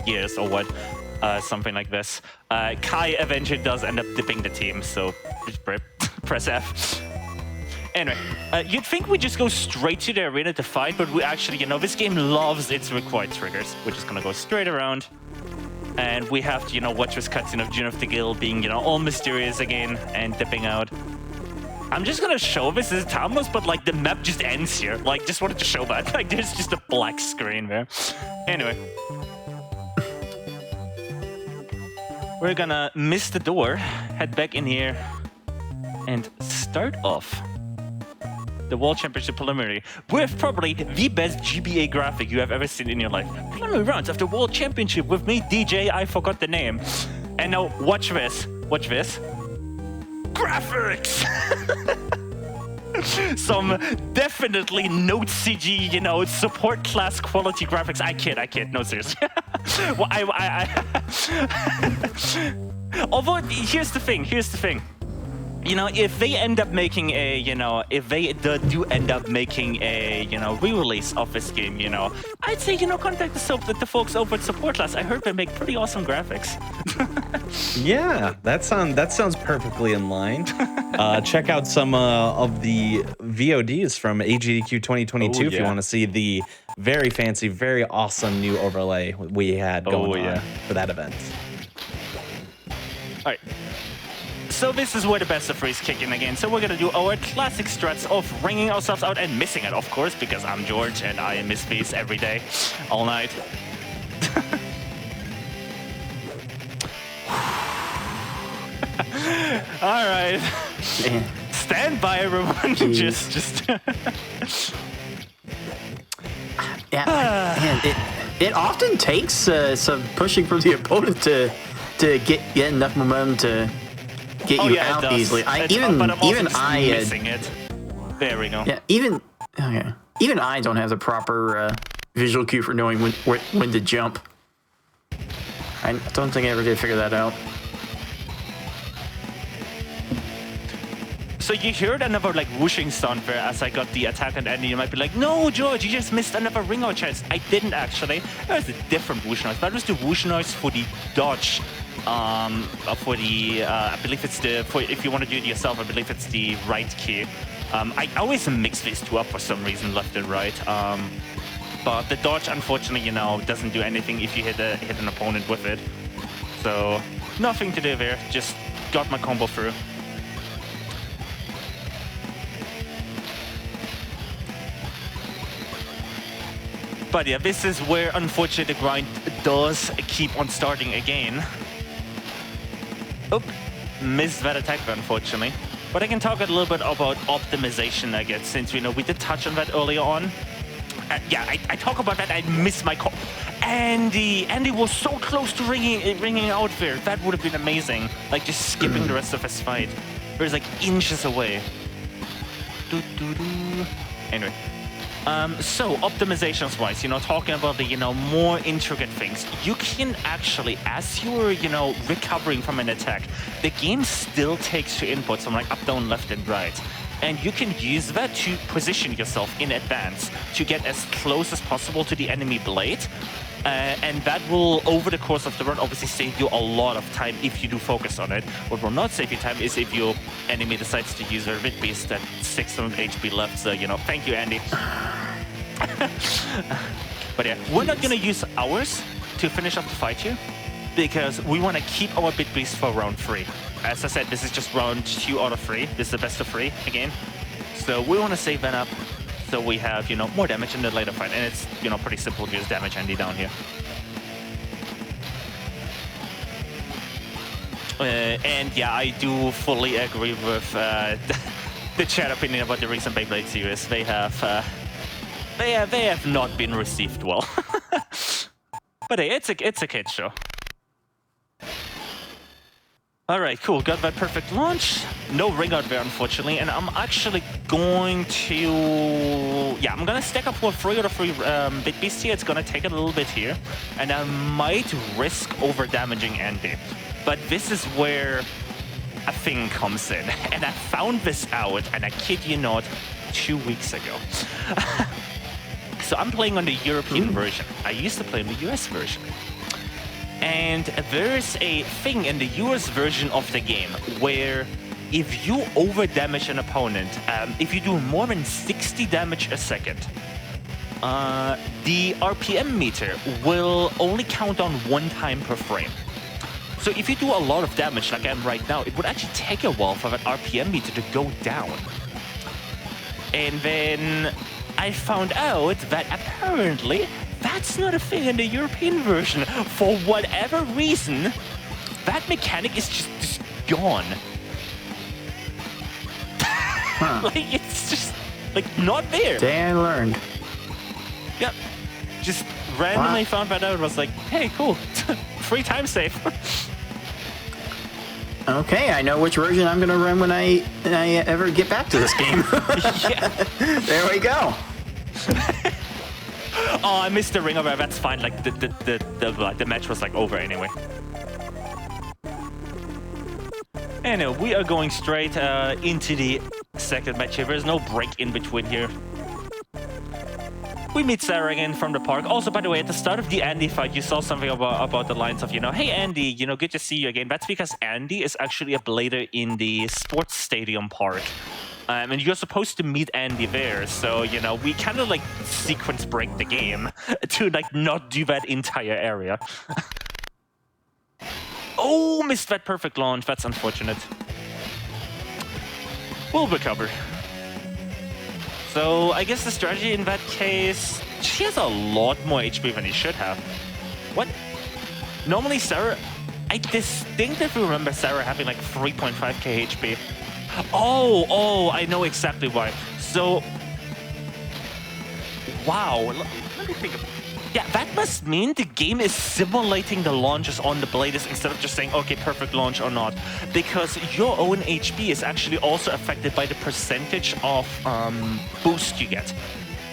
years or what, something like this. Kai eventually does end up dipping the team, so press F. Anyway, you'd think we just go straight to the arena to fight, but we actually, you know, this game loves its required triggers. We're just gonna go straight around, and we have to, you know, watch this cutscene of Jin of the Gale being, you know, all mysterious again and dipping out. I'm just gonna show this as Tamos, but like the map just ends here. Like, just wanted to show that. Like, there's just a black screen there. Anyway. we're gonna miss the door, head back in here, and start off the World Championship Preliminary with probably the best GBA graphic you have ever seen in your life. Preliminary rounds of the World Championship with me, DJ, I forgot the name. And now watch this. Watch this. Graphics! Some definitely Note CG, you know, support class quality graphics. I kid, no seriously. Well, although, here's the thing. You know, if they end up making a, you know, if they do end up making a, you know, re-release of this game, you know, I'd say, you know, contact the folks over at Support Class. I heard they make pretty awesome graphics. Yeah, that sounds perfectly in line. Check out some of the VODs from AGDQ 2022 if you want to see the very fancy, very awesome new overlay we had going on for that event. All right. So this is where the best of threes kick in again. So we're gonna do our classic struts of ringing ourselves out and missing it, of course, because I'm George and I miss these every day, all night. All right. Stand by, everyone. just. Yeah, man, it often takes some pushing from the opponent to get enough momentum to get you out easily. Even I missing it. There we go. Yeah, even I don't have the proper visual cue for knowing when to jump. I don't think I ever did figure that out. So you heard another like whooshing sound there as I got the attack on Andy. You might be like, no, George, you just missed another ring out chance. I didn't actually. That was a different whoosh noise. That was the whoosh noise for the dodge. For the, I believe it's if you want to do it yourself, I believe it's the right key. I always mix these two up for some reason, left and right. But the dodge, unfortunately, you know, doesn't do anything if you hit an opponent with it. So nothing to do there. Just got my combo through. But yeah, this is where, unfortunately, the grind does keep on starting again. Oh, missed that attack, unfortunately. But I can talk a little bit about optimization, I guess, since, you know, we did touch on that earlier on. Yeah, I talk about that, I missed my call. Andy was so close to ringing out there. That would have been amazing. Like, just skipping the rest of his fight. He was, like, inches away. Anyway. So optimizations-wise, you know, talking about the, you know, more intricate things, you can actually, as you're, you know, recovering from an attack, the game still takes your inputs from like up, down, left, and right. And you can use that to position yourself in advance to get as close as possible to the enemy blade. And that will, over the course of the run, obviously save you a lot of time if you do focus on it. What will not save you time is if your enemy decides to use their Vid Beast at 600 HP left. So, you know, thank you, Andy. But yeah, we're not going to use ours to finish up the fight here, because we want to keep our Bit Beast for round 3. As I said, this is just round 2 out of 3. This is the best of 3 again. So we want to save that up. So we have, you know, more damage in the later fight, and it's, you know, pretty simple to just damage Andy down here. And yeah, I do fully agree with the chat opinion about the recent Beyblade series. They have not been received well. But hey, it's a kid show. All right, cool. Got that perfect launch. No ring out there, unfortunately. And I'm actually going to... Yeah, I'm going to stack up for 3 out of 3 Bit Beast here. It's going to take a little bit here. And I might risk over-damaging Andy. But this is where a thing comes in. And I found this out, and I kid you not, 2 weeks ago. So I'm playing on the European version. I used to play on the US version. And there's a thing in the US version of the game where if you over-damage an opponent, if you do more than 60 damage a second, the RPM meter will only count on 1 time per frame. So if you do a lot of damage like I am right now, it would actually take a while for that RPM meter to go down. And then I found out that apparently that's not a thing in the European version. For whatever reason, that mechanic is just gone. Like, it's just, like, not there. Day I learned. Yep. Just randomly found that out. Was like, hey, cool. Free time save. Okay, I know which version I'm gonna run when I ever get back to this game. There we go. Oh, I missed the ringer, but that's fine. Like the match was like over anyway. Anyway, we are going straight into the second match here. There's no break in between here. We meet Sarah again from the park. Also, by the way, at the start of the Andy fight, you saw something about the lines of, hey, Andy, good to see you again. That's because Andy is actually a blader in the sports stadium park. And you're supposed to meet Andy there. So, we kind of like sequence break the game to like not do that entire area. Oh, missed that perfect launch. That's unfortunate. We'll recover. So I guess the strategy in that case, she has a lot more HP than he should have. What? Normally Sarah, I distinctly remember Sarah having like 3.5k HP. Oh, I know exactly why. So, wow, let me think of. Yeah, that must mean the game is simulating the launches on the bladers instead of just saying, okay, perfect launch or not. Because your own HP is actually also affected by the percentage of boost you get.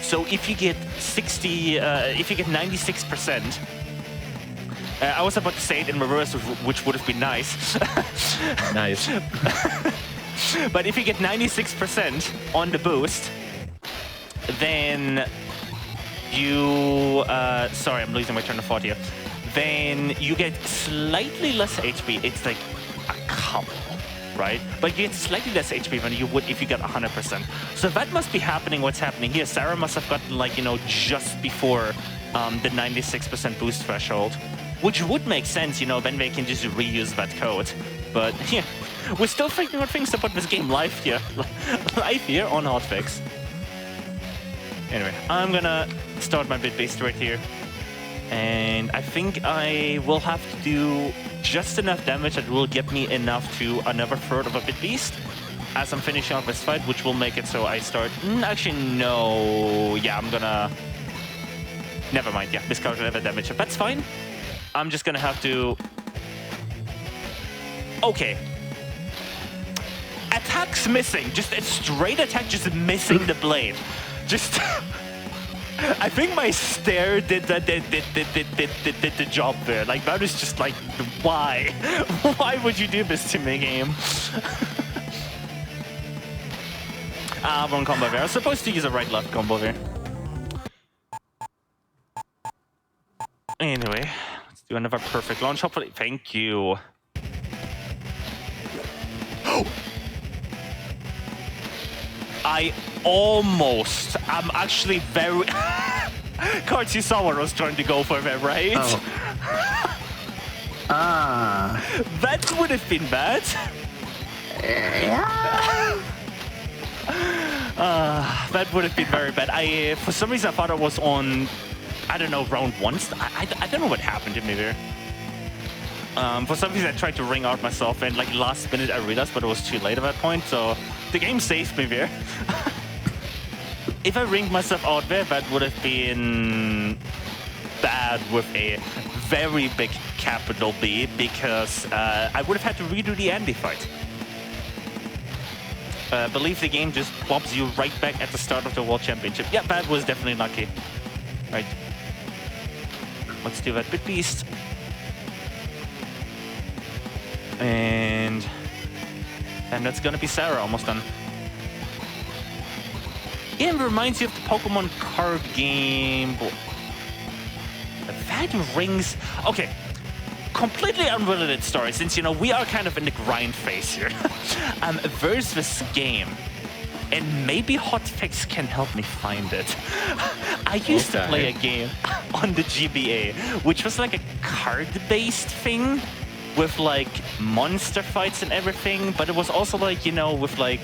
So if you get 96%, I was about to say it in reverse, which would have been nice. Nice. But if you get 96% on the boost, then you, sorry, I'm losing my train of thought here. Then you get slightly less HP. It's like a couple, right? But you get slightly less HP than you would if you got 100%. So that must be happening. What's happening here? Sarah must have gotten like, just before the 96% boost threshold, which would make sense, then they can just reuse that code. But yeah, we're still figuring out things about this game live here on Hotfix. Anyway, I'm gonna start my bit beast right here. And I think I will have to do just enough damage that will get me enough to another third of a bit beast as I'm finishing off this fight, which will make it so I start... actually, no. Yeah, I'm gonna... Never mind. Yeah, miscalculated the damage. That's fine. I'm just gonna have to... Okay. Attacks missing. Just a straight attack, just missing the blade. Just... I think my stare did the job there. Like, that is just like, why? Why would you do this to me, game? Wrong combo there. I was supposed to use a right-left combo there. Anyway, let's do another perfect launch. Hopefully, thank you. I'm actually very... Cards, you saw what I was trying to go for there, right? Oh. That would have been bad. That would have been very bad. For some reason, I thought I was on, I don't know, round one. I don't know what happened to me there. For some reason, I tried to ring out myself, and like last minute, I realized, but it was too late at that point. So the game saved me there. If I ringed myself out there, that would have been bad with a very big capital B, because I would have had to redo the Andy fight. I believe the game just bobs you right back at the start of the World Championship. Yeah, that was definitely lucky. Right. Let's do that bit beast. And that's gonna be Sarah, almost done. Game reminds you of the Pokemon card game. That rings... Okay, completely unrelated story, since, we are kind of in the grind phase here. There's this game, and maybe Hotfix can help me find it. I used to play a game on the GBA, which was like a card-based thing, with like monster fights and everything, but it was also like, with like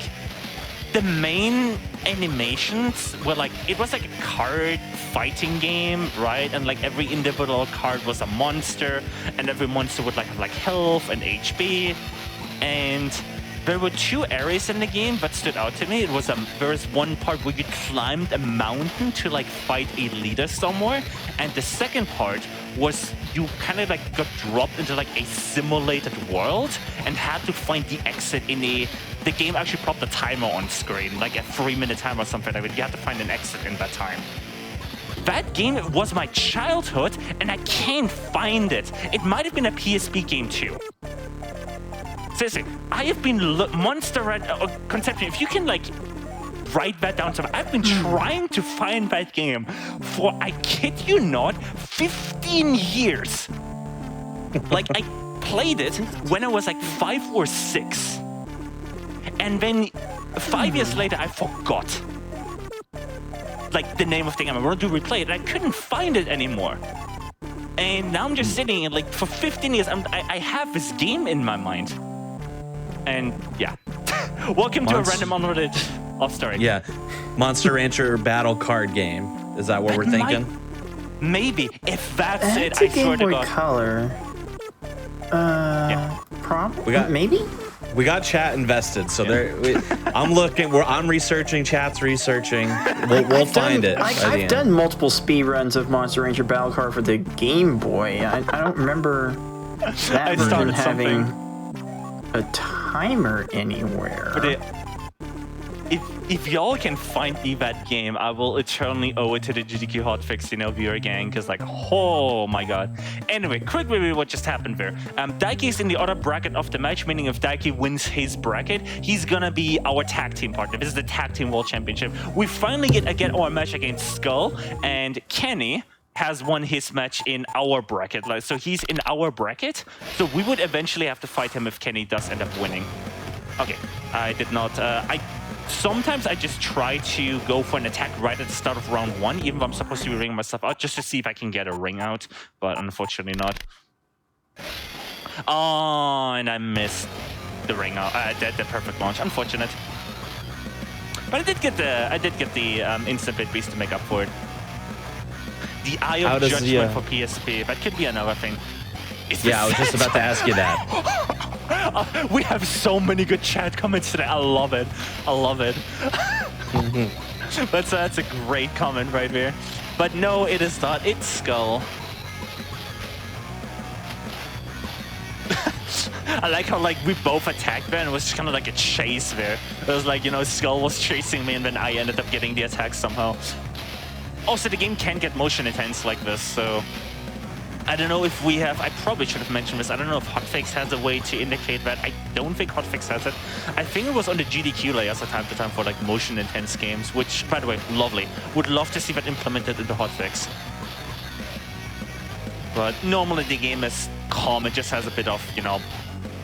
the main animations were like, it was like a card fighting game, right? And like every individual card was a monster, and every monster would like have like health and HP. And there were 2 areas in the game that stood out to me. There was one part where you climbed a mountain to like fight a leader somewhere, and the second part was you kind of like got dropped into like a simulated world and had to find the exit in the game actually popped a timer on screen, like a 3-minute timer or something like that. You had to find an exit in that time. That game was my childhood, and I can't find it. It might have been a PSP game too. Seriously, I have been Monster Conception. If you can like write that down somewhere, I've been trying to find that game for, I kid you not, 15 years. Like I played it when I was like 5 or 6. And then 5 years later, I forgot like the name of the game. I wanted to replay it, and I couldn't find it anymore. And now I'm just sitting and like for 15 years, I have this game in my mind. And yeah, welcome to a random unrelated off story. Yeah, Monster Rancher battle card game. Is that what we're thinking? Maybe if that's it. It's a I swear Game to Boy God. Color. Probably. We got- maybe. We got chat invested, so I'm looking. I'm researching. Chat's researching. We'll find it. I've done multiple speedruns of Monster Rancher Battle Card for the Game Boy. I don't remember that I version started having something. a timer anywhere. But if y'all can find me that game, I will eternally owe it to the GDQ Hotfix, viewer gang, because like, oh my god. Anyway, quick review what just happened there. Daiki is in the other bracket of the match, meaning if Daiki wins his bracket, he's gonna be our tag team partner. This is the Tag Team World Championship. We finally get our match against Skull, and Kenny has won his match in our bracket. So he's in our bracket, so we would eventually have to fight him if Kenny does end up winning. Okay, I did not, sometimes I just try to go for an attack right at the start of round 1, even though I'm supposed to be ringing myself out, just to see if I can get a ring out, but unfortunately not. Oh, and I missed the ring out, the perfect launch. Unfortunate. But I did get the instant bit beast to make up for it. The Eye of Judgment for PSP. That could be another thing. Yeah, I was just about to ask you that. We have so many good chat comments today. I love it. I love it. That's a great comment right there. But no, it is not. It's Skull. I like how we both attacked there, and it was just kind of like a chase there. It was like, Skull was chasing me, and then I ended up getting the attack somehow. Also, the game can get motion intense like this, so I don't know if we have, I probably should have mentioned this, I don't know if Hotfix has a way to indicate that. I don't think Hotfix has it. I think it was on the GDQ layers from time to time for motion intense games, which, by the way, lovely. Would love to see that implemented into Hotfix. But normally the game is calm, it just has a bit of,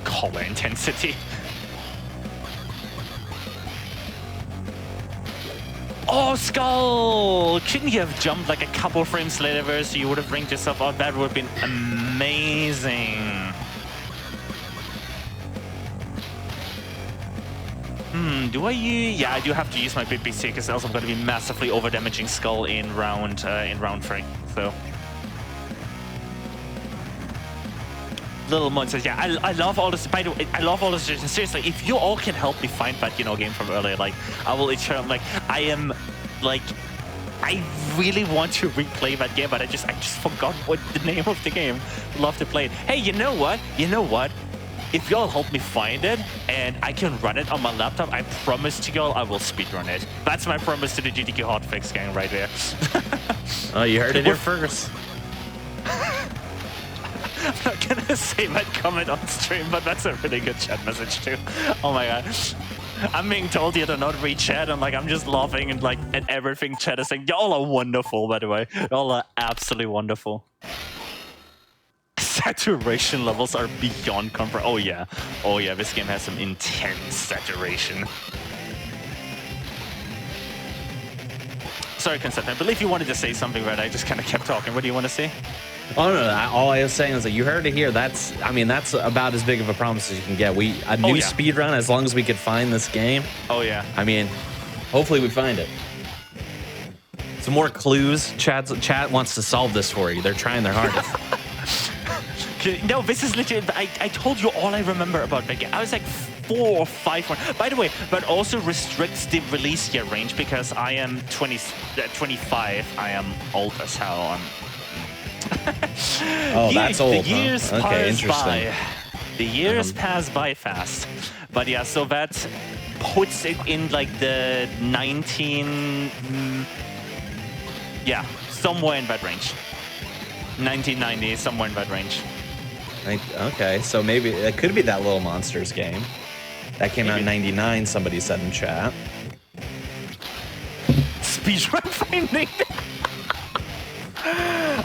color intensity. Oh, Skull! Couldn't you have jumped a couple frames later so you would have ringed yourself out? That would have been amazing. Do I use... Yeah, I do have to use my BBC because else I'm going to be massively over-damaging Skull in round 3, so... Little monsters, yeah, I love all this. By the way, I love all this. Seriously, if you all can help me find that, game from earlier, I will eternally, I really want to replay that game, but I just forgot what the name of the game. Love to play it. Hey, you know what? If y'all help me find it and I can run it on my laptop, I promise to y'all I will speedrun it. That's my promise to the GDQ Hotfix gang right there. Oh, you heard it here first. I'm not gonna say that comment on stream, but that's a really good chat message too. Oh my god. I'm being told here to not read chat, and I'm just laughing and at everything chat is saying. Y'all are wonderful, by the way. Y'all are absolutely wonderful. Saturation levels are beyond comfort. Oh yeah. Oh yeah, this game has some intense saturation. Sorry, Concept. I believe you wanted to say something, right? I just kind of kept talking. What do you want to say? Oh no! All I was saying is that you heard it here. That's about as big of a promise as you can get. A new speed run, as long as we could find this game. Oh yeah. I mean, hopefully we find it. Some more clues. Chat wants to solve this for you. They're trying their hardest. No, this is legit. I told you all I remember about that game. I was like 4 or 5. By the way, but also restricts the release year range because I am 25. I am old as hell. That's old. The years huh? Okay, pass interesting. by. The years pass by fast. But yeah, so that puts it in like the 19. Yeah, somewhere in that range. 1990, somewhere in that range. Okay, so maybe it could be that Little Monsters game. That came out in '99. Somebody said in chat. Speedrun finding.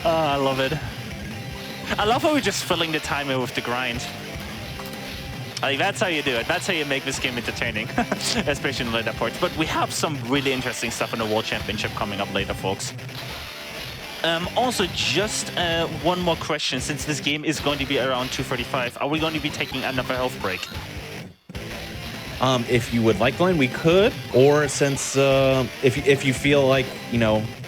I love it. I love how we're just filling the timer with the grind. Like, that's how you do it. That's how you make this game entertaining, especially in later parts. But we have some really interesting stuff in the World Championship coming up later, folks. Also, just one more question. Since this game is going to be around 2:35, are we going to be taking another health break? If you would like going, we could. Or since if you feel like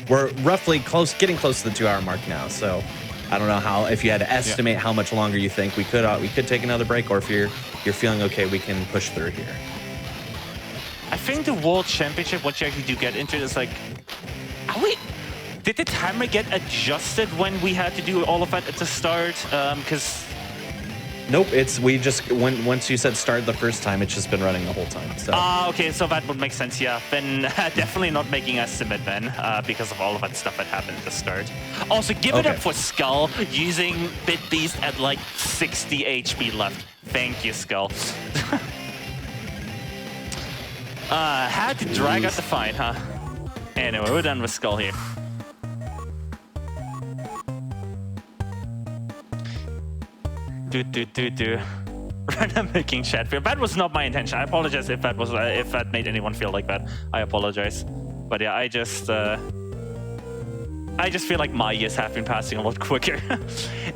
we're roughly getting close to the 2-hour mark now. So I don't know if you had to estimate how much longer you think we could take another break, or if you're feeling okay, we can push through here. I think the World Championship, once you actually do get into it, is like, did the timer get adjusted when we had to do all of that at the start? Because nope, once you said start the first time, it's just been running the whole time. So okay, so that would make sense. Yeah, then definitely not making a submit then because of all of that stuff that happened at the start. Also, give it up for Skull using Bit Beast at like 60 HP left. Thank you, Skull. Had to drag out the fight, huh? Anyway, we're done with Skull here. I'm making chat feel. That was not my intention. I apologize if that made anyone feel like that. I apologize. But yeah, I just feel like my years have been passing a lot quicker.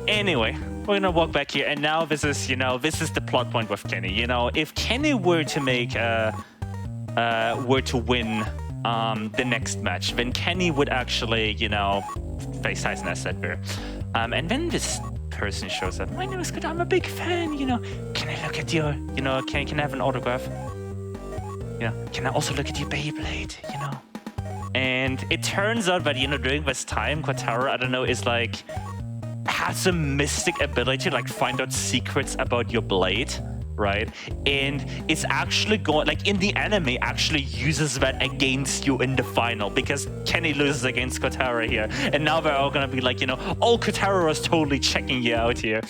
Anyway, we're gonna walk back here, and now this is the plot point with Kenny. If Kenny were to win the next match, then Kenny would actually face Tyson as Sedbear. And then this person shows up. My name is good. I'm a big fan. Can I look at your? Can I have an autograph? Can I also look at your Beyblade? And it turns out that during this time, Kotaro, I don't know, is like has a mystic ability to like find out secrets about your blade, right? And it's actually in the anime, actually uses that against you in the final because Kenny loses against Kotaro here, and now they're all gonna be like, oh, Kotaro was totally checking you out here.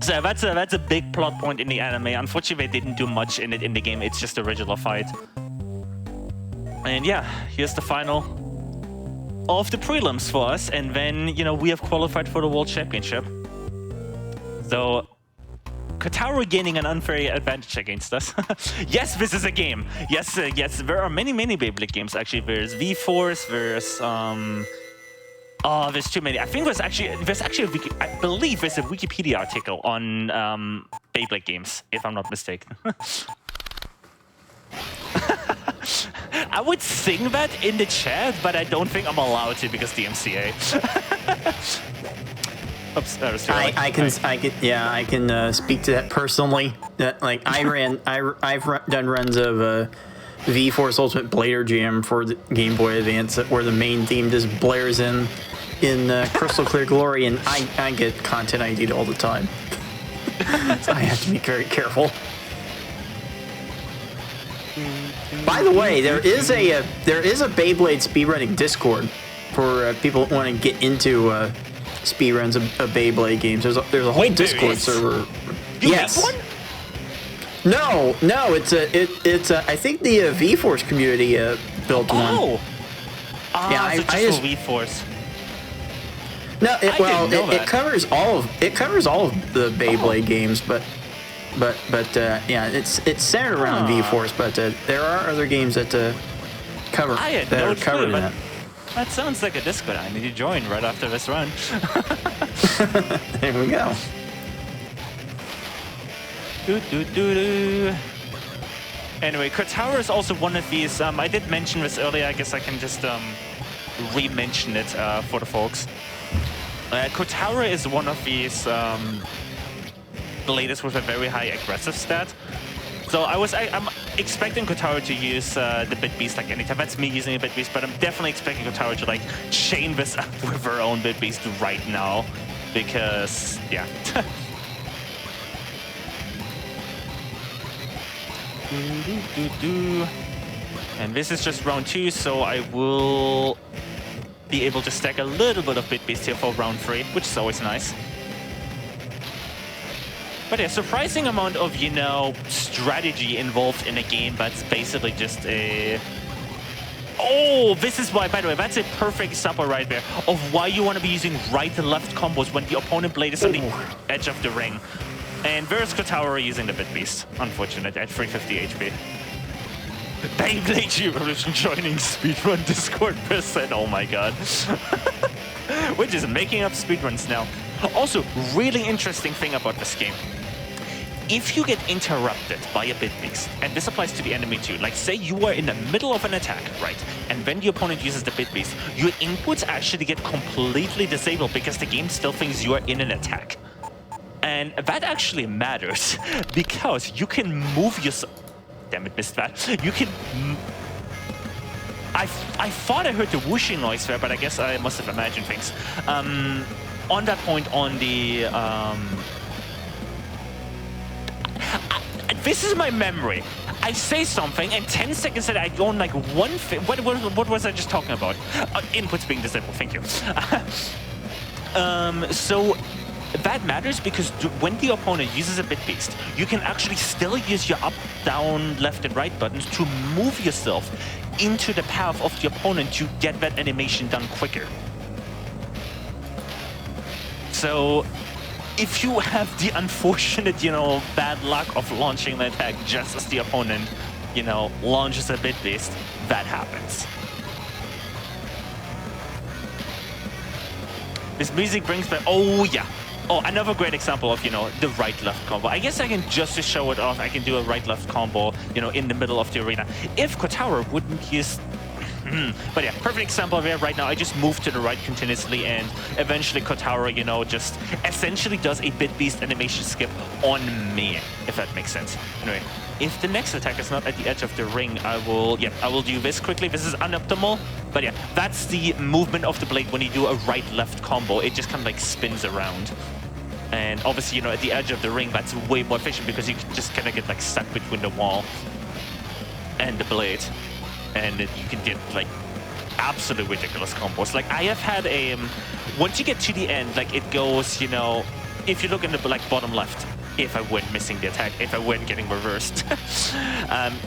So that's a big plot point in the anime. Unfortunately, they didn't do much in it in the game. It's just a regular fight. And yeah, here's the final of the prelims for us, and then we have qualified for the World Championship. So Kotaro gaining an unfair advantage against us. Yes, this is a game. Yes, there are many Beyblade games actually. There's V-Force, there's there's too many. I think I believe there's a Wikipedia article on Beyblade games, if I'm not mistaken. I would sing that in the chat, but I don't think I'm allowed to because DMCA. Oops, I can speak to that personally. That I've done runs of V-Force Ultimate Blader Jam for the Game Boy Advance, where the main theme just blares in crystal clear glory, and I get content ID'd all the time. So I have to be very careful. By the way, there is a Beyblade speedrunning Discord for people that want to get into speedruns of Beyblade games. There's a whole Discord server. Yes. Make one? No, it's I think the V-Force community built one. Oh. Yeah, so I just for V-Force. No, it covers all of the Beyblade games, but yeah, it's centered around V-Force, but there are other games that are covered in that. That sounds like a Discord I need to join right after this run. There we go. Anyway, Kotaura is also one of these. I did mention this earlier. I guess I can just re-mention it for the folks. Kotaura is one of these bladers with a very high aggressive stat. So I'm expecting Kotaura to use the Bit Beast like anytime. That's me using a Bit Beast, but I'm definitely expecting Kotaura to like chain this up with her own Bit Beast right now, because yeah. And this is just round 2, so I will be able to stack a little bit of Bit Beast here for round 3, which is always nice. But yeah, surprising amount of, you know, strategy involved in a game that's basically just a... Oh, this is why, by the way, that's a perfect example right there of why you want to be using right and left combos when the opponent blade is on the edge of the ring. And there's Kotaura using the Bit Beast, unfortunate, at 350 HP. Beyblade G-Revolution joining speedrun Discord percent, oh my god. Which is making up speedruns now. Also, really interesting thing about this game. If you get interrupted by a Bit Beast, and this applies to the enemy too, like say you are in the middle of an attack, right, and then the opponent uses the Bit Beast, your inputs actually get completely disabled because the game still thinks you are in an attack. And that actually matters, because you can move yourself... Damn it, missed that. You can... I thought I heard the whooshing noise there, but I guess I must have imagined things. On that point, on the... this is my memory. I say something, and 10 seconds later, I go on like one thing. What was I just talking about? Inputs being disabled, thank you. So that matters because when the opponent uses a Bit Beast, you can actually still use your up, down, left, and right buttons to move yourself into the path of the opponent to get that animation done quicker. So if you have the unfortunate, you know, bad luck of launching an attack just as the opponent, you know, launches a Bit Beast, that happens. This music brings back, oh yeah. Oh, another great example of, you know, the right-left combo. I guess I can, just to show it off, I can do a right-left combo, you know, in the middle of the arena. If Kotaura wouldn't use... But yeah, perfect example there right now. I just move to the right continuously, and eventually Kotaura, you know, just essentially does a Bit Beast animation skip on me, if that makes sense. Anyway, if the next attack is not at the edge of the ring, I will do this quickly. This is unoptimal, but yeah, that's the movement of the blade when you do a right-left combo. It just kind of like spins around. And obviously, you know, at the edge of the ring, that's way more efficient because you just kind of get like stuck between the wall and the blade. And you can get like absolutely ridiculous combos. Like I have had a, once you get to the end, like it goes, you know, if you look in the like bottom left, if I weren't missing the attack, if I weren't getting reversed,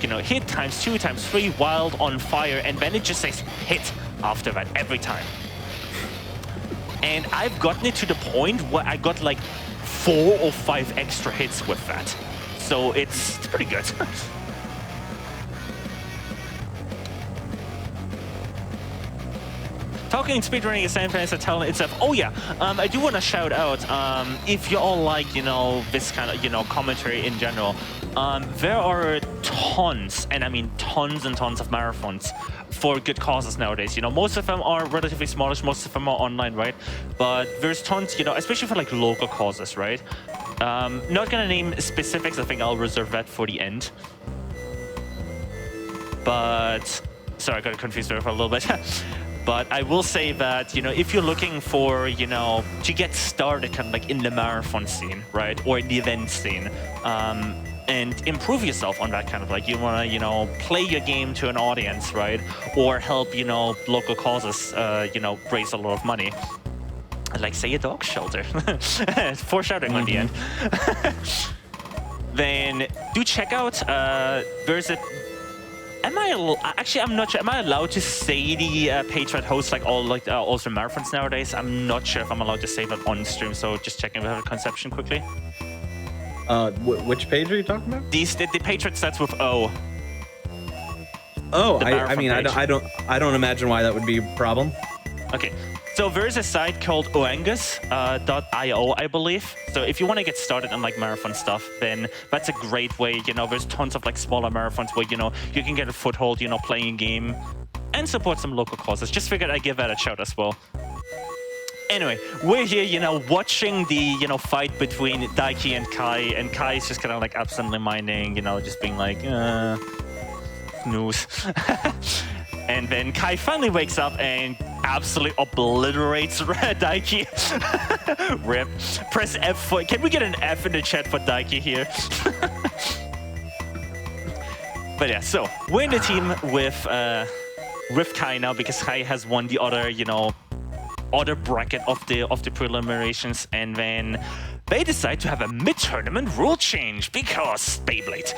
you know, hit times 2 times 3, wild, on fire, and then it just says hit after that every time. And I've gotten it to the point where I got like 4 or 5 extra hits with that. So it's pretty good. Talking speedrunning is same thing as telling itself. Oh yeah, I do want to shout out, if you all like, you know, this kind of, you know, commentary in general, there are tons, and I mean tons and tons of marathons for good causes nowadays. You know, most of them are relatively smallish, most of them are online, right? But there's tons, you know, especially for like local causes, right? Not gonna name specifics, I think I'll reserve that for the end. But, sorry, I got confused there for a little bit. But I will say that, you know, if you're looking for, you know, to get started kind of like in the marathon scene, right, or in the event scene, and improve yourself on that kind of like, you want to, you know, play your game to an audience, right, or help, you know, local causes, you know, raise a lot of money. Like, say, a dog shelter. Foreshadowing on the end. Then do check out, there's a... Actually, I'm not sure. Am I allowed to say the page that hosts like all like also marathons nowadays? I'm not sure if I'm allowed to say that on stream. So just checking with a conception quickly. Which page are you talking about? The page that starts with O. Oh, The I mean, marathon I don't imagine why that would be a problem. Okay, so there's a site called oangus.io, I believe. So if you want to get started on like marathon stuff, then that's a great way. You know, there's tons of like smaller marathons where, you know, you can get a foothold, you know, playing a game and support some local causes. Just figured I'd give that a shout as well. Anyway, we're here, you know, watching the, you know, fight between Daiki and Kai is just kind of like absently minding, you know, just being like, snooze. And then Kai finally wakes up and absolutely obliterates Daiki. Rip. Press F for... Can we get an F in the chat for Daiki here? But yeah, so we're in the team with Kai now because Kai has won the other, you know, other bracket of the preliminaries, and then they decide to have a mid-tournament rule change because Beyblade.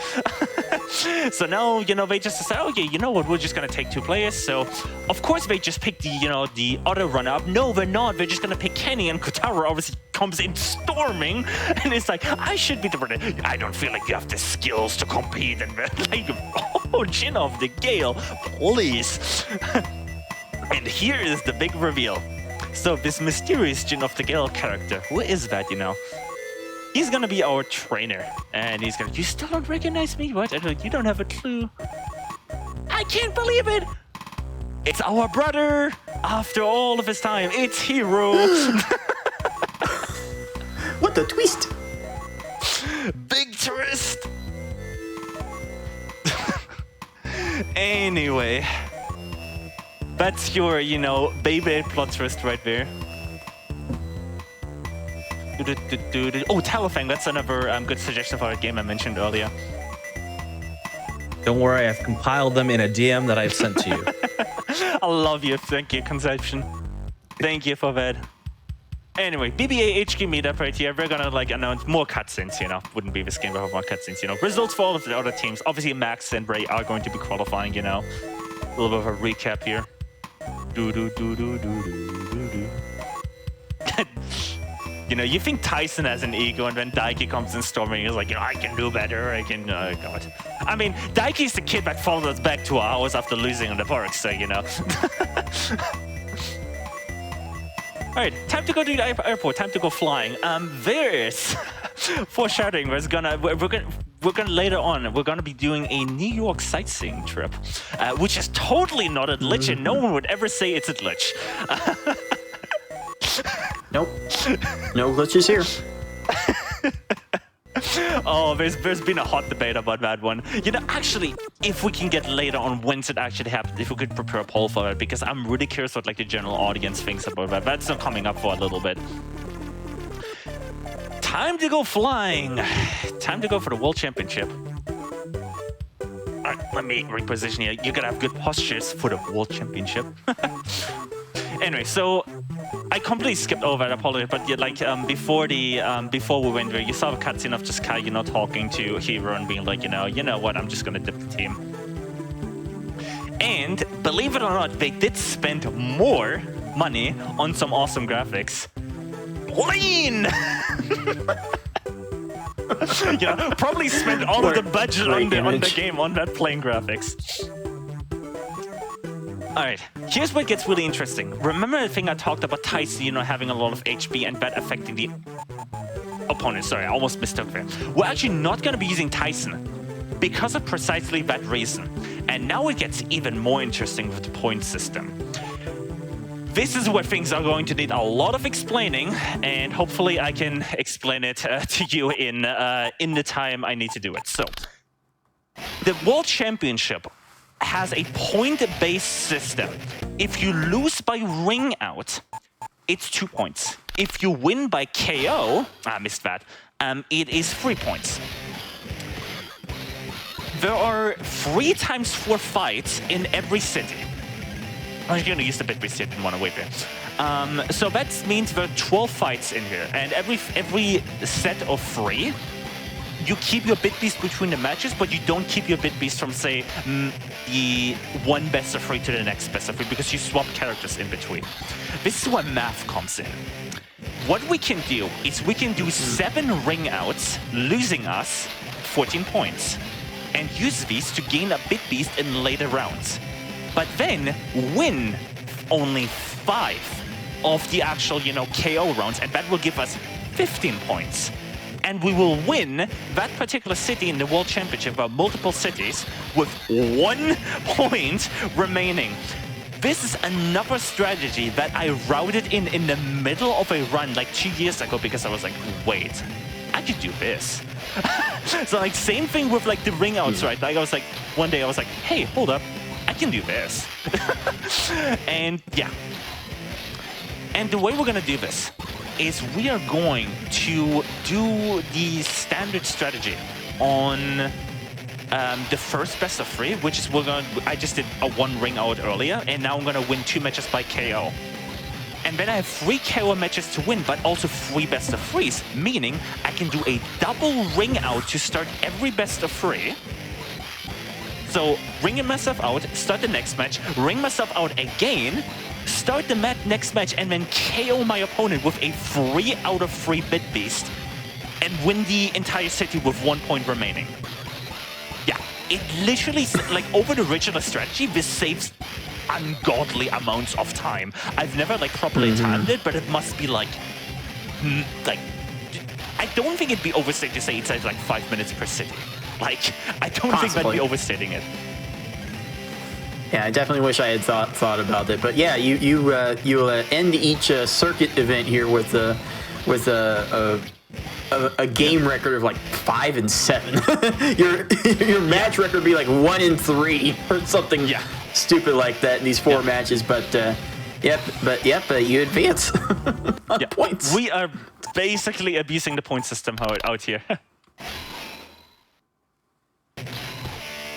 So now, you know, they just decide, okay, you know what, we're just gonna take 2 players. So of course they just pick the, you know, the other runner-up. No, they're not. They're just gonna pick Kenny, and Kotaro obviously comes in storming, and it's like, I should be the runner. I don't feel like you have the skills to compete. And like, oh, chin of the Gale, please. And here is the big reveal. So this mysterious Jin of the Gale character, who is that, you know? He's gonna be our trainer, and he's gonna, you still don't recognize me? What? You don't have a clue. I can't believe it! It's our brother! After all of his time, it's Hero! What the twist? Big twist! Anyway. That's your, you know, Beyblade plot twist right there. Oh, Talafang, that's another good suggestion for a game I mentioned earlier. Don't worry, I've compiled them in a DM that I've sent to you. I love you. Thank you, Conception. Thank you for that. Anyway, BBA HQ meetup right here. We're gonna like announce more cutscenes, you know. Wouldn't be this game without more cutscenes, you know. Results for all of the other teams. Obviously, Max and Ray are going to be qualifying, you know. A little bit of a recap here. You know, you think Tyson has an ego, and then Daiki comes in storming. He's like, you know, I can do better. I can, oh God. I mean, Daiki's the kid that followed us back 2 hours after losing on the park, so, you know. All right, time to go to the airport. Time to go flying. There's foreshadowing. We're gonna later on. We're gonna be doing a New York sightseeing trip, which is totally not a glitch, and no one would ever say it's a glitch. Nope. No glitches here. Oh, there's been a hot debate about that one. You know, actually, if we can get later on when's it actually happened, if we could prepare a poll for it, because I'm really curious what like the general audience thinks about that. That's not coming up for a little bit. Time to go flying. Time to go for the World Championship. All right, let me reposition here. You're gonna have good postures for the World Championship. Anyway, so I completely skipped over it, apologies, but yeah, like before we went there, you saw a cutscene of just Kai, you know, talking to Hero and being like, you know what, I'm just gonna dip the team. And believe it or not, they did spend more money on some awesome graphics. Plane! You know, probably spent all of the budget on the game on that plane graphics. Alright, here's what gets really interesting. Remember the thing I talked about Tyson, you know, having a lot of HP and that affecting the opponent. Sorry, I almost mistook there. We're actually not going to be using Tyson because of precisely that reason. And now it gets even more interesting with the point system. This is where things are going to need a lot of explaining, and hopefully I can explain it to you in the time I need to do it. So, the World Championship has a point-based system. If you lose by ring out, it's 2 points. If you win by KO, I missed that, it is 3 points. There are 3 times 4 fights in every city. I'm going to use the bit we didn't want to wait there. So that means there are 12 fights in here, and every set of 3, you keep your bit beast between the matches, but you don't keep your bit beast from, say, the one best of 3 to the next best of 3, because you swap characters in between. This is where math comes in. What we can do is we can do 7 ring outs, losing us 14 points. and use these to gain a bit beast in later rounds. But then win only 5 of the actual, KO rounds, and that will give us 15 points. And we will win that particular city in the World Championship, or multiple cities, with 1 point remaining. This is another strategy that I routed in the middle of a run like 2 years ago, because I was like, wait, I could do this. So like same thing with like the ring outs, right? Like I was like, one day I was like, hey, hold up, I can do this. And yeah. And the way we're gonna do this is we are going to do the standard strategy on the first best of 3, which is I just did a 1 ring out earlier, and now I'm gonna win 2 matches by KO. And then I have 3 KO matches to win, but also 3 best of 3s, meaning I can do a double ring out to start every best of 3. So ring myself out, start the next match, ring myself out again, start the next match, and then KO my opponent with a 3 out of 3 bit beast, and win the entire city with 1 point remaining. Yeah, it literally, like over the original strategy, this saves ungodly amounts of time. I've never like properly timed it, but it must be like I don't think it'd be overstated to say it saves like 5 minutes per city. Like, I don't think that'd be overstating it. Yeah, I definitely wish I had thought about it. But yeah, you end each circuit event here with a game record of like 5 and 7. your match record would be like 1 and 3 or something stupid like that in these 4 matches. But you advance on points. We are basically abusing the point system out here.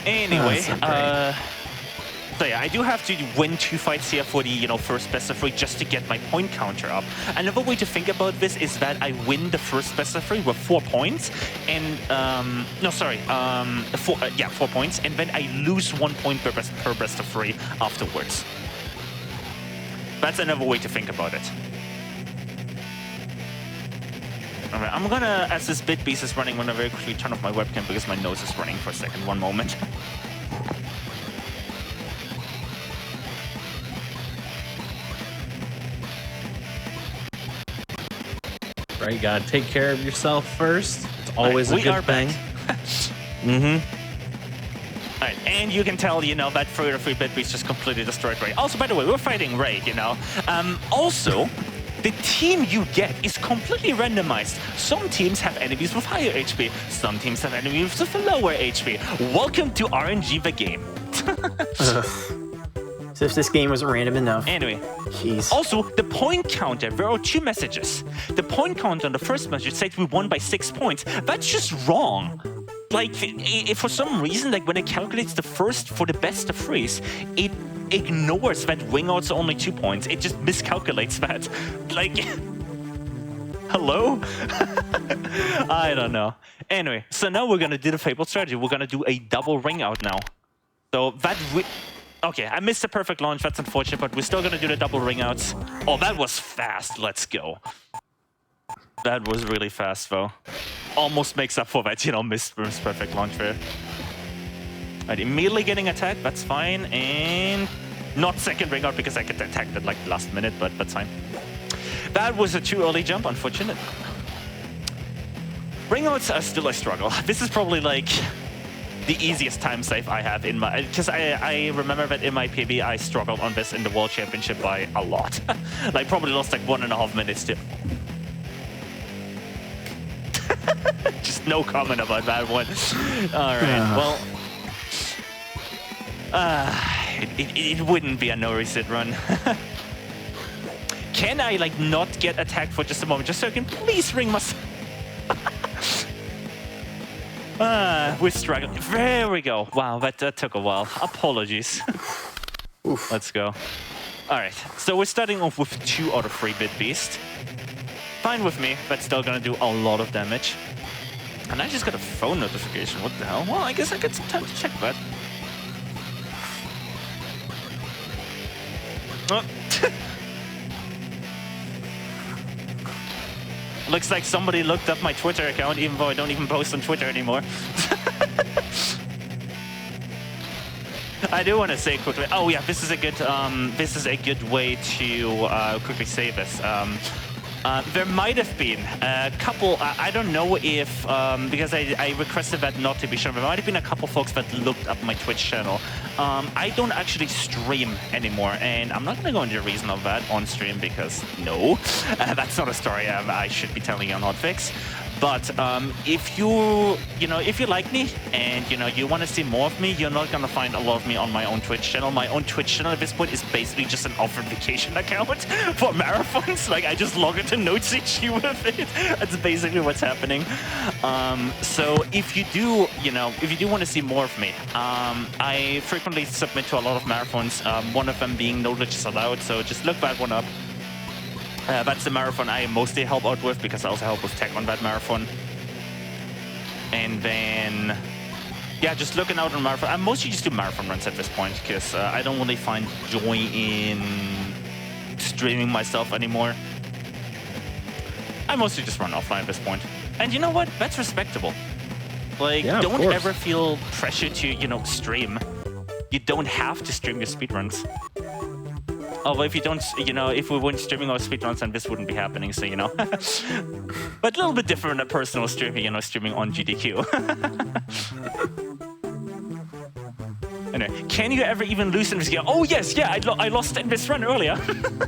Anyway, so yeah, I do have to win 2 fights here for the first best of 3 just to get my point counter up. Another way to think about this is that I win the first best of 3 with 4 points, and 4 points, and then I lose 1 point per best of 3 afterwards. That's another way to think about it. Alright, I'm gonna, as this bit beast is running, I'm gonna very quickly turn off my webcam because my nose is running for a second. 1 moment. Right, you gotta take care of yourself first. It's always a good thing. Alright, and you can tell, that 3 out of 3 bit beast just completely destroyed Ray. Also, by the way, we're fighting Ray, Also, the team you get is completely randomized. Some teams have enemies with higher HP. Some teams have enemies with lower HP. Welcome to RNG the game. As if this game wasn't random enough. Anyway. Jeez. Also, the point counter, there are 2 messages. The point counter on the first message says we won by 6 points. That's just wrong. Like, if for some reason, like when it calculates the first for the best of 3s, it ignores that wing outs are only 2 points. It just miscalculates that. Like, hello? I don't know. Anyway, so now we're gonna do the Fable strategy. We're gonna do a double ring out now. So that okay, I missed the perfect launch. That's unfortunate, but we're still gonna do the double ring outs. Oh, that was fast. Let's go. That was really fast, though. Almost makes up for that, missed perfect launch there. Right, immediately getting attacked, that's fine. And not second ring out because I get attacked at like the last minute, but that's fine. That was a too early jump, unfortunate. Ring outs are still a struggle. This is probably like the easiest time save I have in my... Because I remember that in my PB, I struggled on this in the World Championship by a lot. Like probably lost like 1.5 minutes to... Just no comment about that one. All right, well... It wouldn't be a no reset run. Can I like not get attacked for just a moment, just so I can please ring myself? We're struggling. There we go. Wow, that took a while. Apologies. Oof. Let's go. All right, so we're starting off with 2 out of 3 bit beast. Fine with me, but still gonna do a lot of damage. And I just got a phone notification. What the hell? Well, I guess I get some time to check that. Oh. Looks like somebody looked up my Twitter account, even though I don't even post on Twitter anymore. I do want to say quickly. Oh yeah, this is a good way to quickly say this. There might have been a couple. I don't know if because I requested that not to be shown. There might have been a couple folks that looked up my Twitch channel. I don't actually stream anymore, and I'm not going to go into the reason of that on stream because no, that's not a story I should be telling you on Hotfix. But if you like me and you want to see more of me, you're not gonna find a lot of me on my own Twitch channel. My own Twitch channel at this point is basically just an offered vacation account for marathons. Like I just log into NoteCG with it. That's basically what's happening. So if you do want to see more of me, I frequently submit to a lot of marathons. One of them being No Glitch is Allowed. So just look that one up. That's the marathon I mostly help out with because I also help with tech on that marathon. And then, yeah, just looking out on marathon. I mostly just do marathon runs at this point because I don't really find joy in streaming myself anymore. I mostly just run offline at this point. And you know what? That's respectable. Like, Yeah, don't ever feel pressure to, stream. You don't have to stream your speedruns. Although if you don't, if we weren't streaming our speedruns, then this wouldn't be happening, so, But a little bit different than personal streaming, streaming on GDQ. Anyway, can you ever even lose in this game? Oh, yes, yeah, I lost in this run earlier.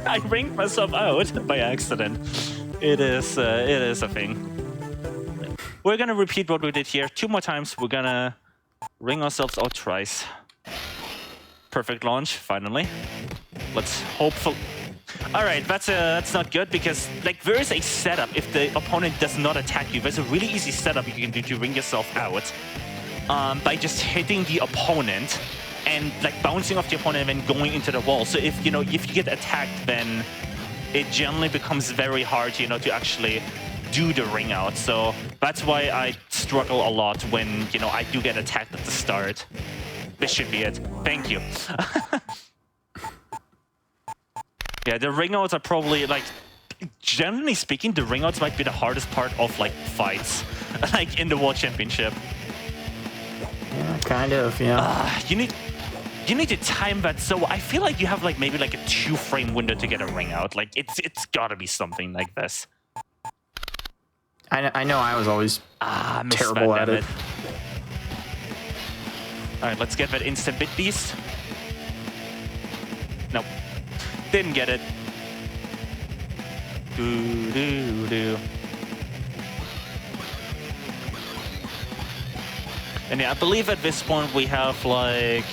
I ringed myself out by accident. It is a thing. We're going to repeat what we did here 2 more times. We're going to ring ourselves out twice. Perfect launch, finally. Let's hope for... All right, that's not good because there is a setup. If the opponent does not attack you, there's a really easy setup you can do to ring yourself out by just hitting the opponent and bouncing off the opponent and then going into the wall. So if you get attacked, then it generally becomes very hard, to actually do the ring out. So that's why I struggle a lot when I do get attacked at the start. This should be it. Thank you. Yeah, the ring outs are probably, generally speaking, the ring outs might be the hardest part of, fights, in the World Championship. Yeah, kind of, yeah. You need to time that, so I feel like you have, maybe, a 2-frame window to get a ring out. It's gotta be something like this. I know I was always terrible at it. Alright, let's get that instant bit beast. Nope. Didn't get it. Do. And yeah, I believe at this point we have I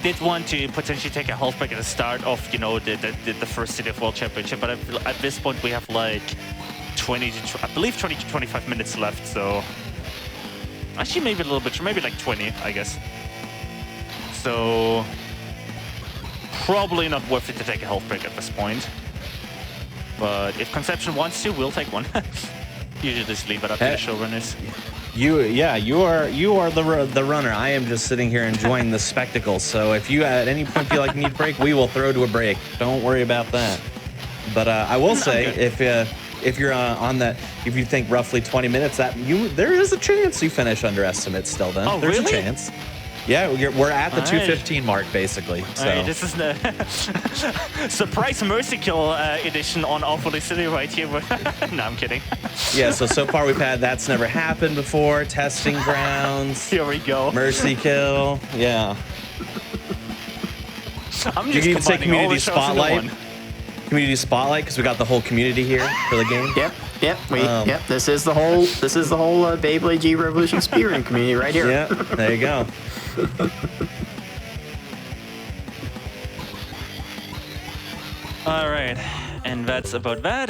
did want to potentially take a health break at the start of the first City of World Championship, but at this point we have 20 to 25 minutes left, so actually maybe a little bit, maybe 20, I guess. So probably not worth it to take a health break at this point. But if Conception wants to, we'll take one. Usually just leave it up to the showrunners. You are the runner. I am just sitting here enjoying the spectacle. So if you at any point feel like you need a break, we will throw to a break. Don't worry about that. But I will say, if you're on that, if you think roughly 20 minutes, there is a chance you finish under estimate still. Then there's really? a chance. Yeah, we're at the 2:15 mark basically. So this is the surprise Mercy Kill edition on Awfully City right here. No, I'm kidding. Yeah, so far we've had That's Never Happened Before, Testing Grounds. Here we go. Mercy Kill. Yeah. I'm just you can even say combining all Community the shows into Spotlight. one. Community Spotlight, because we got the whole community here for the game. Yep. This is the whole Beyblade G-Revolution speedrun community right here. Yeah, there you go. All right, and that's about that.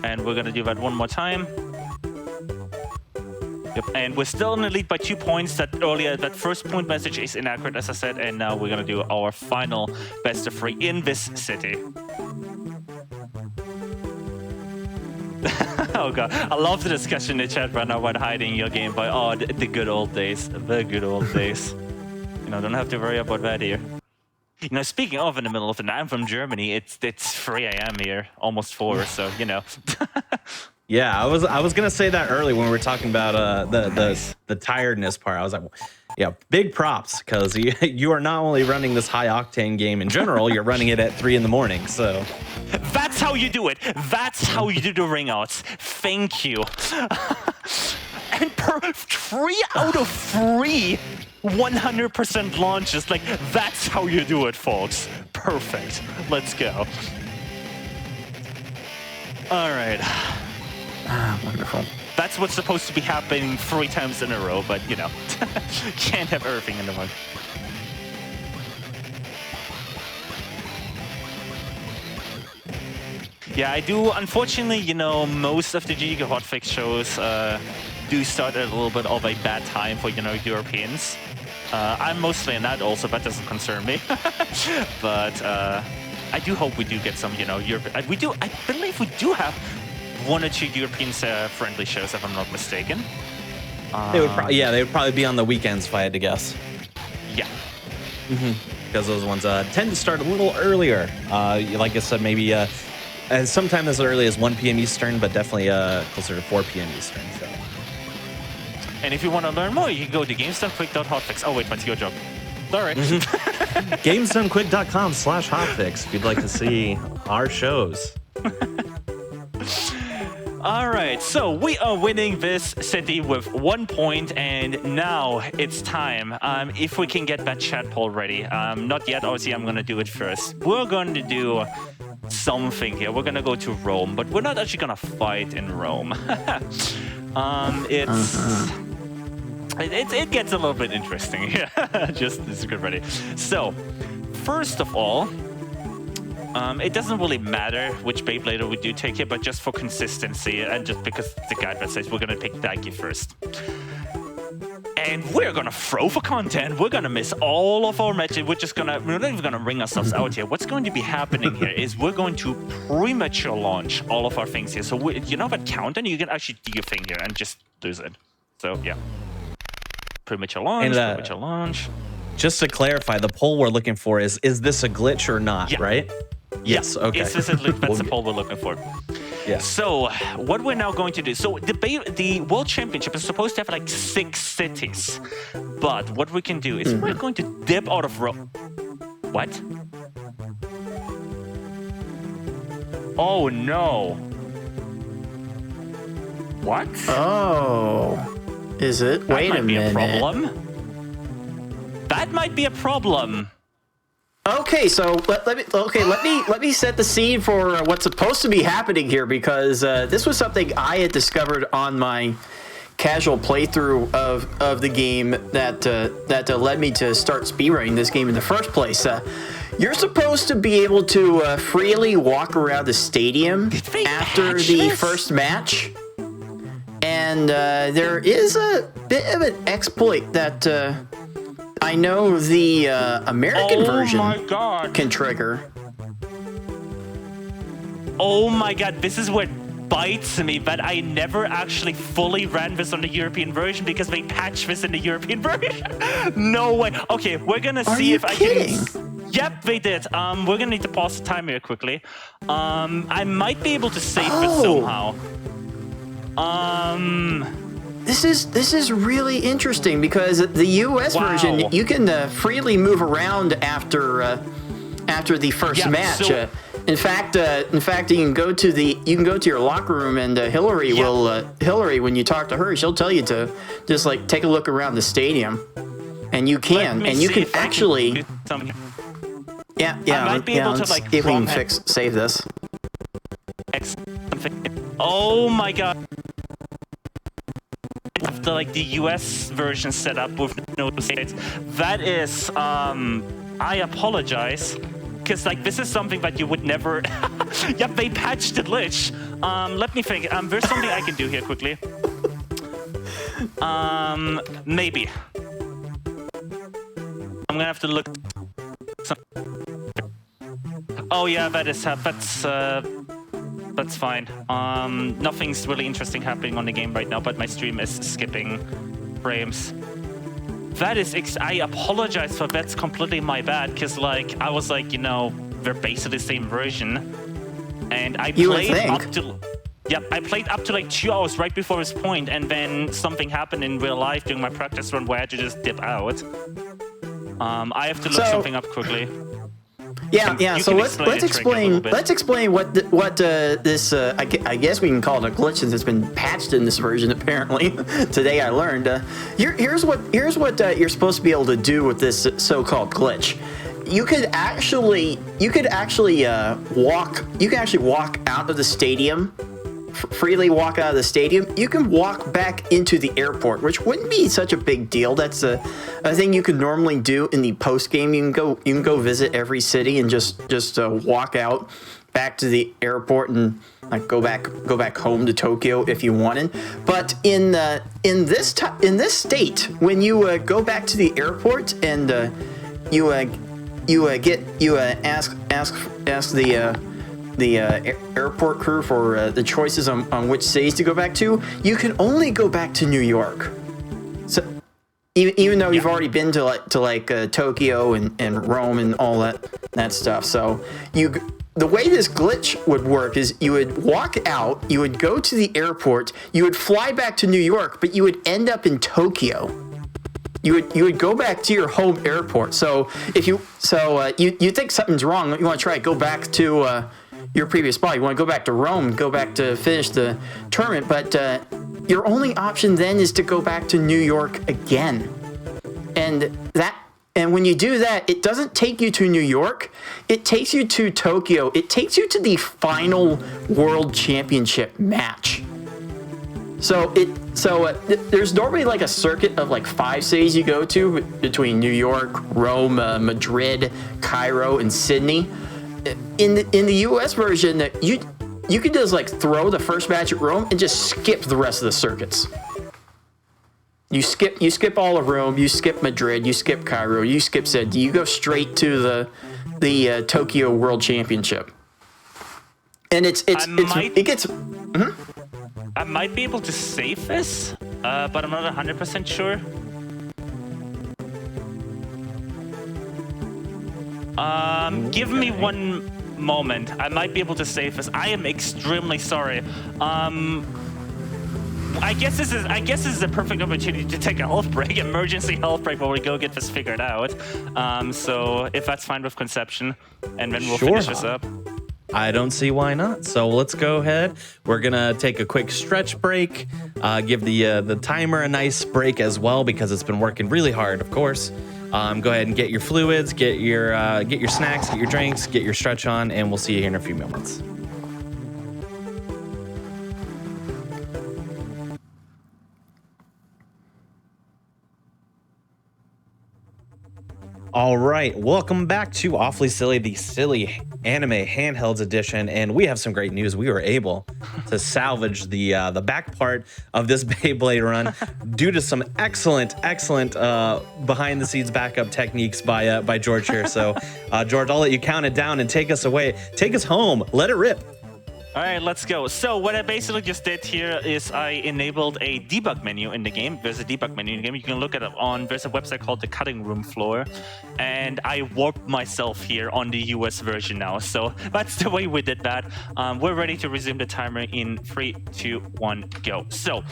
And we're gonna do that one more time. Yep, and we're still in the lead by 2 points. That first point message is inaccurate, as I said, and now we're gonna do our final best of 3 in this city. Oh god, I love the discussion in the chat right now about hiding your Game Boy. Oh, the good old days, the good old days. Don't have to worry about that here. Speaking of in the middle of the night, I'm from Germany. It's 3 a.m. here, almost 4, so Yeah, I was gonna say that earlier when we were talking about the tiredness part. I was like, yeah, big props because you are not only running this high octane game in general, you're running it at 3 a.m. So That's how you do it. That's how you do the ring outs. Thank you. And 3 out of 3 100% launches. Like, that's how you do it, folks. Perfect. Let's go. All right. Wonderful. That's what's supposed to be happening 3 times in a row, but you know, can't have everything in the one. Yeah, I do. Unfortunately, you know, most of the GDQ Hotfix shows do start at a little bit of a bad time for, you know, Europeans. I'm mostly in that also, but doesn't concern me. But I do hope we do get some, you know, I believe we do have 1 or 2 European-friendly shows, if I'm not mistaken. they would probably be on the weekends if I had to guess. Yeah. Because those ones tend to start a little earlier. Like I said, maybe sometime as early as 1 p.m. Eastern, but definitely closer to 4 p.m. Eastern. So. And if you want to learn more, you can go to gamesdonequick.hotfix. Oh, wait, that's your job. Sorry. GamesDoneQuick.com/hotfix if you'd like to see our shows. All right, so we are winning this city with 1 point, and now it's time. If we can get that chat poll ready. Not yet, obviously, I'm going to do it first. We're going to do something here. We're going to go to Rome, but we're not actually going to fight in Rome. It gets a little bit interesting here. Just get ready. So, first of all, it doesn't really matter which Beyblader we do take here, but just for consistency, and just because the guide that says we're going to pick Daiki first. And we're going to throw for content. We're going to miss all of our matches. We're not even going to ring ourselves out here. What's going to be happening here is we're going to premature launch all of our things here. So, you know that countdown? You can actually do your thing here and just lose it. So, yeah. Premature launch, premature launch. Just to clarify, the poll we're looking for is this a glitch or not, right? Yes, okay. That's the poll we're looking for. Yeah. So, what we're now going to do, so the World Championship is supposed to have like 6 cities. But what we can do is we're going to dip out of Rome. What? Oh, no. What? Oh. Is it? Wait a minute. That might be a problem. Okay, so let me set the scene for what's supposed to be happening here, because this was something I had discovered on my casual playthrough of the game that led me to start speedrunning this game in the first place. You're supposed to be able to freely walk around the stadium after the first match. And there is a bit of an exploit that I know the American version can trigger. Oh my god, this is what bites me, but I never actually fully ran this on the European version because they patched this in the European version. No way. Okay, we're gonna see if I can... Yep, they did. We're gonna need to pause the timer here quickly. I might be able to save this somehow. This is really interesting because the US version you can freely move around after the first match. So, in fact, you can go to your locker room and Hillary Hillary, when you talk to her, she'll tell you to just like take a look around the stadium, and you can actually. I might be able to like. If we can save this. Oh my god. After like the US version set up with no states. That is I apologize. Because like this is something that you would never Yep, they patched the glitch. Let me think. There's something I can do here quickly. Maybe. I'm gonna have to look. Oh yeah, that's fine. Nothing's really interesting happening on the game right now, but my stream is skipping frames. That is, I apologize for that's completely my bad, because like I was like, you know, they're basically the same version, and I played up to. Yep, I played up to like 2 hours right before this point, and then something happened in real life during my practice run where I had to just dip out. I have to look something up quickly. Yeah. So let's explain what this I guess we can call it a glitch since it's been patched in this version apparently. Today I learned. Here's what you're supposed to be able to do with this so-called glitch. You could actually walk out of the stadium. Freely walk out of the stadium. You can walk back into the airport, which wouldn't be such a big deal. That's a thing you could normally do in the post game. You can go visit every city and just walk out back to the airport and like go back home to Tokyo if you wanted. But in this state, when you go back to the airport and you ask the airport crew for the choices on which cities to go back to, you can only go back to New York. So even though you've already been to Tokyo and Rome and all that stuff, so the way this glitch would work is you would walk out, you would go to the airport, you would fly back to New York, but you would end up in Tokyo. You would go back to your home airport. So if you think something's wrong, you want to try to go back to your previous spot. You want to go back to Rome, go back to finish the tournament, but your only option then is to go back to New York again. And when you do that, it doesn't take you to New York. It takes you to Tokyo. It takes you to the final World Championship match. So there's normally like a circuit of like 5 cities you go to between New York, Rome, Madrid, Cairo, and Sydney. In the US version, you could just like throw the first match at Rome and just skip the rest of the circuits. You skip all of Rome, you skip Madrid, you skip Cairo, you skip Sydney. You go straight to the Tokyo World Championship. And it gets. I might be able to save this, but I'm not 100% sure. Give me one moment. I might be able to save this. I am extremely sorry. I guess this is a perfect opportunity to take a health break, emergency health break, while we go get this figured out. So if that's fine with Conception, and then we'll finish this up. I don't see why not. So let's go ahead. We're gonna take a quick stretch break. Give the timer a nice break as well because it's been working really hard. Of course. Go ahead and get your fluids, get your snacks, get your drinks, get your stretch on, and we'll see you here in a few moments. All right, welcome back to Awfully Silly, the silly anime handhelds edition, and we have some great news. We were able to salvage the back part of this Beyblade run due to some excellent behind the scenes backup techniques by George here. So, George, I'll let you count it down and take us away. Take us home. Let it rip. All right, let's go. So what I basically just did here is I enabled a debug menu in the game. There's a debug menu in the game. You can look at it there's a website called the Cutting Room Floor. And I warped myself here on the US version now. So that's the way we did that. We're ready to resume the timer in 3, 2, 1, go. So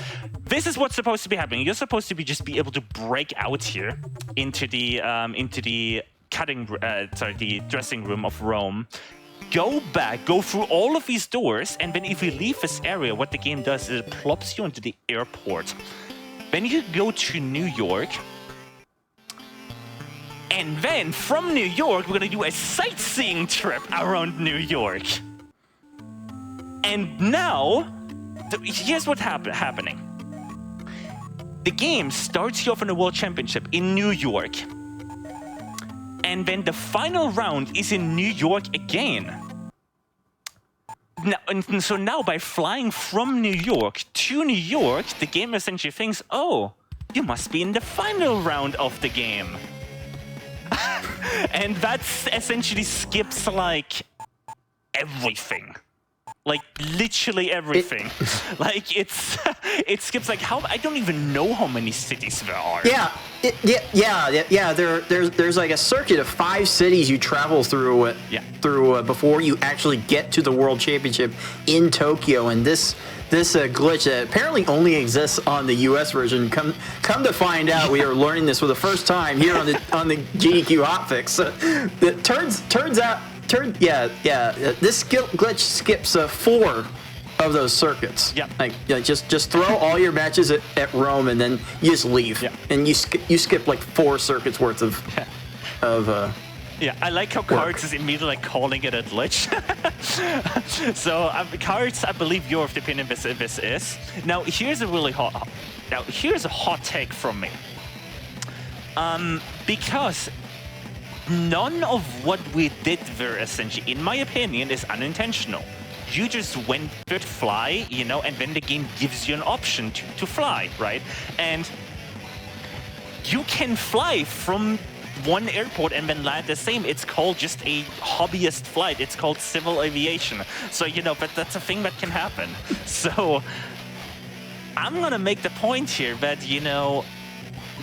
this is what's supposed to be happening. You're supposed to be able to break out here into the the dressing room of Rome. Go back, go through all of these doors, and then if you leave this area, what the game does is it plops you into the airport. Then you go to New York, and then from New York, we're gonna do a sightseeing trip around New York. And now, here's what's happening. The game starts you off in the World Championship in New York. And then the final round is in New York again. So now by flying from New York to New York, the game essentially thinks, oh, you must be in the final round of the game. And that essentially skips like everything. Like literally everything. Like it skips like how I don't even know how many cities there are. Yeah. There's like a circuit of 5 cities you travel through before you actually get to the World Championship in Tokyo, and this glitch that apparently only exists on the U.S. version. Come to find out, we are learning this for the first time here on the GDQ Hotfix. It turns out. This glitch skips 4 of those circuits. Yeah. Like just throw all your matches at Rome and then you just leave. Yeah. And you skip like 4 circuits worth of. Yeah, I like how Cards is immediately like calling it a glitch. So Cards, I believe you're of the opinion this is. Now here's a hot take from me. Because none of what we did there, essentially, in my opinion, is unintentional. You just went to fly, and then the game gives you an option to fly, right? And you can fly from one airport and then land the same. It's called just a hobbyist flight. It's called civil aviation. So, but that's a thing that can happen. So I'm going to make the point here that,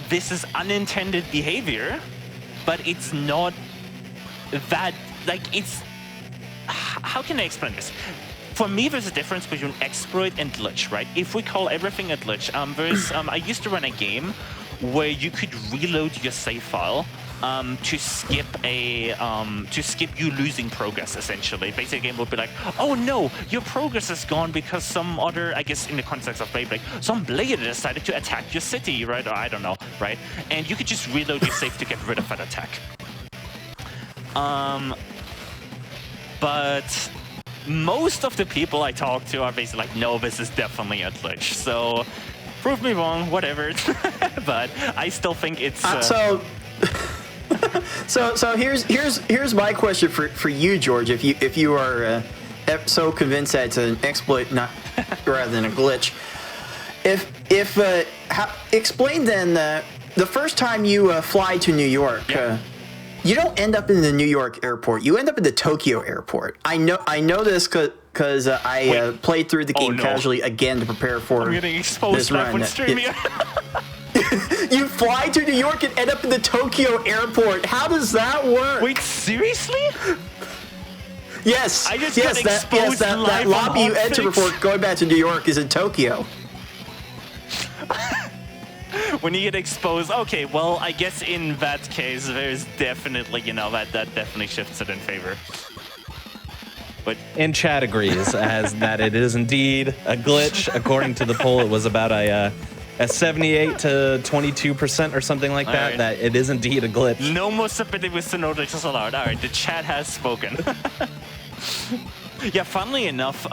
this is unintended behavior. But it's not that, like, it's... How can I explain this? For me, there's a difference between exploit and glitch, right? If we call everything a glitch, I used to run a game where you could reload your save file to skip you losing progress, essentially. Basically, the game would be like, oh no, your progress is gone because some other, I guess in the context of Beyblade, some blade decided to attack your city, right? Or I don't know, right? And you could just reload your save to get rid of that attack. But most of the people I talk to are basically like, no, this is definitely a glitch. So prove me wrong, whatever. But I still think it's... So here's my question for you, George. If you are so convinced that it's an exploit, not rather than a glitch, explain then the first time you fly to New York, you don't end up in the New York airport. You end up in the Tokyo airport. I know this because I played through the game casually again to prepare for. I'm getting exposed this run. When streaming. You fly to New York and end up in the Tokyo airport. How does that work? Wait, seriously? Yes. I just got exposed that live lobby on you enter Hotfix. before going back to New York is in Tokyo. When you get exposed, okay, well, I guess in that case, there's definitely, that definitely shifts it in favor. But And chat agrees as that it is indeed a glitch. According to the poll, it was about a 78 to 22% or something like that. Right. That it is indeed a glitch. No more submitting with no glitches allowed. All right, the chat has spoken. Yeah, funnily enough,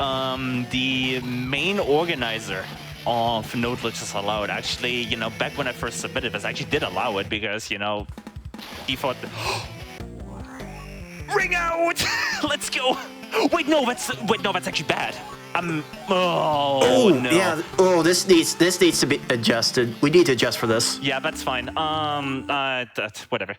the main organizer of no glitches allowed actually, back when I first submitted this, actually did allow it because, he thought, ring out! Let's go! Wait, no, that's actually bad. Oh no. Yeah. Oh, this needs to be adjusted. We need to adjust for this. Yeah, that's fine. Whatever.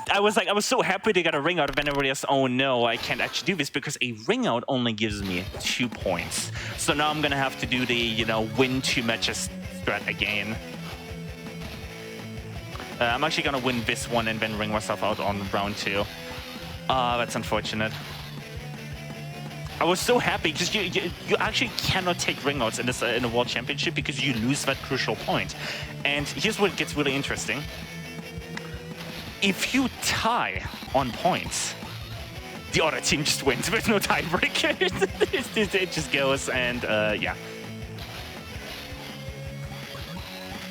I was so happy to get a ring out, and then everybody else, oh no, I can't actually do this because a ring out only gives me 2 points. So now I'm gonna have to do the, win 2 matches strat again. I'm actually gonna win this one and then ring myself out on round 2. That's unfortunate. I was so happy because you actually cannot take ring outs in a World Championship because you lose that crucial point. And here's where it gets really interesting. If you tie on points, the other team just wins. There's no tiebreaker. It just goes and yeah.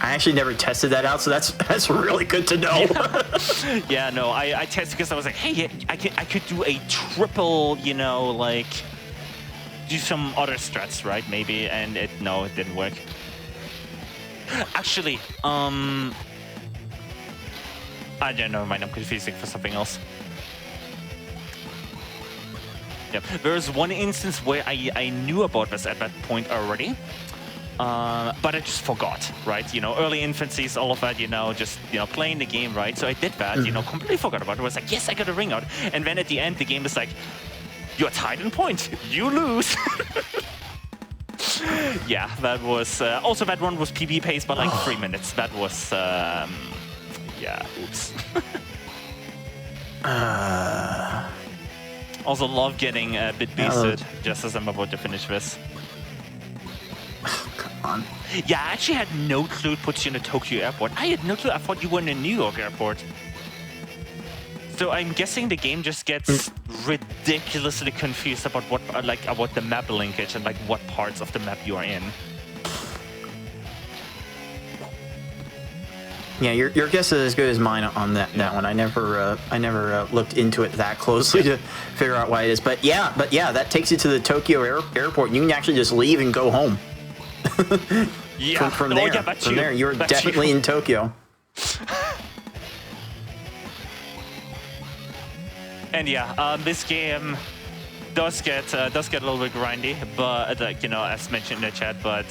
I actually never tested that out, so that's really good to know. Yeah, no, I tested because I was like, hey, I could do a triple, like do some other strats, right? Maybe, and it didn't work. Actually, I don't know, mind, I'm confusing for something else. Yep, there's one instance where I knew about this at that point already. But I just forgot, right? Early infancies, all of that, just, playing the game, right? So I did that, completely forgot about it. I was like, yes, I got a ring out. And then at the end, the game is like, You're tied in point. You lose. Yeah, that was... also, that one was PB pace by like 3 minutes. That was... yeah, oops. Also love getting a bit beasted just as I'm about to finish this. Come on. Yeah, I actually had no clue it puts you in the Tokyo airport. I had no clue. I thought you were in a New York airport. So I'm guessing the game just gets ridiculously confused about what, about the map linkage and like what parts of the map you are in. Yeah, your guess is as good as mine on that one. I never looked into it that closely to figure out why it is. But yeah, that takes you to the Tokyo airport. You can actually just leave and go home. Yeah, from there, you're definitely in Tokyo. And yeah, this game does get a little bit grindy, but like, you know, as mentioned in the chat, but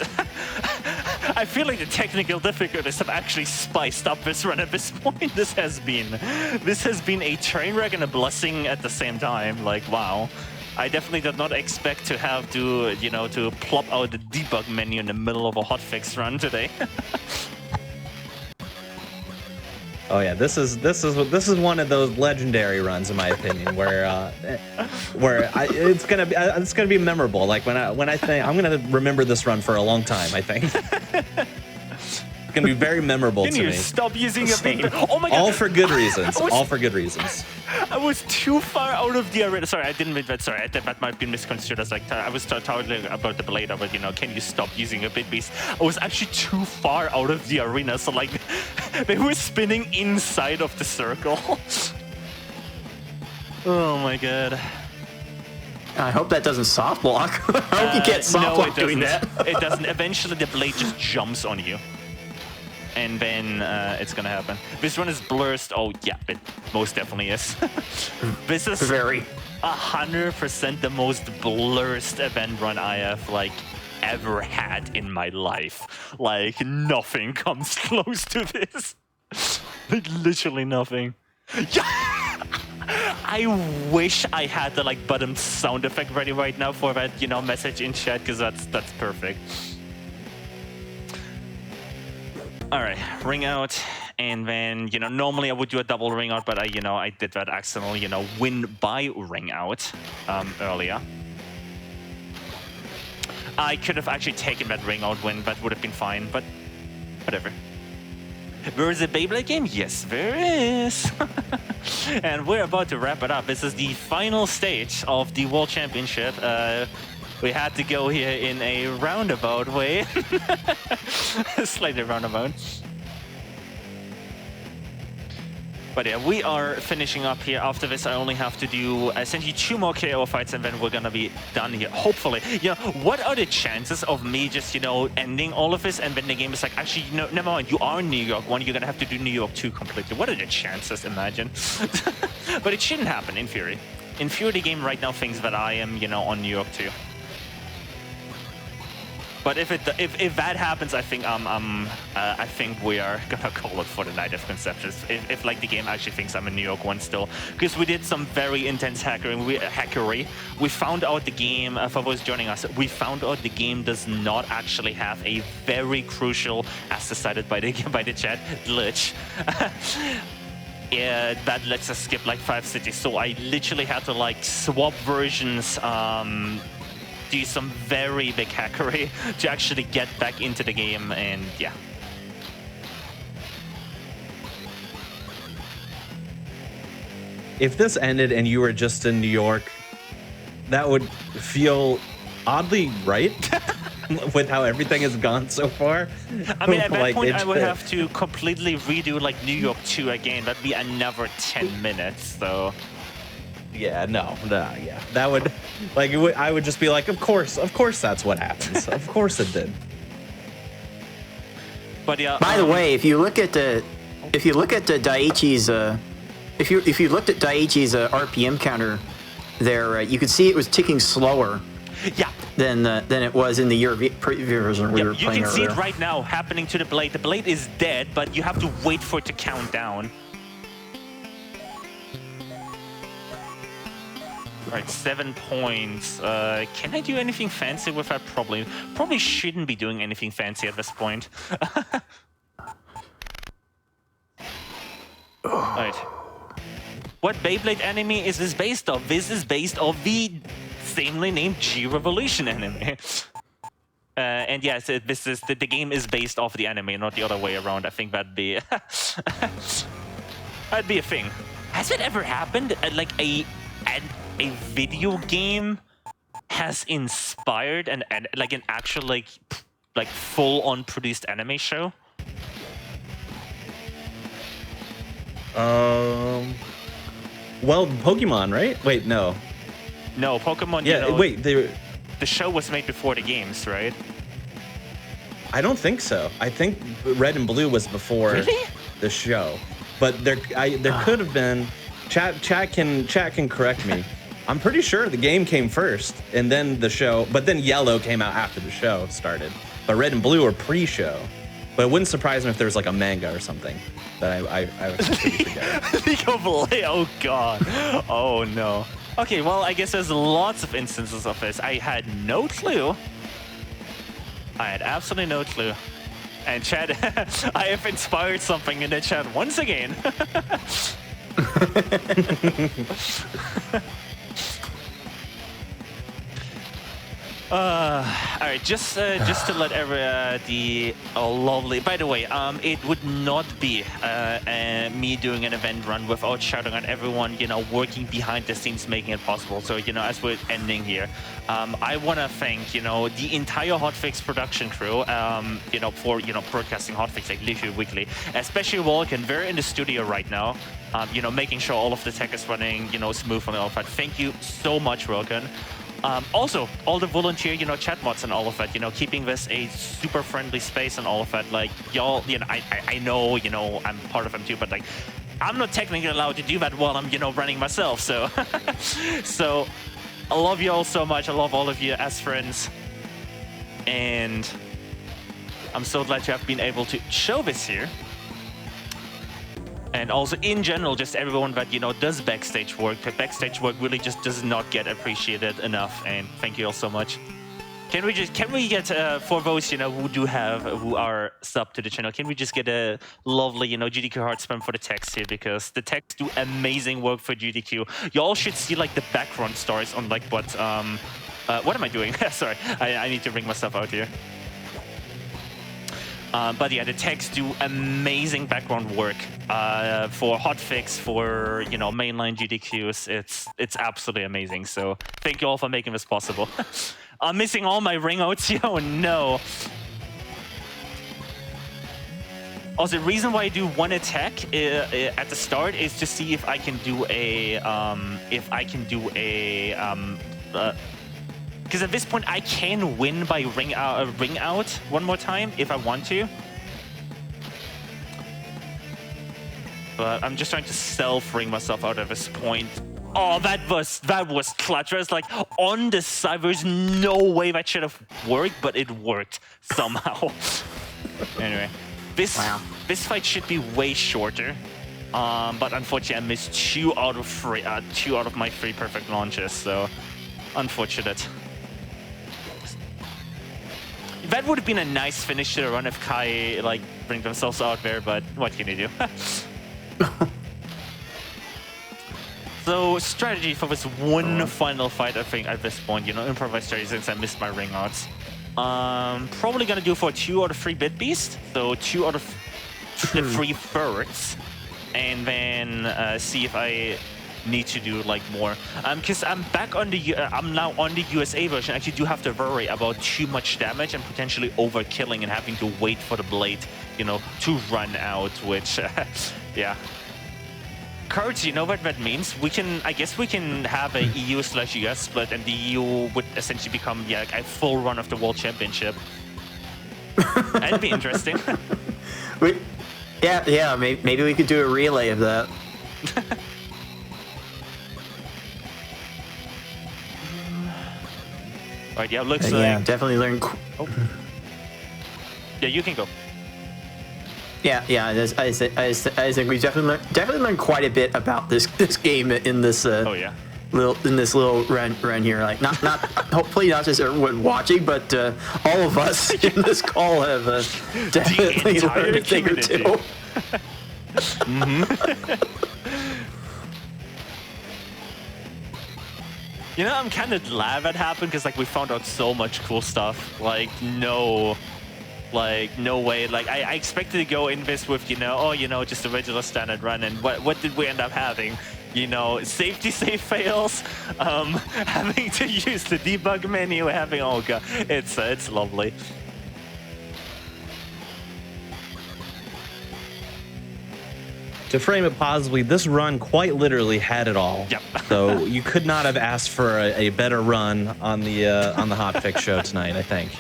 I feel like the technical difficulties have actually spiced up this run at this point. This has been a train wreck and a blessing at the same time. Like, wow. I definitely did not expect to have to, you know, to plop out the debug menu in the middle of a hotfix run today. Oh yeah, this is one of those legendary runs in my opinion, where it's gonna be memorable. Like when I think I'm gonna remember this run for a long time. I think it's gonna be very memorable to me. Can you stop using a big? Oh my god! All for good reasons. All for good reasons. I was too far out of the arena. Sorry, I didn't mean that. Sorry, that might be misconstrued as like I was talking about the blade of it. You know, can you stop using a bit beast? I was actually too far out of the arena, so like they were spinning inside of the circle. Oh my god. I hope that doesn't soft block. I hope you can't soft block doing that. It doesn't. Eventually, the blade just jumps on you. And then it's gonna happen. This one is blurred. Oh yeah, it most definitely is. This is very 100% the most blurred event run I have like ever had in my life. Like nothing comes close to this. Like literally nothing. Yeah. I wish I had the like bottom sound effect ready right now for that, you know, message in chat, because that's perfect. All right, ring out, and then, you know, normally I would do a double ring out, but I did that accidentally, you know, win by ring out earlier. I could have actually taken that ring out win, that would have been fine, but whatever. There is a Beyblade game? Yes, there is. And we're about to wrap it up. This is the final stage of the World Championship. We had to go here in a roundabout way. Slightly roundabout. But yeah, we are finishing up here. After this, I only have to do essentially 2 more KO fights, and then we're gonna be done here. Hopefully. You know, what are the chances of me just, you know, ending all of this, and then the game is like, actually, no, never mind, you are in New York 1, you're gonna have to do New York 2 completely. What are the chances, imagine? But it shouldn't happen, in theory. In theory, the game right now thinks that I am, you know, on New York 2. But if that happens, I think I think we are gonna call it for the night of conceptions. If like the game actually thinks I'm in New York 1 still, because we did some very intense hackery. We found out the game. For those joining us, we found out the game does not actually have a very crucial, as decided by the chat, glitch. Yeah, that lets us skip like 5 cities. So I literally had to like swap versions. Do some very big hackery to actually get back into the game, and yeah. If this ended and you were just in New York, that would feel oddly right with how everything has gone so far. I mean, at that point, I would have to completely redo like New York 2 again. That'd be another 10 minutes, so... Yeah, no, yeah. That would, like, I would just be like, of course that's what happens. Of course it did. But yeah. By the way, if you look at Daiichi's, if you looked at Daiichi's RPM counter, there, you could see it was ticking slower. Yeah. Than it was in the preview version we were playing earlier. You can see it right now happening to the blade. The blade is dead, but you have to wait for it to count down. All right, 7 points. Can I do anything fancy with that? Probably shouldn't be doing anything fancy at this point. Alright. What Beyblade anime is this based off? This is based off the samely named G-Revolution anime. And yes, this is the game is based off the anime, not the other way around. I think that'd be that'd be a thing. Has it ever happened? Like a video game has inspired and like an actual like full-on produced anime show? Well, Pokemon, right? Wait, no. No, Pokemon. Yeah, you know, wait. the show was made before the games, right? I don't think so. I think Red and Blue was before the show, but there could have been. Chat can correct me. I'm pretty sure the game came first, and then the show. But then Yellow came out after the show started. But Red and Blue are pre-show. But it wouldn't surprise me if there was like a manga or something that I completely forget. League of Legends. Oh god. Oh no. Okay, well I guess there's lots of instances of this. I had no clue. I had absolutely no clue. And chat, I have inspired something in the chat once again. All right, just to let the lovely. By the way, it would not be me doing an event run without shouting out everyone, you know, working behind the scenes, making it possible. So, you know, as we're ending here, I want to thank, you know, the entire Hotfix production crew, you know, for, you know, broadcasting Hotfix like literally weekly, especially Vulcan. They're in the studio right now, you know, making sure all of the tech is running, you know, smooth and all of that. Thank you so much, Vulcan. Also, all the volunteer, you know, chat mods and all of that, you know, keeping this a super friendly space and all of that. Like, y'all, you know, I know, you know, I'm part of them too, but like, I'm not technically allowed to do that while I'm, you know, running myself. So, so I love you all so much. I love all of you as friends. And I'm so glad to have been able to show this here. And also, in general, just everyone that, you know, does backstage work. The backstage work really just does not get appreciated enough. And thank you all so much. Can we get, for those, you know, who are sub to the channel, can we just get a lovely, you know, GDQ heart spam for the text here? Because the text do amazing work for GDQ. You all should see, like, the background stars on, like, what am I doing? Sorry, I need to bring myself out here. But yeah, the techs do amazing background work for Hotfix, for, you know, mainline GDQs. It's absolutely amazing. So thank you all for making this possible. I'm missing all my ring outs. Oh no. Also, the reason why I do one attack at the start is to see if I can do a because at this point, I can win by ring out one more time if I want to. But I'm just trying to self-ring myself out at this point. Oh, that was clutch. I was like, on the side, there's no way that should have worked, but it worked somehow. Anyway, this fight should be way shorter. But unfortunately, I missed 2 out of my 3 perfect launches, so unfortunate. That would have been a nice finish to the run if Kai, like, bring themselves out there, but what can you do? So, strategy for this one final fight, I think, at this point, you know, improvised strategy since I missed my ring outs. Probably gonna do for 2 out of 3 bit beast, so 2 out of the 3 thirds, and then see if I need to do like more, because I'm back on the I'm now on the USA version. I actually do have to worry about too much damage and potentially overkilling and having to wait for the blade, you know, to run out, which yeah. Cards, you know what that means? I guess we can have a EU/US split, and the EU would essentially become, yeah, like a full run of the World Championship. That'd be interesting. Yeah, maybe we could do a relay of that. Right, yeah, looks yeah, like... definitely learn. Oh. Yeah, you can go. Yeah. I think we definitely learned quite a bit about this game in this. Oh yeah. this little run here. Like not hopefully not just everyone watching, but all of us in this call have definitely learned a thing or two. You know, I'm kind of glad that happened because like we found out so much cool stuff. Like no way. Like I expected to go in this with just a regular standard run, and what did we end up having? You know, safety save fails, having to use the debug menu, having it's lovely. To frame it positively, this run quite literally had it all. Yep. So you could not have asked for a better run on the Hotfix show tonight, I think.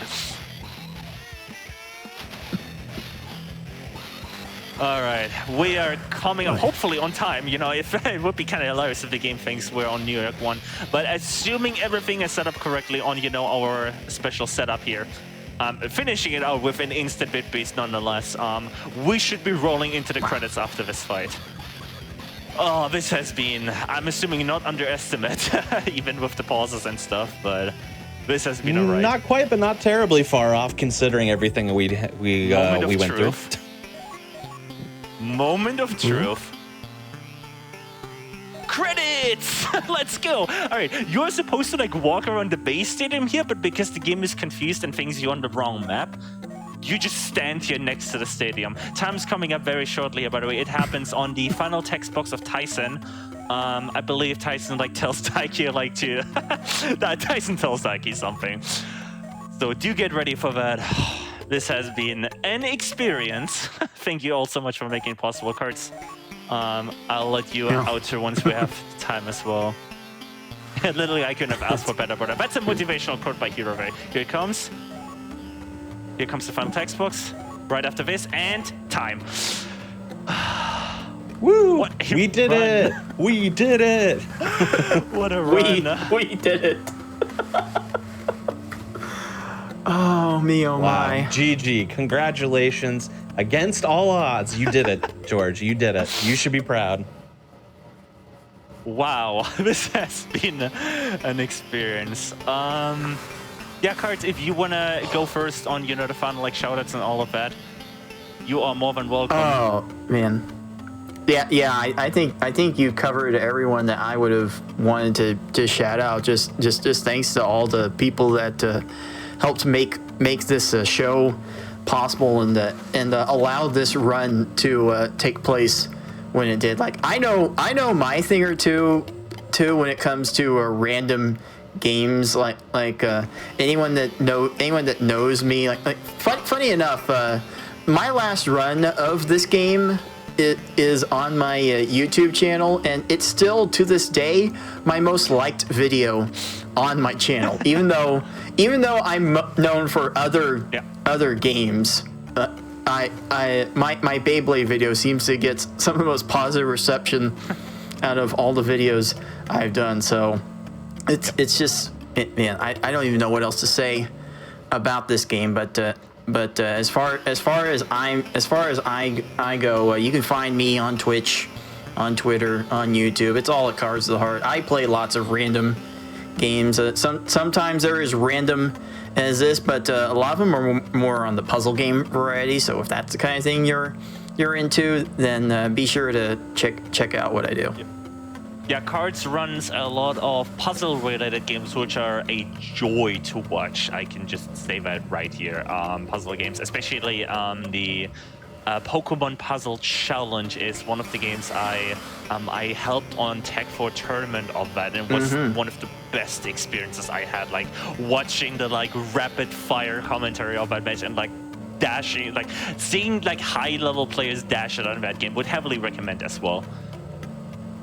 All right, we are coming up hopefully on time. You know, if it would be kind of hilarious if the game thinks we're on New York 1, but assuming everything is set up correctly on our special setup here. Finishing it out with an instant bit beast nonetheless. We should be rolling into the credits after this fight. Oh, this has been, I'm assuming, not underestimate, even with the pauses and stuff, but this has been alright. Not quite, but not terribly far off considering everything we went through. Moment of truth. Credits! Let's go! Alright, you're supposed to like walk around the base stadium here, but because the game is confused and thinks you're on the wrong map, you just stand here next to the stadium. Time's coming up very shortly here, by the way. It happens on the final text box of Tyson. I believe Tyson like tells Daiki like to... Tyson tells Daiki something. So do get ready for that. This has been an experience. Thank you all so much for making it possible, Kurtz. I'll let you outro once we have time as well. Literally, I couldn't have asked for better, but that's a motivational quote by Hero Ray. Here it comes. Here comes the final text box. Right after this, and time. Woo! We did it! We did it! What a run! We did it! Oh, me, oh my. GG, congratulations. Against all odds, you did it, George. You did it. You should be proud. Wow, this has been an experience. Yeah, Cards, if you want to go first on, the final like shoutouts and all of that, you are more than welcome. Oh, man. Yeah, I think you covered everyone that I would have wanted to shout out. Just thanks to all the people that helped make this show possible and allowed this run to take place when it did. Like I know my thing or two when it comes to random games. Like anyone that knows me. Funny enough, my last run of this game is on my YouTube channel, and it's still to this day my most liked video on my channel. even though I'm known for other games, my Beyblade video seems to get some of the most positive reception out of all the videos I've done. So it's just man, I don't even know what else to say about this game, but as far as I go, you can find me on Twitch, on Twitter, on YouTube. It's all at Cards of the Heart. I play lots of random games. Sometimes they're as random as this, but a lot of them are more on the puzzle game variety. So if that's the kind of thing you're into, then be sure to check out what I do. Yeah, Cards runs a lot of puzzle-related games, which are a joy to watch. I can just say that right here. Puzzle games, especially the Pokemon Puzzle Challenge, is one of the games I helped on tech for a tournament of that, and it was one of the best experiences I had. Like watching the rapid-fire commentary of that match and dashing, seeing high-level players dash it on that game. Would heavily recommend as well.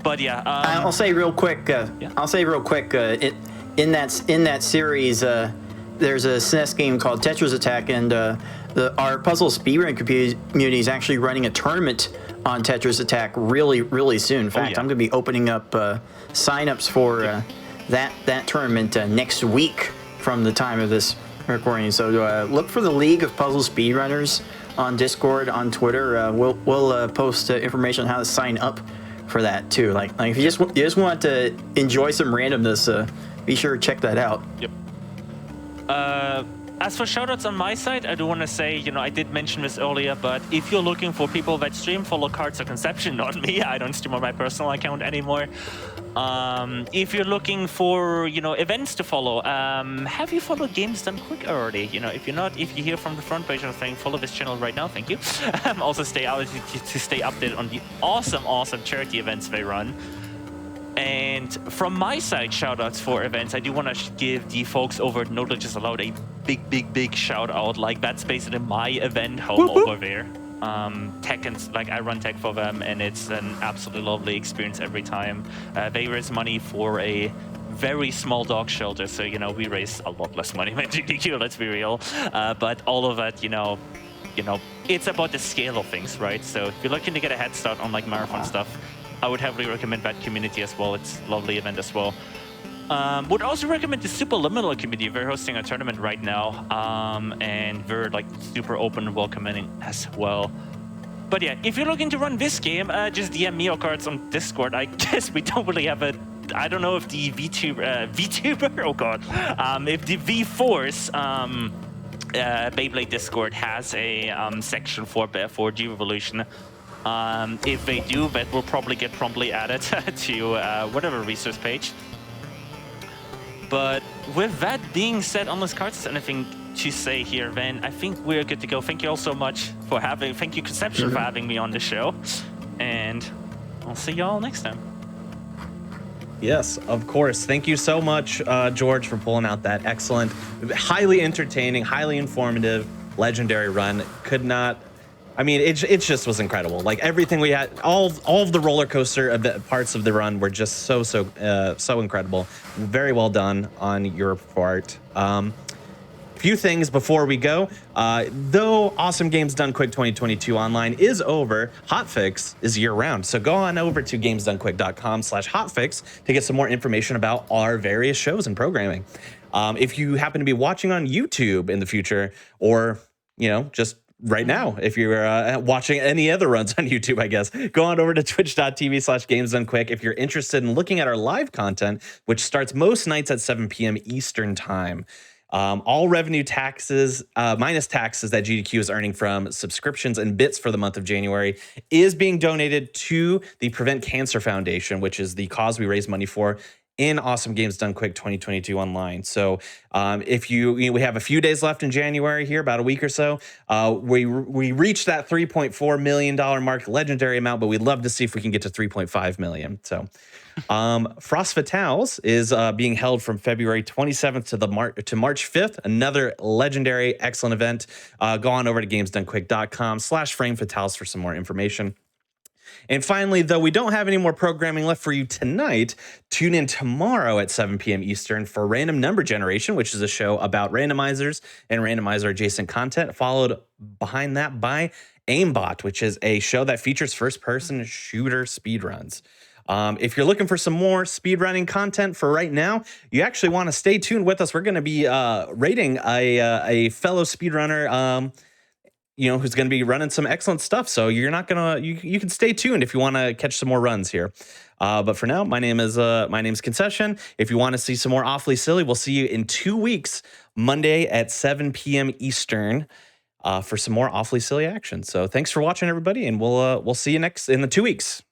But yeah, I'll say real quick. In that series, there's a SNES game called Tetris Attack, and our puzzle speedrun community is actually running a tournament on Tetris Attack really, really soon. In fact, I'm going to be opening up signups for that tournament next week from the time of this recording. So look for the League of Puzzle Speedrunners on Discord, on Twitter. We'll post information on how to sign up for that too. Like if you just want to enjoy some randomness, be sure to check that out. Yep. As for shoutouts on my side, I do want to say, I did mention this earlier, but if you're looking for people that stream, follow Cards of Conception, not me. I don't stream on my personal account anymore. If you're looking for, events to follow, have you followed Games Done Quick already? If you're not, if you hear from the front page of the thing, follow this channel right now. Thank you. Also stay out to stay updated on the awesome charity events they run. And from my side, shoutouts for events, I do want to give the folks over at Knowledge is Allowed a big shout out. Like, that's basically my event home over there. Tech and I run tech for them, and it's an absolutely lovely experience every time. They raise money for a very small dog shelter, so we raise a lot less money than GDQ, let's be real. But all of that, it's about the scale of things, right? So if you're looking to get a head start on marathon stuff, I would heavily recommend that community as well. It's a lovely event as well. Would also recommend the Superliminal community. They're hosting a tournament right now, and they're super open and welcoming as well. But yeah, if you're looking to run this game, just DM me or Cards on Discord. I guess we don't really have I don't know if the VTuber, oh god, if the VForce Beyblade Discord has a section for G-Revolution. If they do, that will probably get promptly added to whatever resource page. But with that being said, unless Cards has anything to say here, then I think we're good to go. Thank you all so much for thank you Conception for having me on the show. And I'll see y'all next time. Yes, of course. Thank you so much, George, for pulling out that excellent, highly entertaining, highly informative, legendary run. It just was incredible. Everything we had, all of the roller coaster parts of the run were just so incredible. Very well done on your part. Few things before we go. Though Awesome Games Done Quick 2022 online is over, Hotfix is year-round. So go on over to gamesdonequick.com/hotfix to get some more information about our various shows and programming. If you happen to be watching on YouTube in the future, or just right now, if you're watching any other runs on YouTube, I guess, go on over to twitch.tv/gamesdonequick if you're interested in looking at our live content, which starts most nights at 7 p.m. Eastern time. All revenue taxes, minus taxes that GDQ is earning from subscriptions and bits for the month of January, is being donated to the Prevent Cancer Foundation, which is the cause we raise money for in Awesome Games Done Quick 2022 online. So if we have a few days left in January here, about a week or so. We reached that $3.4 million mark, legendary amount, but we'd love to see if we can get to 3.5 million. So Frost Fatales is being held from February 27th to March 5th. Another legendary, excellent event. Go on over to gamesdonequick.com/framefatales for some more information. And finally, though we don't have any more programming left for you tonight, tune in tomorrow at 7 p.m. Eastern for Random Number Generation, which is a show about randomizers and randomizer-adjacent content, followed behind that by Aimbot, which is a show that features first-person shooter speedruns. If you're looking for some more speedrunning content for right now, you actually want to stay tuned with us. We're going to be rating a fellow speedrunner who's going to be running some excellent stuff. So you're not going to, you can stay tuned if you want to catch some more runs here. But for now, my name's Concession. If you want to see some more Awfully Silly, we'll see you in 2 weeks, Monday at 7 p.m. Eastern, for some more Awfully Silly action. So thanks for watching, everybody, and we'll see you in 2 weeks.